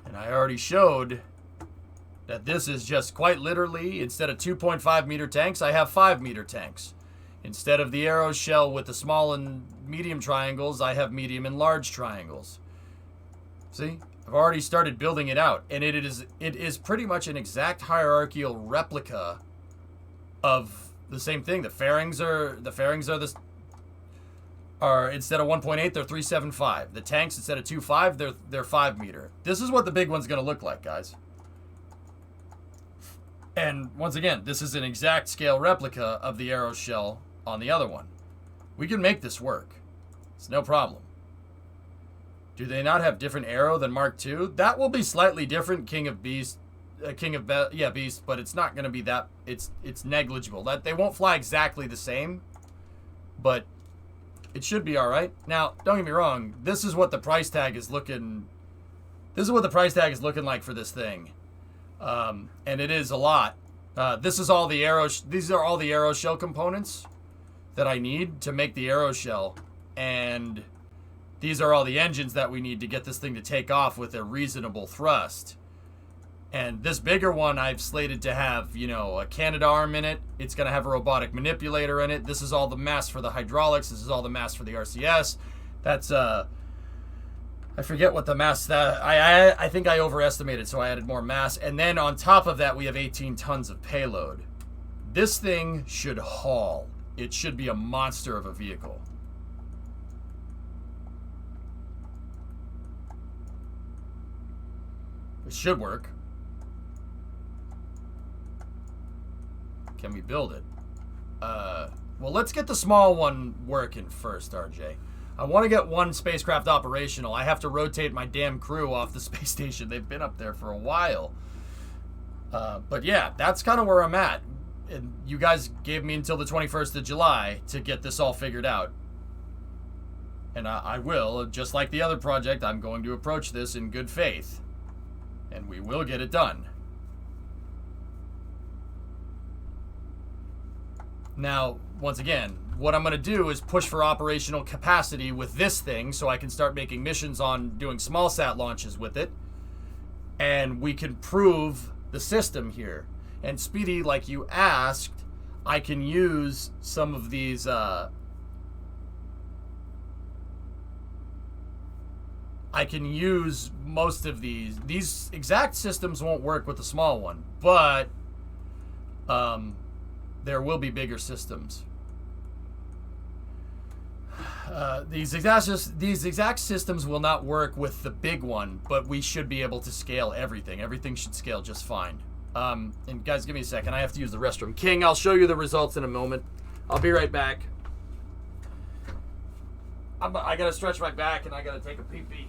Speaker 1: And I already showed that this is just quite literally, instead of 2.5 meter tanks, I have 5 meter tanks. Instead of the arrow shell with the small and medium triangles, I have medium and large triangles. See? I've already started building it out. And it is pretty much an exact hierarchical replica of the same thing. The fairings are instead of 1.8, they're 375. The tanks, instead of 2.5, they're 5 meter. This is what the big one's going to look like, guys. And once again, this is an exact scale replica of the arrow shell on the other one. We can make this work. It's no problem. Do they not have different arrow than Mark II? That will be slightly different, Beast, but it's not going to be that. It's negligible. That they won't fly exactly the same, but it should be all right. Now, don't get me wrong. This is what the price tag is looking. This is what the price tag is looking like for this thing, and it is a lot. This is all the arrow. These are all the arrow shell components that I need to make the arrow shell, and these are all the engines that we need to get this thing to take off with a reasonable thrust. And this bigger one I've slated to have, you know, a Canadarm in it. It's going to have a robotic manipulator in it. This is all the mass for the hydraulics. This is all the mass for the RCS. That's, I forget what the mass, I think I overestimated, so I added more mass. And then on top of that, we have 18 tons of payload. This thing should haul. It should be a monster of a vehicle. It should work. Can we build it? Well, let's get the small one working first, RJ. I want to get one spacecraft operational. I have to rotate my damn crew off the space station. They've been up there for a while. But yeah, that's kind of where I'm at. And you guys gave me until the 21st of July to get this all figured out. And I will, just like the other project, I'm going to approach this in good faith. And we will get it done. Now, once again, what I'm going to do is push for operational capacity with this thing so I can start making missions on doing small sat launches with it. And we can prove the system here. And Speedy, like you asked, I can use some of these... I can use most of these. These exact systems won't work with the small one, but... there will be bigger systems. These exact systems will not work with the big one, but we should be able to scale everything. Everything should scale just fine. And guys, give me a second. I have to use the restroom. King, I'll show you the results in a moment. I'll be right back. I gotta stretch my back and I gotta take a pee-pee.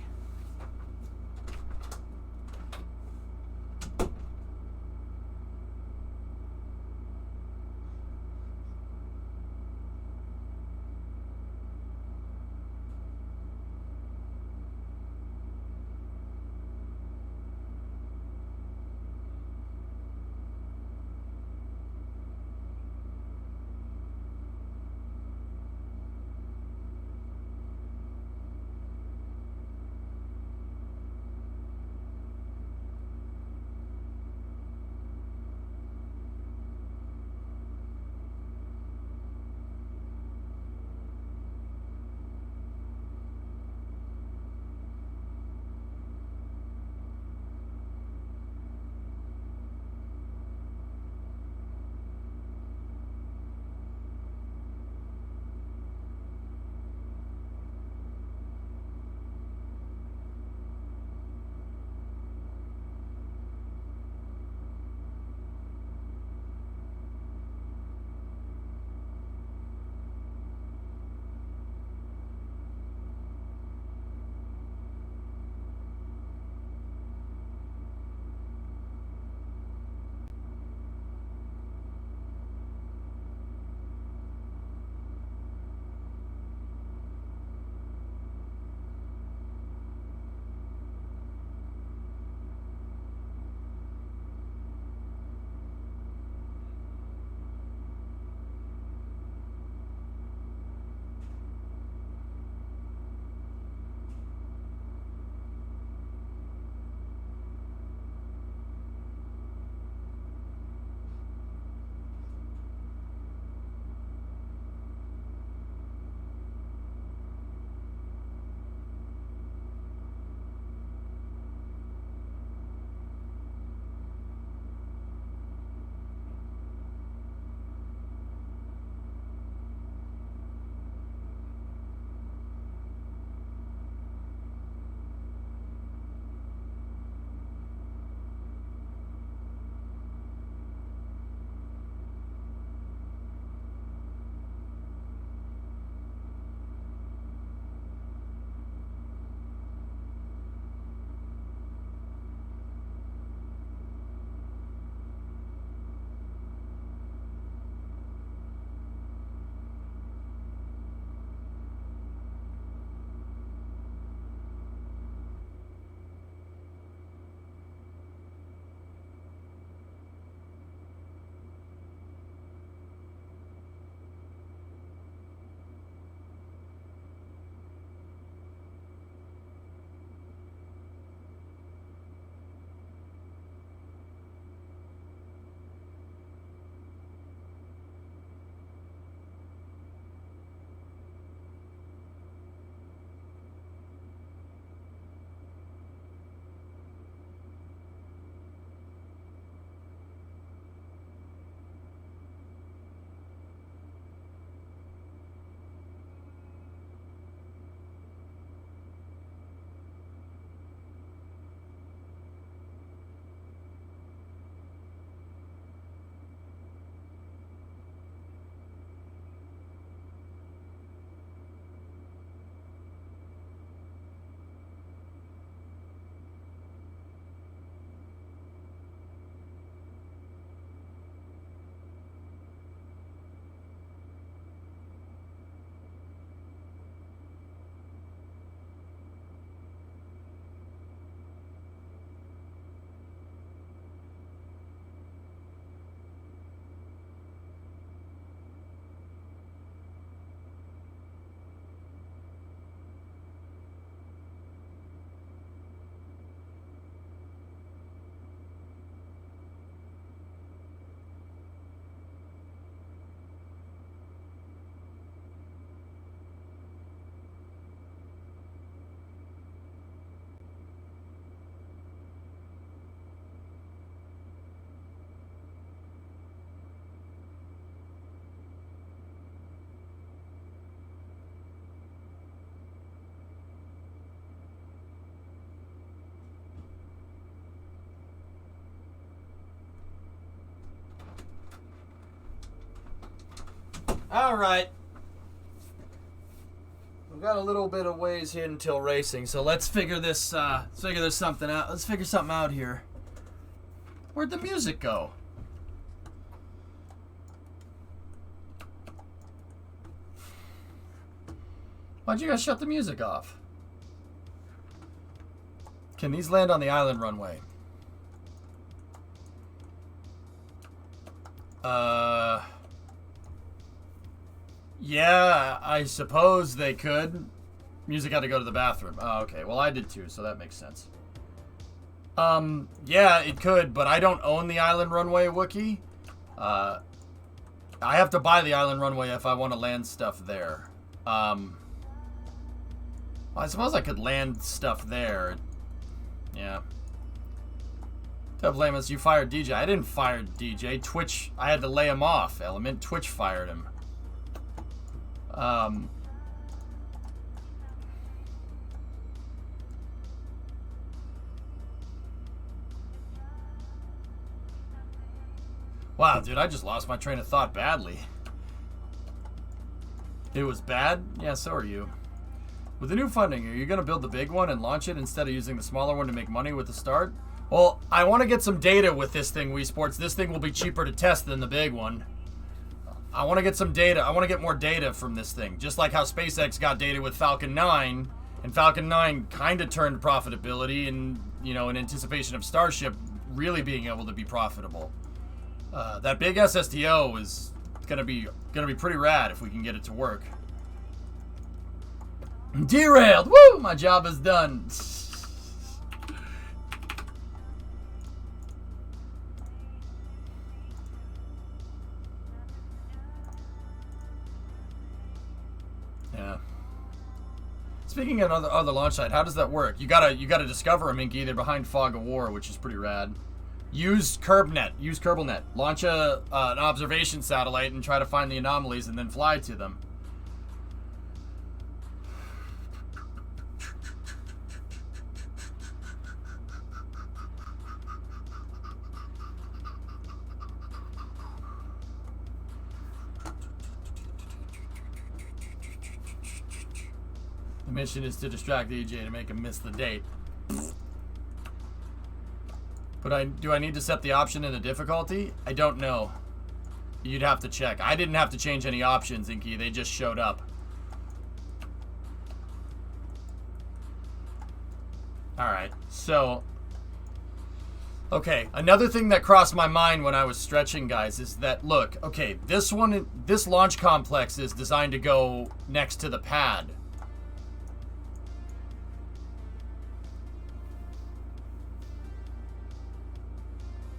Speaker 1: All right. We've got a little bit of ways here until racing, so let's figure this something out. Let's figure something out here. Where'd the music go? Why'd you guys shut the music off? Can these land on the island runway? Yeah, I suppose they could. Music had to go to the bathroom. Oh, okay. Well, I did too, so that makes sense. Yeah, it could, but I don't own the island runway, Wookie. I have to buy the island runway if I want to land stuff there. Well, I suppose I could land stuff there. Yeah. Don't blame us. You fired DJ. I didn't fire DJ. Twitch. I had to lay him off. Element. Twitch fired him. Wow, dude, I just lost my train of thought badly. It was bad? Yeah, so are you. With the new funding, are you going to build the big one and launch it instead of using the smaller one to make money with the start? Well, I want to get some data with this thing, Wii Sports. This thing will be cheaper to test than the big one. I want to get some data. I want to get more data from this thing. Just like how SpaceX got data with Falcon 9, and Falcon 9 kind of turned profitability in anticipation of Starship really being able to be profitable. That big SSTO is gonna be pretty rad if we can get it to work. Derailed! Woo! My job is done. Yeah. Speaking of other launch site, how does that work? You gotta discover them, Inky. They're behind Fog of War, which is pretty rad. Use KerbNet. Use KerbNet. Launch an observation satellite and try to find the anomalies and then fly to them. The mission is to distract EJ to make him miss the date. But do I need to set the option in the difficulty? I don't know. You'd have to check. I didn't have to change any options, Inky. They just showed up. Alright, so... Okay, another thing that crossed my mind when I was stretching, guys, is that, look, okay, this launch complex is designed to go next to the pad.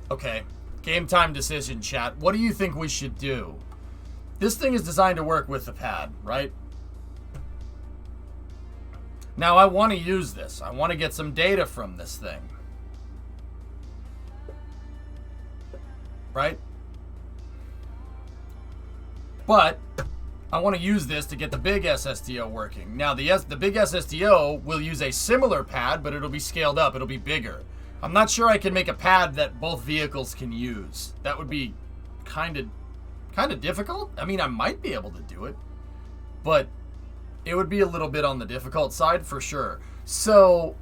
Speaker 1: Okay, game time decision, chat. What do you think we should do? This thing is designed to work with the pad, right? Now, I want to use this. I want to get some data from this thing. Right? But I want to use this to get the big SSTO working. Now, the big SSTO will use a similar pad, but it'll be scaled up. It'll be bigger. I'm not sure I can make a pad that both vehicles can use. That would be kind of difficult. I mean, I might be able to do it, but it would be a little bit on the difficult side for sure. So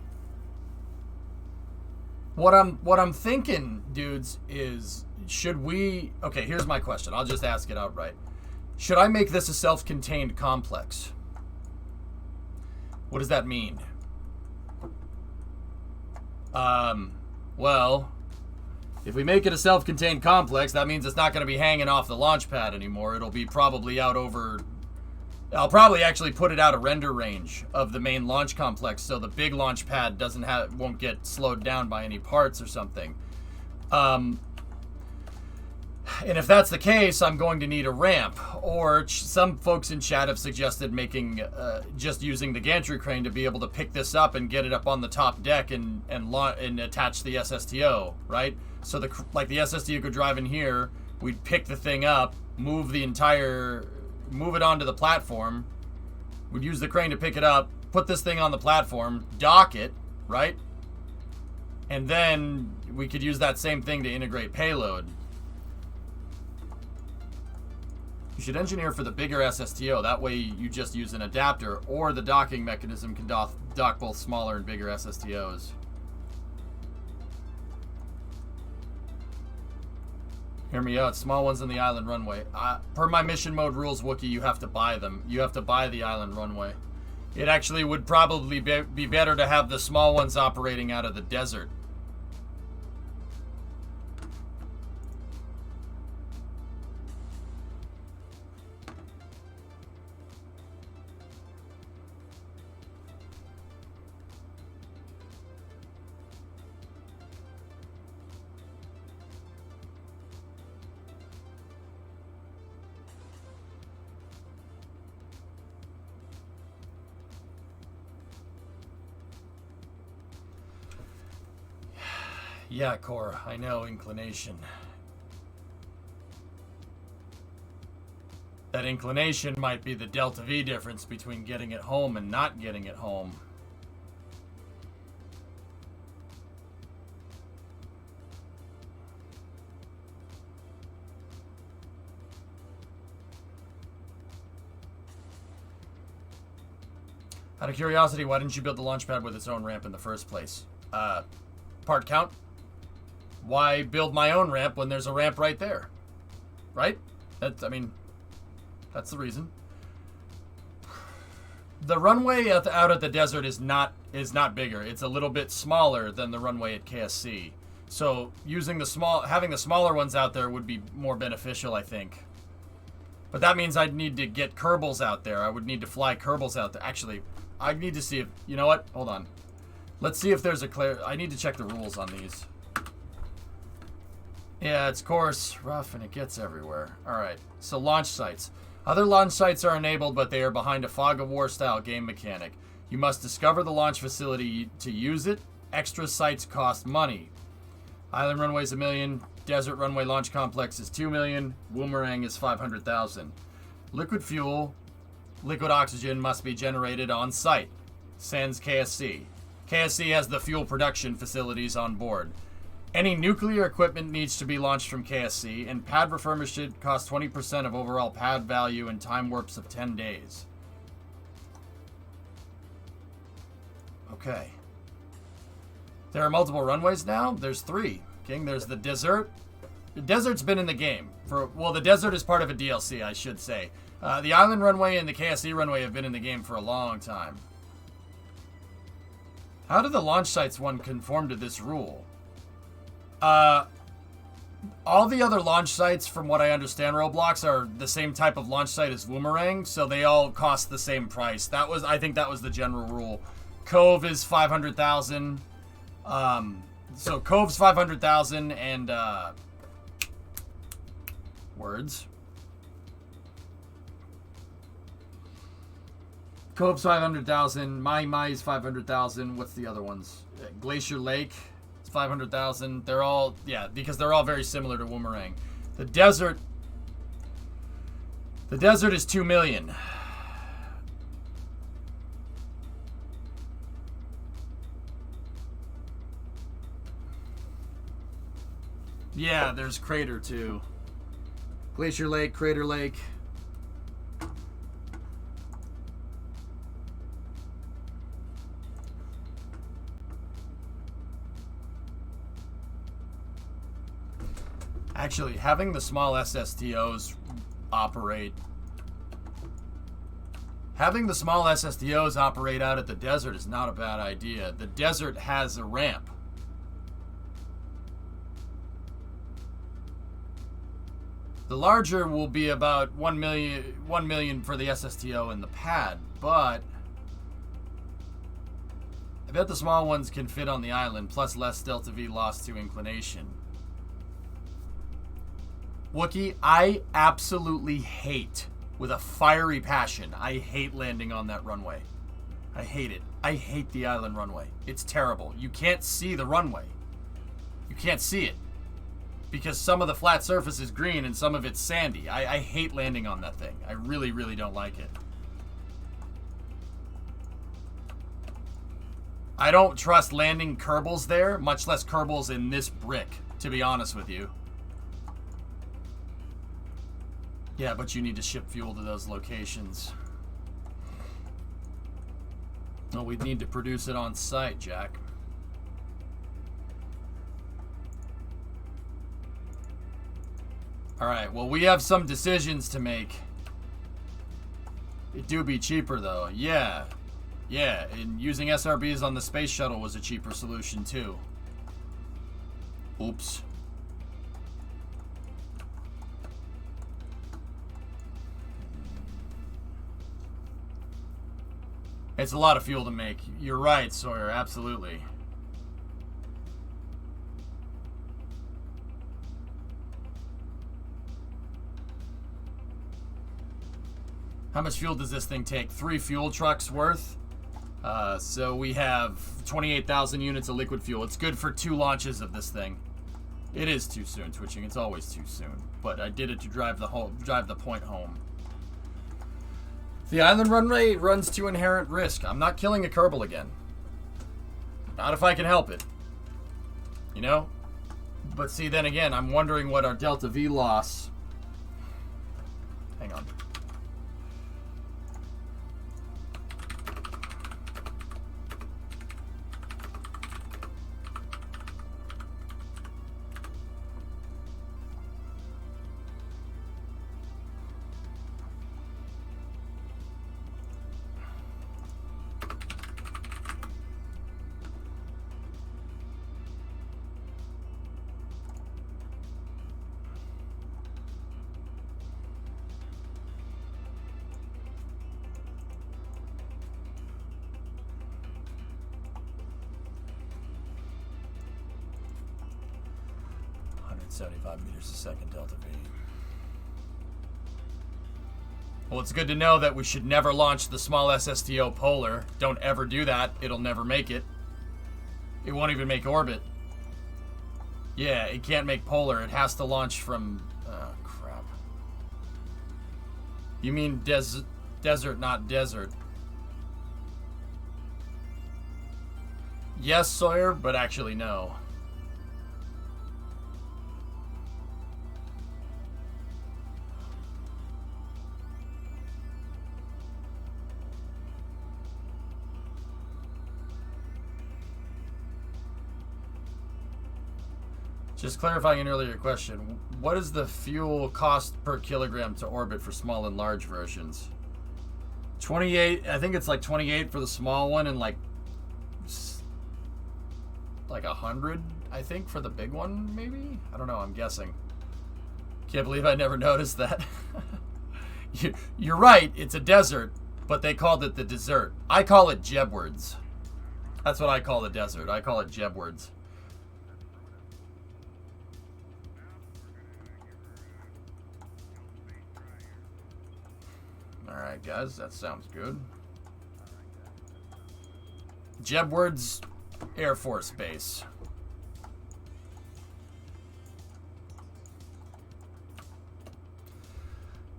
Speaker 1: what I'm thinking, dudes, is should we... Okay, here's my question. I'll just ask it outright. Should I make this a self-contained complex? What does that mean? Well, if we make it a self-contained complex, that means it's not going to be hanging off the launch pad anymore. It'll be probably out over... I'll probably actually put it out a render range of the main launch complex so the big launch pad won't get slowed down by any parts or something. And if that's the case, I'm going to need a ramp. Or some folks in chat have suggested making just using the gantry crane to be able to pick this up and get it up on the top deck and attach the SSTO, right? So the SSTO could drive in here, we'd pick the thing up, move it onto the platform. We'd use the crane to pick it up, put this thing on the platform, dock it, right? And then we could use that same thing to integrate payload. should engineer for the bigger SSTO. That way you just use an adapter, or the docking mechanism can dock both smaller and bigger SSTOs. Hear me out. Small ones on the island runway. Per my mission mode rules, Wookiee, you have to buy them. You have to buy the island runway. It actually would probably be better to have the small ones operating out of the desert. Yeah, Cora, I know, inclination. That inclination might be the delta V difference between getting it home and not getting it home. Out of curiosity, why didn't you build the launch pad with its own ramp in the first place? Part count? Why build my own ramp when there's a ramp right there? Right? That's the reason. The runway out at the desert is not bigger. It's a little bit smaller than the runway at KSC. So having the smaller ones out there would be more beneficial, I think. But that means I'd need to get Kerbals out there. I would need to fly Kerbals out there. Actually, I need to see if, you know what? Hold on. Let's see if there's I need to check the rules on these. Yeah, it's coarse, rough, and it gets everywhere. Alright, so launch sites. Other launch sites are enabled, but they are behind a fog of war style game mechanic. You must discover the launch facility to use it. Extra sites cost money. Island runway is $1 million. Desert runway launch complex is $2 million. Boomerang is $500,000. Liquid fuel, liquid oxygen must be generated on site. Sans KSC. KSC has the fuel production facilities on board. Any nuclear equipment needs to be launched from KSC, and pad refurbishment costs 20% of overall pad value and time warps of 10 days. Okay. There are multiple runways now? There's 3. King, there's the desert. The desert's been in the game. The desert is part of a DLC, I should say. The island runway and the KSC runway have been in the game for a long time. How did the launch sites one conform to this rule? All the other launch sites, from what I understand, Roblox, are the same type of launch site as Boomerang, so they all cost the same price. I think that was the general rule. Cove is 500,000. So Cove's 500,000 and words. Cove's 500,000. Mai's 500,000. What's the other ones? Glacier Lake. 500,000. They're all, yeah, because they're all very similar to Boomerang. The desert is 2 million. Yeah, there's Crater too. Glacier Lake, Crater Lake. Actually, having the small SSTOs operate out at the desert is not a bad idea. The desert has a ramp. The larger will be about 1 million for the SSTO and the pad, but I bet the small ones can fit on the island, plus less delta V loss to inclination. Wookiee, I absolutely hate, with a fiery passion, I hate landing on that runway. I hate it. I hate the island runway. It's terrible. You can't see the runway. You can't see it. Because some of the flat surface is green and some of it's sandy. I hate landing on that thing. I really, really don't like it. I don't trust landing Kerbals there, much less Kerbals in this brick, to be honest with you. Yeah, but you need to ship fuel to those locations. Well, we'd need to produce it on site, Jack. Alright, well, we have some decisions to make. It do be cheaper, though. Yeah. Yeah, and using SRBs on the space shuttle was a cheaper solution, too. Oops. It's a lot of fuel to make. You're right, Sawyer, absolutely. How much fuel does this thing take? 3 fuel trucks worth? So we have 28,000 units of liquid fuel. It's good for 2 launches of this thing. It is too soon, Twitching. It's always too soon. But I did it to drive the point home. The island runway runs to inherent risk. I'm not killing a Kerbal again. Not if I can help it. You know? But see, then again, I'm wondering what our Delta V loss... Hang on. Meters a second Delta V. Well, it's good to know that we should never launch the small SSTO Polar. Don't ever do that. It'll never make it. It won't even make orbit. Yeah, it can't make Polar. It has to launch from... Oh, crap. You mean desert, not desert. Yes, Sawyer, but actually no. Just clarifying an earlier question, what is the fuel cost per kilogram to orbit for small and large versions? 28, I think it's like 28 for the small one and like 100, I think, for the big one, maybe? I don't know, I'm guessing. Can't believe I never noticed that. You're right, it's a desert, but they called it the dessert. I call it Jebwards. That's what I call the desert. I call it Jebwards. Alright, guys, that sounds good. Jebwards Air Force Base.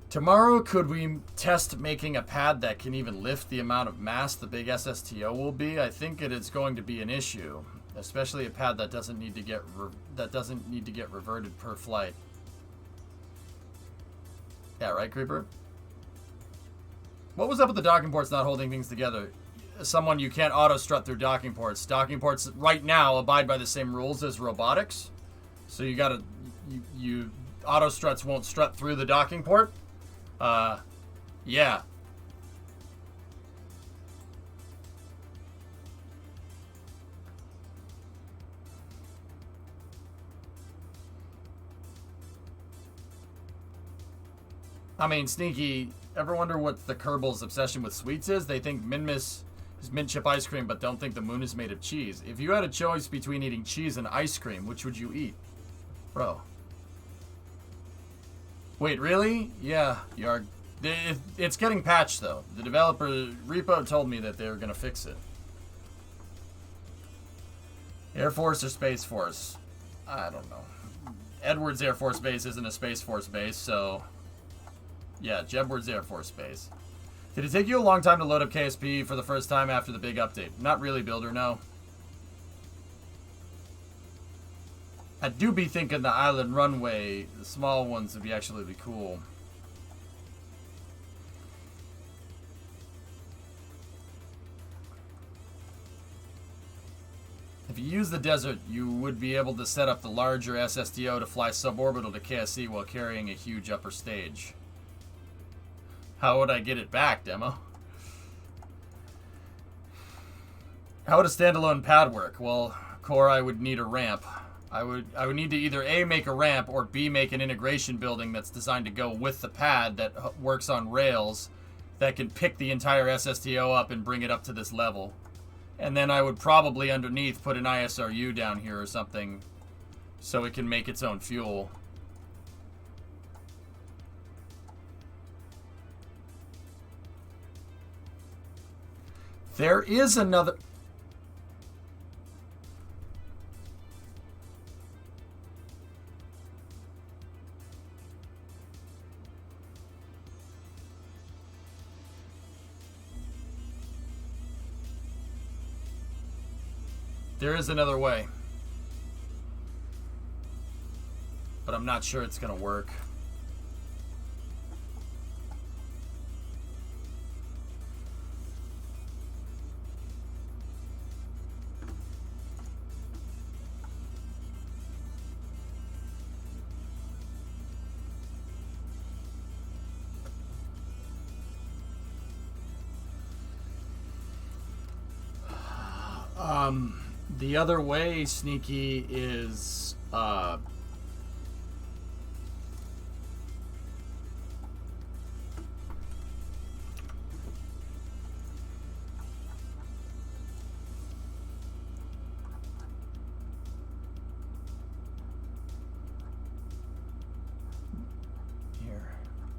Speaker 1: Tomorrow, could we test making a pad that can even lift the amount of mass the big SSTO will be? I think it is going to be an issue, especially a pad that doesn't need to get reverted per flight. Yeah, right, Creeper? What was up with the docking ports not holding things together? Someone, you can't auto-strut through docking ports. Docking ports right now abide by the same rules as robotics. So you gotta... You auto-struts won't strut through the docking port. Yeah. I mean, Sneaky... Ever wonder what the Kerbal's obsession with sweets is? They think Minmus is mint chip ice cream, but don't think the moon is made of cheese. If you had a choice between eating cheese and ice cream, which would you eat? Bro. Wait, really? Yeah, you are. It's getting patched, though. The developer, Repo, told me that they were going to fix it. Air Force or Space Force? I don't know. Edwards Air Force Base isn't a Space Force base, so... Yeah, Jebwards Air Force Base. Did it take you a long time to load up KSP for the first time after the big update? Not really, Builder, no. I do be thinking the island runway, the small ones, would be actually be cool. If you use the desert, you would be able to set up the larger SSTO to fly suborbital to KSC while carrying a huge upper stage. How would I get it back, Demo? How would a standalone pad work? Well, Core, I would need a ramp. I would need to either A, make a ramp, or B, make an integration building that's designed to go with the pad that works on rails that can pick the entire SSTO up and bring it up to this level. And then I would probably underneath put an ISRU down here or something so it can make its own fuel. There is another... There is another way. But I'm not sure it's going to work. The other way, Sneaky, is here.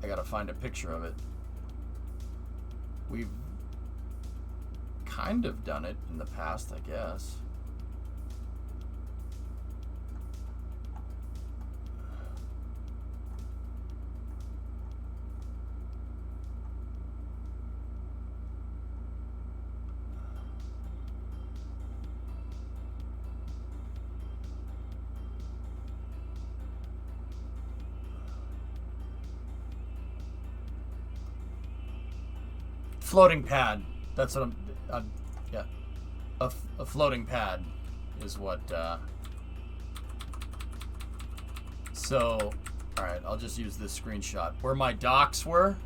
Speaker 1: I gotta find a picture of it. We've kind of done it in the past, I guess. Floating pad. That's what I'm yeah. A floating pad is what, so, alright, I'll just use this screenshot. Where my docks were,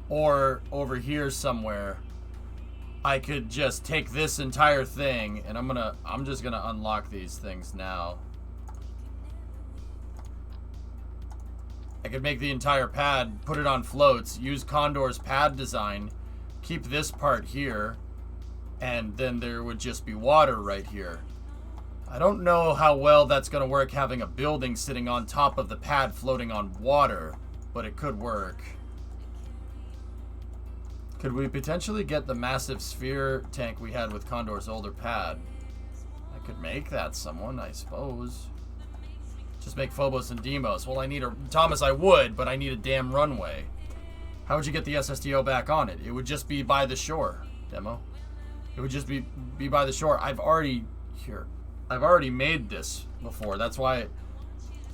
Speaker 1: or over here somewhere, I could just take this entire thing, and I'm just gonna unlock these things now. I could make the entire pad, put it on floats, use Condor's pad design, keep this part here, and then there would just be water right here. I don't know how well that's going to work having a building sitting on top of the pad floating on water, but it could work. Could we potentially get the massive sphere tank we had with Condor's older pad? I could make that someone, I suppose. Just make Phobos and Deimos. Well, I need a... Thomas, I would, but I need a damn runway. How would you get the SSTO back on it? It would just be by the shore, Demo. It would just be by the shore. I've already made this before. That's why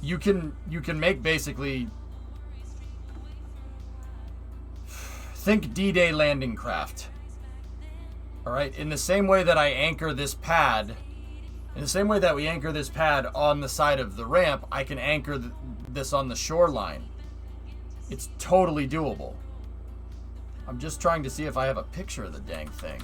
Speaker 1: you can make basically, think D-Day landing craft. All right, in the same way that I anchor this pad, in the same way that we anchor this pad on the side of the ramp, I can anchor this on the shoreline. It's totally doable. I'm just trying to see if I have a picture of the dang thing.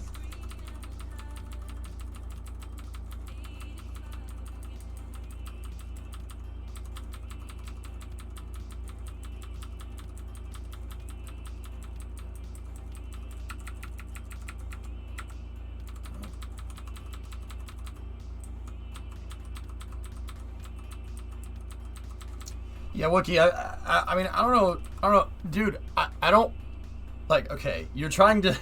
Speaker 1: Yeah, Wookie, I mean, I don't know, dude, I don't, like, okay, you're trying to,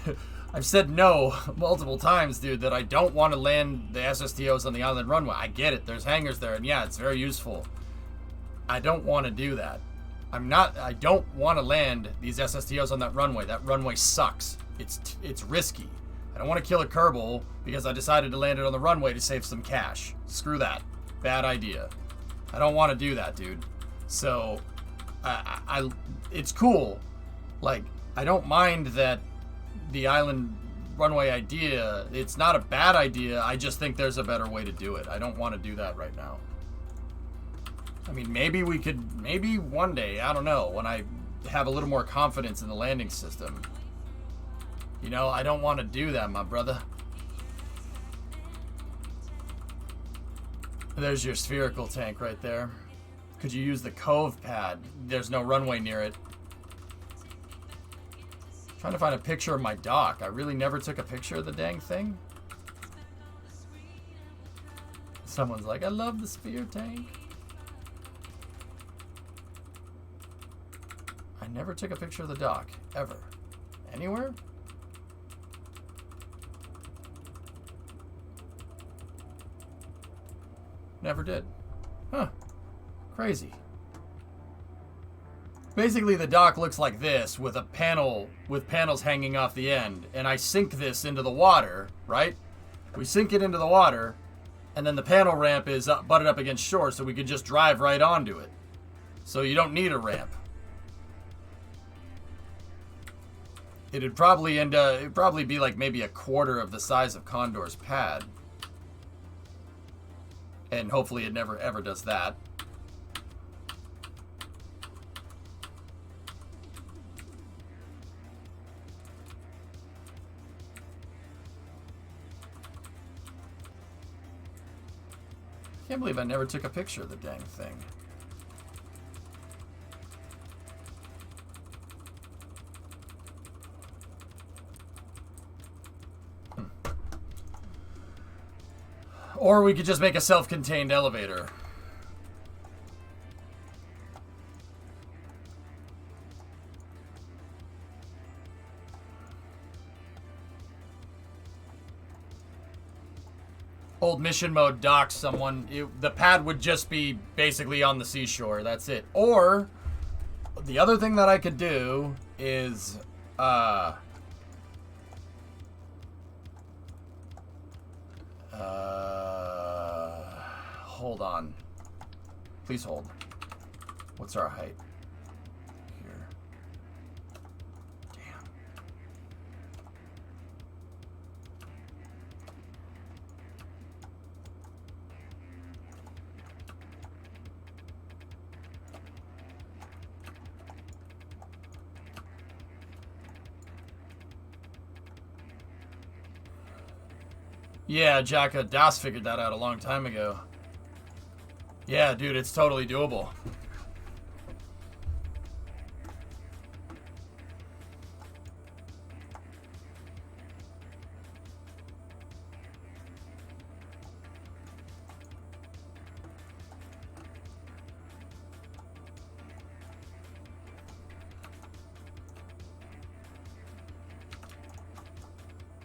Speaker 1: I've said no multiple times, dude, that I don't want to land the SSTOs on the island runway. I get it, there's hangars there, and yeah, it's very useful. I don't want to do that. I don't want to land these SSTOs on that runway. That runway sucks. It's risky. I don't want to kill a Kerbal because I decided to land it on the runway to save some cash. Screw that. Bad idea. I don't want to do that, dude. So, it's cool. Like, I don't mind that the island runway idea. It's not a bad idea. I just think there's a better way to do it. I don't want to do that right now. I mean, maybe we could, maybe one day, I don't know, when I have a little more confidence in the landing system. You know, I don't want to do that, my brother. There's your spherical tank right there. Could you use the cove pad? There's no runway near it. Trying to find a picture of my dock. I really never took a picture of the dang thing. Someone's like, I love the sphere tank. I never took a picture of the dock, ever. Anywhere? Never did. Huh. Crazy. Basically, the dock looks like this with a panel, with panels hanging off the end. And I sink this into the water, right? We sink it into the water, and then the panel ramp is butted up against shore, so we could just drive right onto it. So you don't need a ramp. It'd probably it'd probably be like maybe a quarter of the size of Condor's pad. And hopefully it never ever does that. I can't believe I never took a picture of the dang thing. Or we could just make a self-contained elevator. Old mission mode docks someone. The pad would just be basically on the seashore. That's it. Or the other thing that I could do is hold on. Please hold. What's our height? Here. Damn. Yeah, Jacka Das figured that out a long time ago. Yeah, dude, it's totally doable.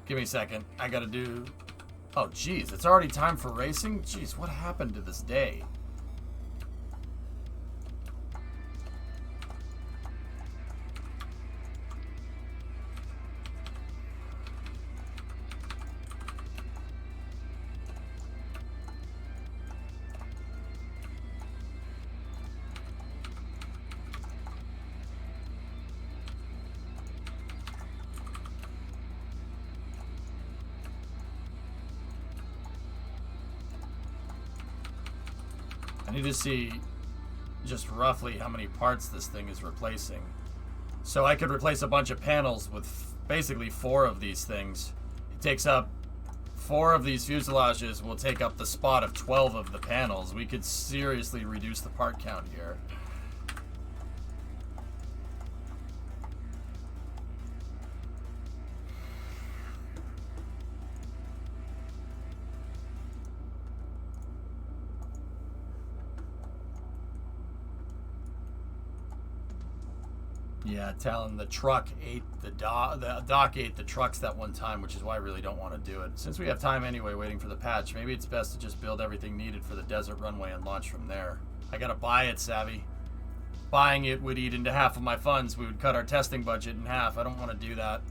Speaker 1: Give me a second. I gotta do... Oh, geez, it's already time for racing? Jeez, what happened to this day? I need to see just roughly how many parts this thing is replacing. So I could replace a bunch of panels with basically 4 of these things. It takes up 4 of these fuselages will take up the spot of 12 of the panels. We could seriously reduce the part count here. Yeah, Talon, the truck ate the dock ate the trucks that one time, which is why I really don't want to do it. Since we have time anyway waiting for the patch, maybe it's best to just build everything needed for the desert runway and launch from there. I gotta buy it, Savvy. Buying it would eat into half of my funds. We would cut our testing budget in half. I don't want to do that.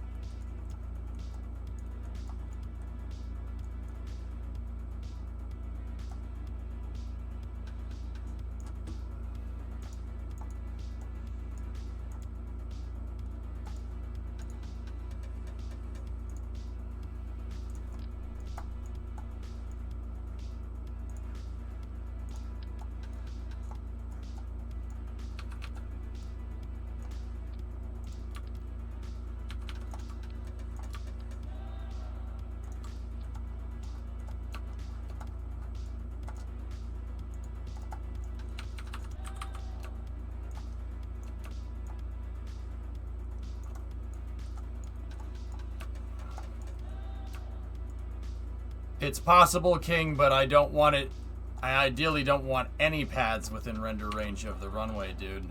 Speaker 1: It's possible, King, but I don't want it. I ideally don't want any pads within render range of the runway, dude.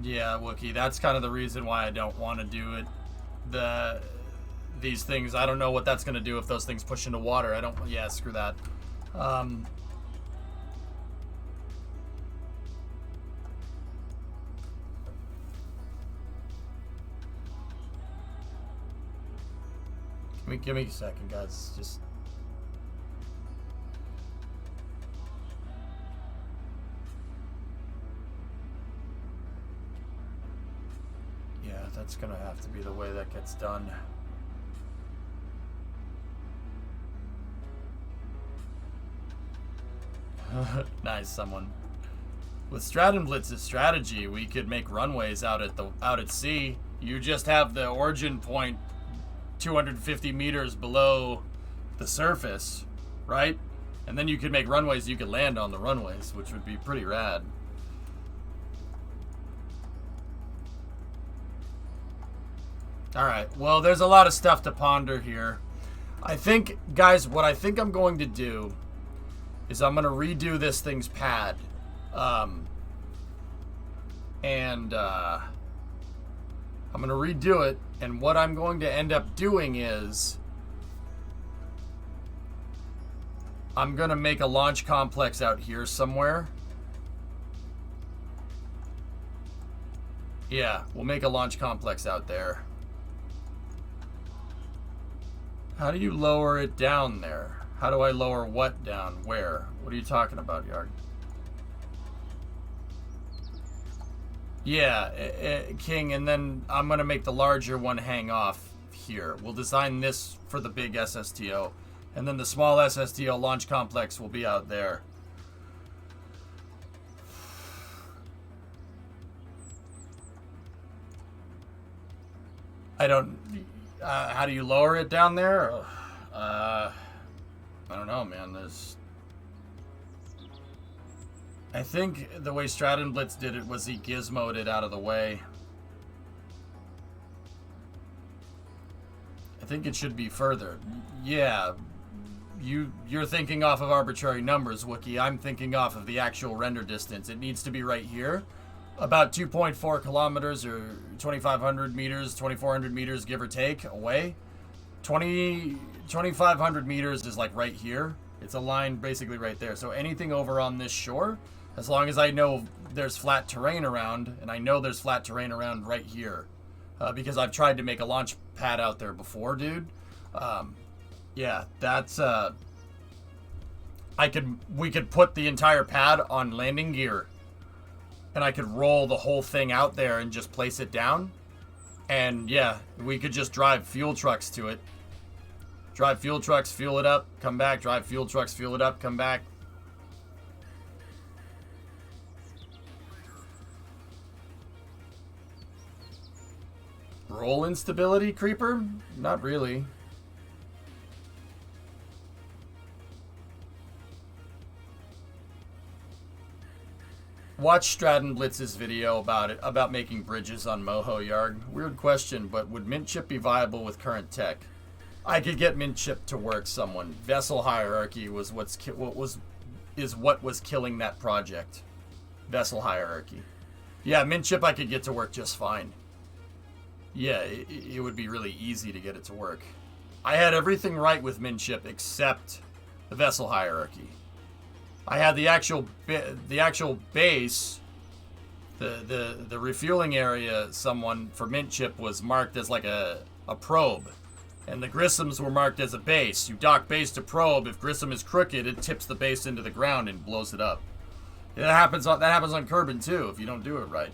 Speaker 1: Yeah, Wookie, that's kind of the reason why I don't want to do it. These things, I don't know what that's going to do if those things push into water. I don't, yeah, screw that. Give me a second, guys. Just... yeah, that's gonna have to be the way that gets done. Nice, someone. With Stratenblitz's strategy, we could make runways out at sea. You just have the origin point 250 meters below the surface, right? And then you could make runways you could land on the runways, which would be pretty rad. Alright, well, there's a lot of stuff to ponder here. I think, guys, what I think I'm going to do is I'm going to redo this thing's pad. I'm going to redo it, and what I'm going to end up doing is I'm going to make a launch complex out here somewhere. Yeah, we'll make a launch complex out there. How do you lower it down there? How do I lower what down? Where? What are you talking about, Yarg? Yeah, King, and then I'm going to make the larger one hang off here. We'll design this for the big SSTO, and then the small SSTO launch complex will be out there. I don't... how do you lower it down there? I don't know, man. There's... I think the way Stratenblitz did it was he gizmoed it out of the way. I think it should be further. Yeah, you're thinking off of arbitrary numbers, Wookie. I'm thinking off of the actual render distance. It needs to be right here. About 2.4 kilometers or 2,500 meters, 2,400 meters, give or take, away. 2,500 meters is like right here. It's a line basically right there. So anything over on this shore, as long as I know there's flat terrain around, and I know there's flat terrain around right here, because I've tried to make a launch pad out there before, dude. Yeah, that's, we could put the entire pad on landing gear, and I could roll the whole thing out there and just place it down. And yeah, we could just drive fuel trucks to it. Drive fuel trucks, fuel it up, come back. Drive fuel trucks, fuel it up, come back. Roll instability, Creeper? Not really. Watch Stratenblitz's video about making bridges on Moho Yarg. Weird question, but would Mint Chip be viable with current tech? I could get Mint Chip to work. Someone. Vessel hierarchy was what was killing that project. Vessel hierarchy. Yeah, Mint Chip I could get to work just fine. Yeah, it would be really easy to get it to work. I had everything right with Mint Chip except the vessel hierarchy. I had the actual base, the refueling area. Someone for Mint Chip was marked as like a probe, and the Grissoms were marked as a base. You dock base to probe. If Grissom is crooked, it tips the base into the ground and blows it up. That happens on Kerbin too if you don't do it right.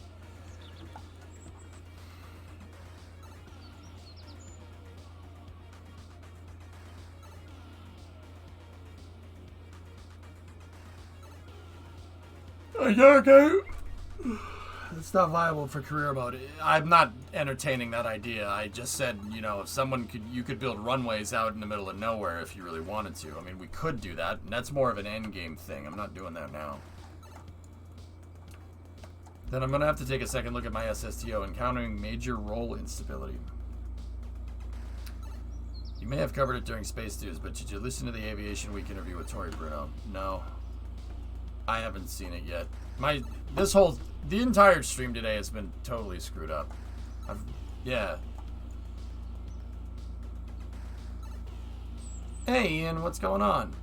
Speaker 1: Okay. It's not viable for career mode. I'm not entertaining that idea. I just said, you know, if you could build runways out in the middle of nowhere if you really wanted to. I mean, we could do that, and that's more of an end game thing. I'm not doing that now. Then I'm going to have to take a second look at my SSTO, encountering major roll instability. You may have covered it during Space News, but did you listen to the Aviation Week interview with Tori Bruno? No. I haven't seen it yet. The entire stream today has been totally screwed up. Yeah. Hey, Ian, what's going on?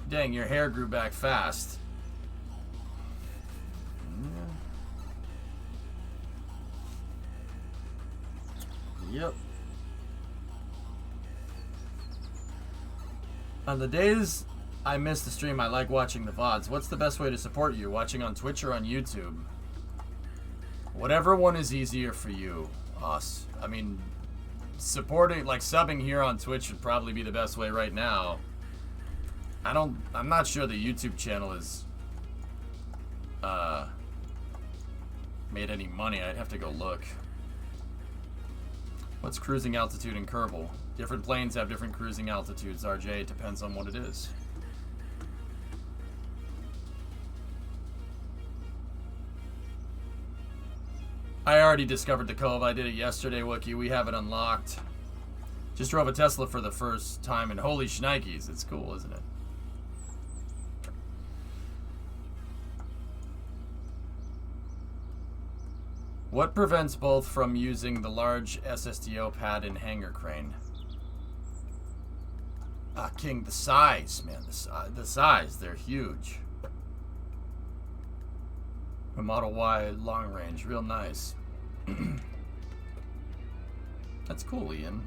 Speaker 1: Dang, your hair grew back fast. Yep. On the days I miss the stream, I like watching the VODs. What's the best way to support you? Watching on Twitch or on YouTube? Whatever one is easier for you, Us. I mean, supporting, like subbing here on Twitch would probably be the best way right now. I'm not sure the YouTube channel is made any money. I'd have to go look. What's cruising altitude in Kerbal? Different planes have different cruising altitudes, RJ. It depends on what it is. I already discovered the Cove. I did it yesterday, Wookie. We have it unlocked. Just drove a Tesla for the first time, and holy shnikes, it's cool, isn't it? What prevents both from using the large SSTO pad and hangar crane? Ah, King, the size, man. The size, they're huge. A Model Y long range, real nice. That's cool, Ian.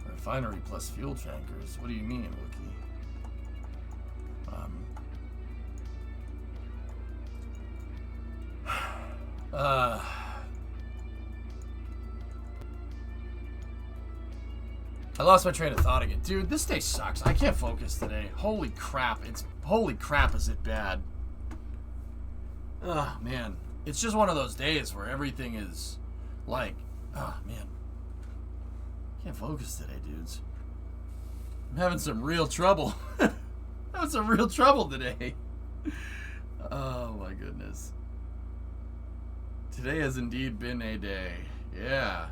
Speaker 1: Refinery plus fuel tankers. What do you mean, Wookie? I lost my train of thought again. Dude, this day sucks. I can't focus today. Holy crap. Holy crap, is it bad. Oh, man. It's just one of those days where everything is like, oh, man. Can't focus today, dudes. I'm having some real trouble. Having some real trouble today. Oh, my goodness. Today has indeed been a day. Yeah.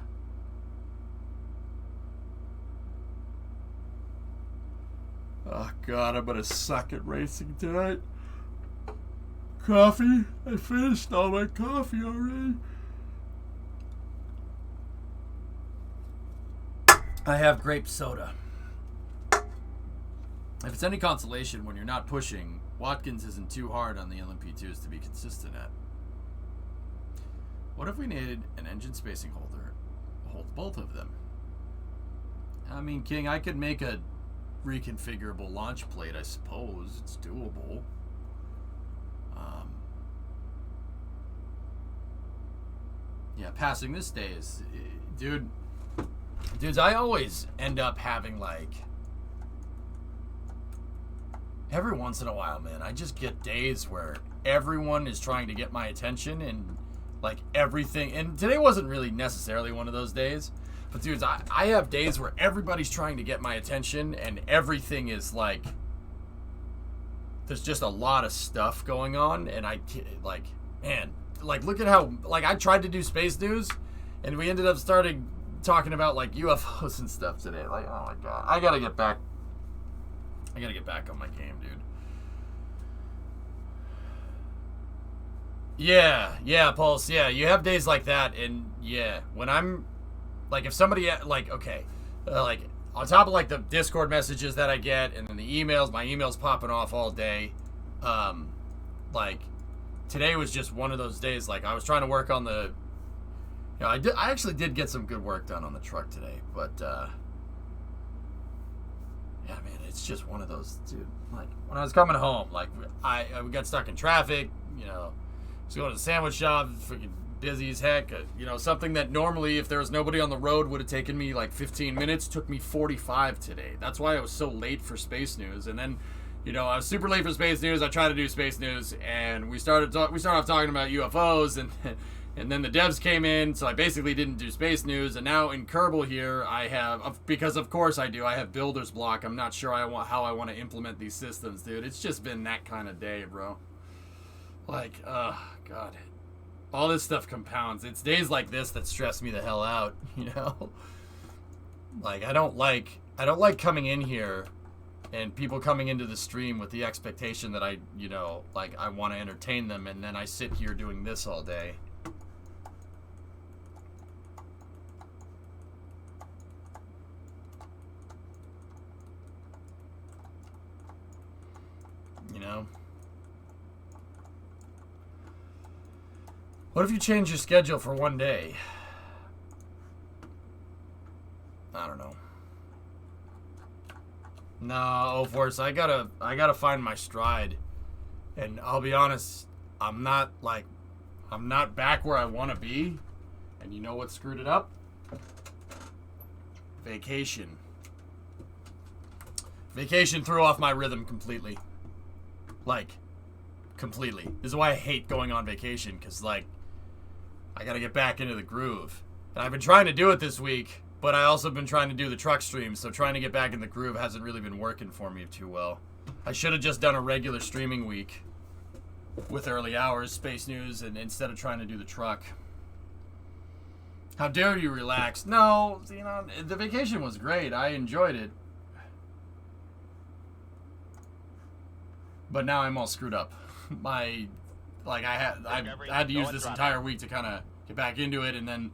Speaker 1: Oh, God, I'm going to suck at racing tonight. Coffee? I finished all my coffee already. I have grape soda. If it's any consolation, when you're not pushing, Watkins isn't too hard on the LMP2s to be consistent at. What if we needed an engine spacing holder to hold both of them? I mean, King, I could make a reconfigurable launch plate, I suppose. It's doable. Yeah, passing this day is... Dudes, I always end up having, like... Every once in a while, man, I just get days where everyone is trying to get my attention and, like, everything... And today wasn't really necessarily one of those days. But, dudes, I have days where everybody's trying to get my attention and everything is, like... There's just a lot of stuff going on. And like, man... Like, look at how... Like, I tried to do space news and we ended up talking about, like, UFOs and stuff today. Like, oh, my God. I gotta get back on my game, dude. Yeah, Pulse. Yeah, you have days like that, and yeah, when I'm, like, if somebody, like, okay, like, on top of, like, the Discord messages that I get, and then the emails, my emails popping off all day, like, today was just one of those days, like, I was trying to work on the, you know, I actually did get some good work done on the truck today, but, yeah, man, it's just one of those, dude. Like, when I was coming home, like, we got stuck in traffic, you know, I was going to the sandwich shop, freaking busy as heck. You know, something that normally, if there was nobody on the road, would have taken me, like, 15 minutes, took me 45 today. That's why I was so late for Space News. And then, you know, I was super late for Space News. I tried to do Space News, and we started off talking about UFOs, and And then the devs came in, so I basically didn't do Space News. And now in Kerbal here, I have, because of course I do, I have builder's block. I'm not sure how I want to implement these systems, dude. It's just been that kind of day, bro. Like, God. All this stuff compounds. It's days like this that stress me the hell out, you know? Like, I don't like coming in here and people coming into the stream with the expectation that I want to entertain them, and then I sit here doing this all day. You know? What if you change your schedule for one day? I don't know. No, Force, I gotta find my stride. And I'll be honest, I'm not back where I want to be. And you know what screwed it up? Vacation. Vacation threw off my rhythm completely. Like, completely. This is why I hate going on vacation, because, like, I gotta get back into the groove. And I've been trying to do it this week, but I also been trying to do the truck stream, so trying to get back in the groove hasn't really been working for me too well. I should have just done a regular streaming week with early hours, Space News, and instead of trying to do the truck. How dare you relax? No, you know, the vacation was great. I enjoyed it. But now I'm all screwed up. I had to use this entire week to kind of get back into it, and then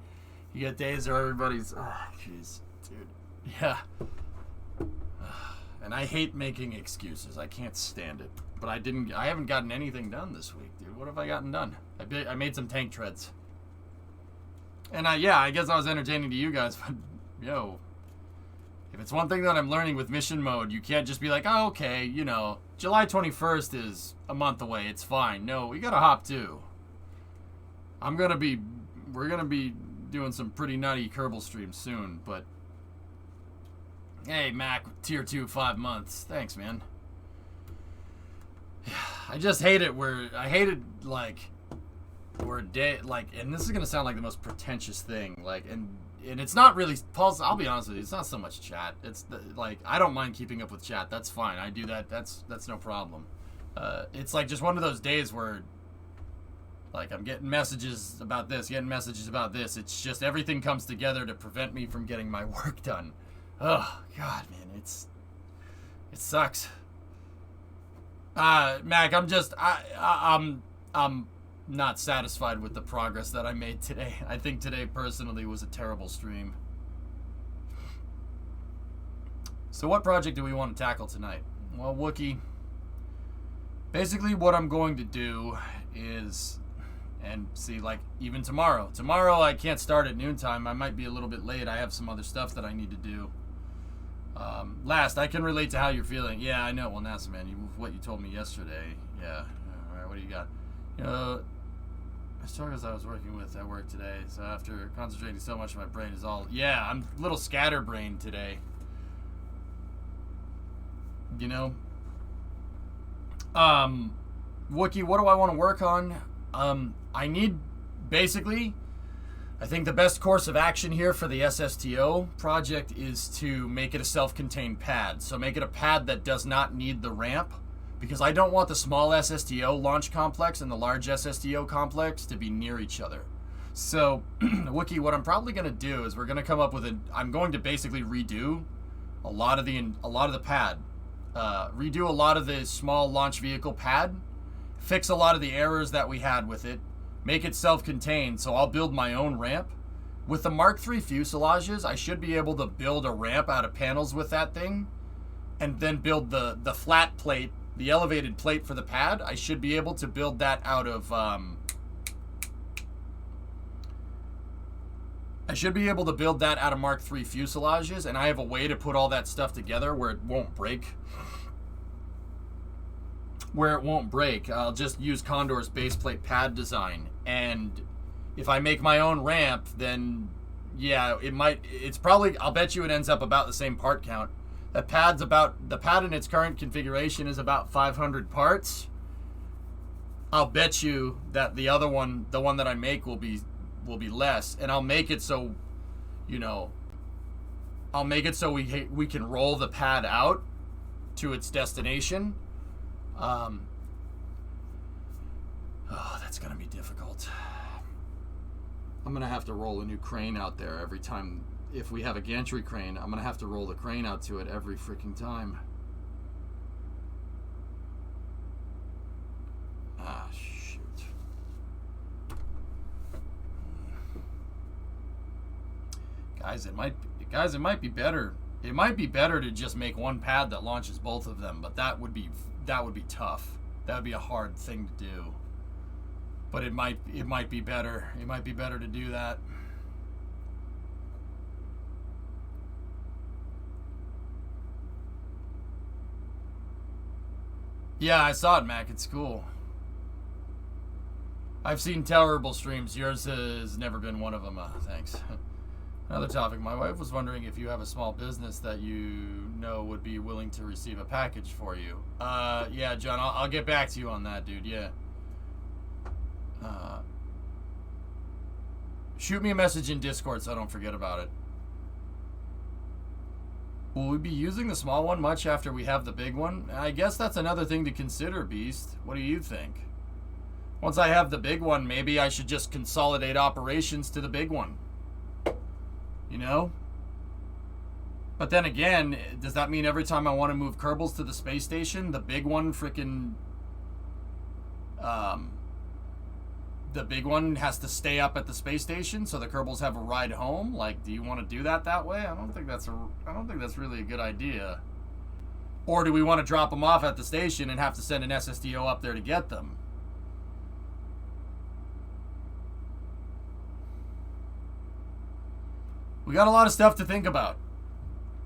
Speaker 1: you get days where everybody's, jeez, dude, yeah. And I hate making excuses. I can't stand it. But I haven't gotten anything done this week, dude. What have I gotten done? I made some tank treads. And I guess I was entertaining to you guys, but yo, if it's one thing that I'm learning with mission mode, you can't just be like, oh, okay, you know, July 21st is a month away. It's fine. No, we gotta hop too. We're gonna be doing some pretty nutty Kerbal streams soon, but hey, Mac, tier 2, 5 months. Thanks, man. I just hate it where we're a day, like, and this is gonna sound like the most pretentious thing, like, and it's not really, Paul's, I'll be honest with you, it's not so much chat. It's like, I don't mind keeping up with chat. That's fine. I do that. That's no problem. It's like just one of those days where, like, I'm getting messages about this, It's just everything comes together to prevent me from getting my work done. Oh, God, man, it sucks. Mac, I'm not satisfied with the progress that I made today. I think today personally was a terrible stream. So what project do we want to tackle tonight? Well, Wookie, basically what I'm going to do is, and see, like, even tomorrow I can't start at noontime. I might be a little bit late. I have some other stuff that I need to do. Last, I can relate to how you're feeling. Yeah, I know. Well, NASA, man, what you told me yesterday. Yeah. All right, what do you got? You know, struggles I was working with at work today, so after concentrating so much, my brain is all, yeah, I'm a little scatterbrained today. You know? Wookie, what do I want to work on? I need, basically, I think the best course of action here for the SSTO project is to make it a self-contained pad. So make it a pad that does not need the ramp, because I don't want the small SSTO launch complex and the large SSTO complex to be near each other. So, Wookie, what I'm probably going to do is we're going to come up with I'm going to basically redo a lot of the pad. Redo a lot of the small launch vehicle pad, fix a lot of the errors that we had with it, make it self-contained, so I'll build my own ramp. With the Mark III fuselages, I should be able to build a ramp out of panels with that thing, and then build the flat plate, the elevated plate for the pad. I should be able to build that out of, Mark III fuselages, and I have a way to put all that stuff together where it won't break. I'll just use Condor's baseplate pad design, and if I make my own ramp, then yeah, I'll bet you it ends up about the same part count. The pad in its current configuration is about 500 parts. I'll bet you that the other one, the one that I make, will be less, and I'll make it so, you know, I'll make it so we can roll the pad out to its destination. Oh, that's gonna be difficult. I'm gonna have to roll a new crane out there every time. If we have a gantry crane, I'm gonna have to roll the crane out to it every freaking time. Ah, shoot. Guys, it might be better. It might be better to just make one pad that launches both of them, but that would be tough. That would be a hard thing to do. But it might be better. It might be better to do that. Yeah, I saw it, Mac. It's cool. I've seen terrible streams. Yours has never been one of them. Thanks. Another topic. My wife was wondering if you have a small business that you know would be willing to receive a package for you. Yeah, John, I'll get back to you on that, dude. Yeah. Shoot me a message in Discord so I don't forget about it. Will we be using the small one much after we have the big one? I guess that's another thing to consider, Beast. What do you think? Once I have the big one, maybe I should just consolidate operations to the big one. You know? But then again, does that mean every time I want to move Kerbals to the space station, the big one freaking... the big one has to stay up at the space station so the Kerbals have a ride home? Like, do you want to do that way? I don't think that's really a good idea. Or do we want to drop them off at the station and have to send an SSDO up there to get them? We got a lot of stuff to think about.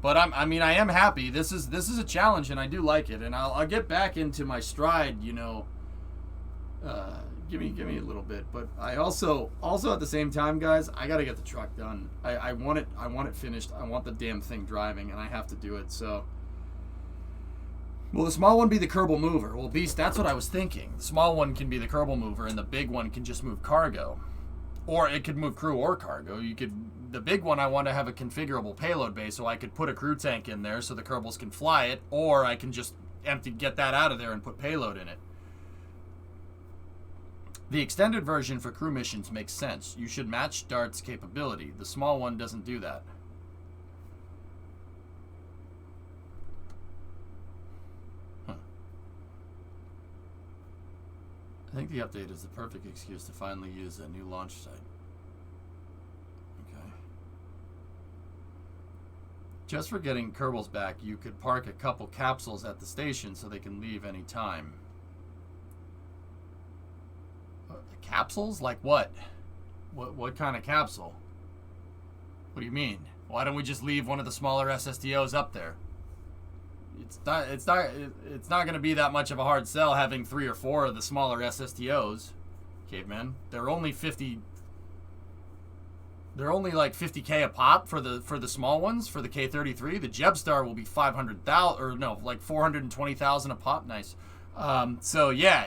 Speaker 1: But I am happy. This is a challenge and I do like it, and I'll get back into my stride, you know. Give me a little bit, but I also at the same time, guys, I got to get the truck done. I want it finished. I want the damn thing driving, and I have to do it. So, will the small one be the Kerbal mover? Well, Beast, that's what I was thinking. The small one can be the Kerbal mover, and the big one can just move cargo, or it could move crew or cargo. The big one, I want to have a configurable payload bay, so I could put a crew tank in there so the Kerbals can fly it, or I can just get that out of there and put payload in it. The extended version for crew missions makes sense. You should match DART's capability. The small one doesn't do that. Huh. I think the update is the perfect excuse to finally use a new launch site. Okay. Just for getting Kerbals back, you could park a couple capsules at the station so they can leave any time. Capsules? Like what? What kind of capsule? What do you mean? Why don't we just leave one of the smaller SSDOs up there? It's not going to be that much of a hard sell having 3 or 4 of the smaller SSDOs. Caveman. They're only like 50K a pop for the small ones, for the K33. The Jebstar will be 500,000, or no, like 420,000 a pop. Nice. So yeah,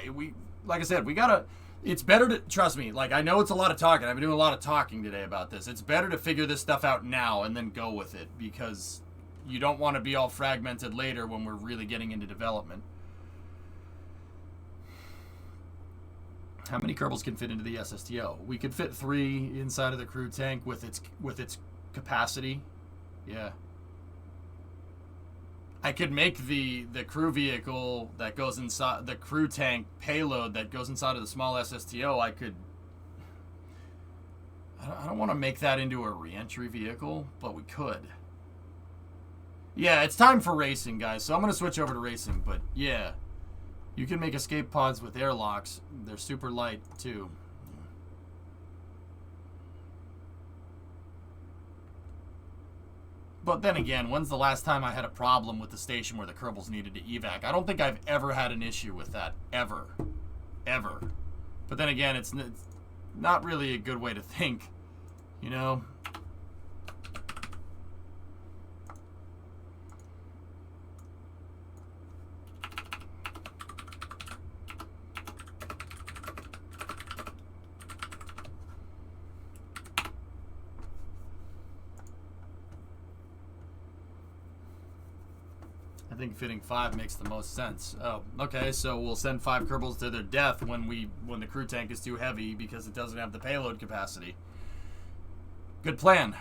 Speaker 1: like I said, we gotta. It's better to, trust me, like, I know it's a lot of talking. I've been doing a lot of talking today about this. It's better to figure this stuff out now and then go with it, because you don't want to be all fragmented later when we're really getting into development. How many Kerbals can fit into the SSTO? We could fit 3 inside of the crew tank with its capacity. Yeah. I could make the crew vehicle that goes inside the crew tank payload that goes inside of the small SSTO. I don't want to make that into a re-entry vehicle, but we could. Yeah, it's time for racing, guys. So I'm going to switch over to racing, but yeah. You can make escape pods with airlocks. They're super light, too. But then again, when's the last time I had a problem with the station where the Kerbals needed to evac? I don't think I've ever had an issue with that. Ever. Ever. But then again, it's not really a good way to think. You know? I think fitting 5 makes the most sense. Oh, okay, so we'll send 5 Kerbals to their death when the crew tank is too heavy because it doesn't have the payload capacity. Good plan.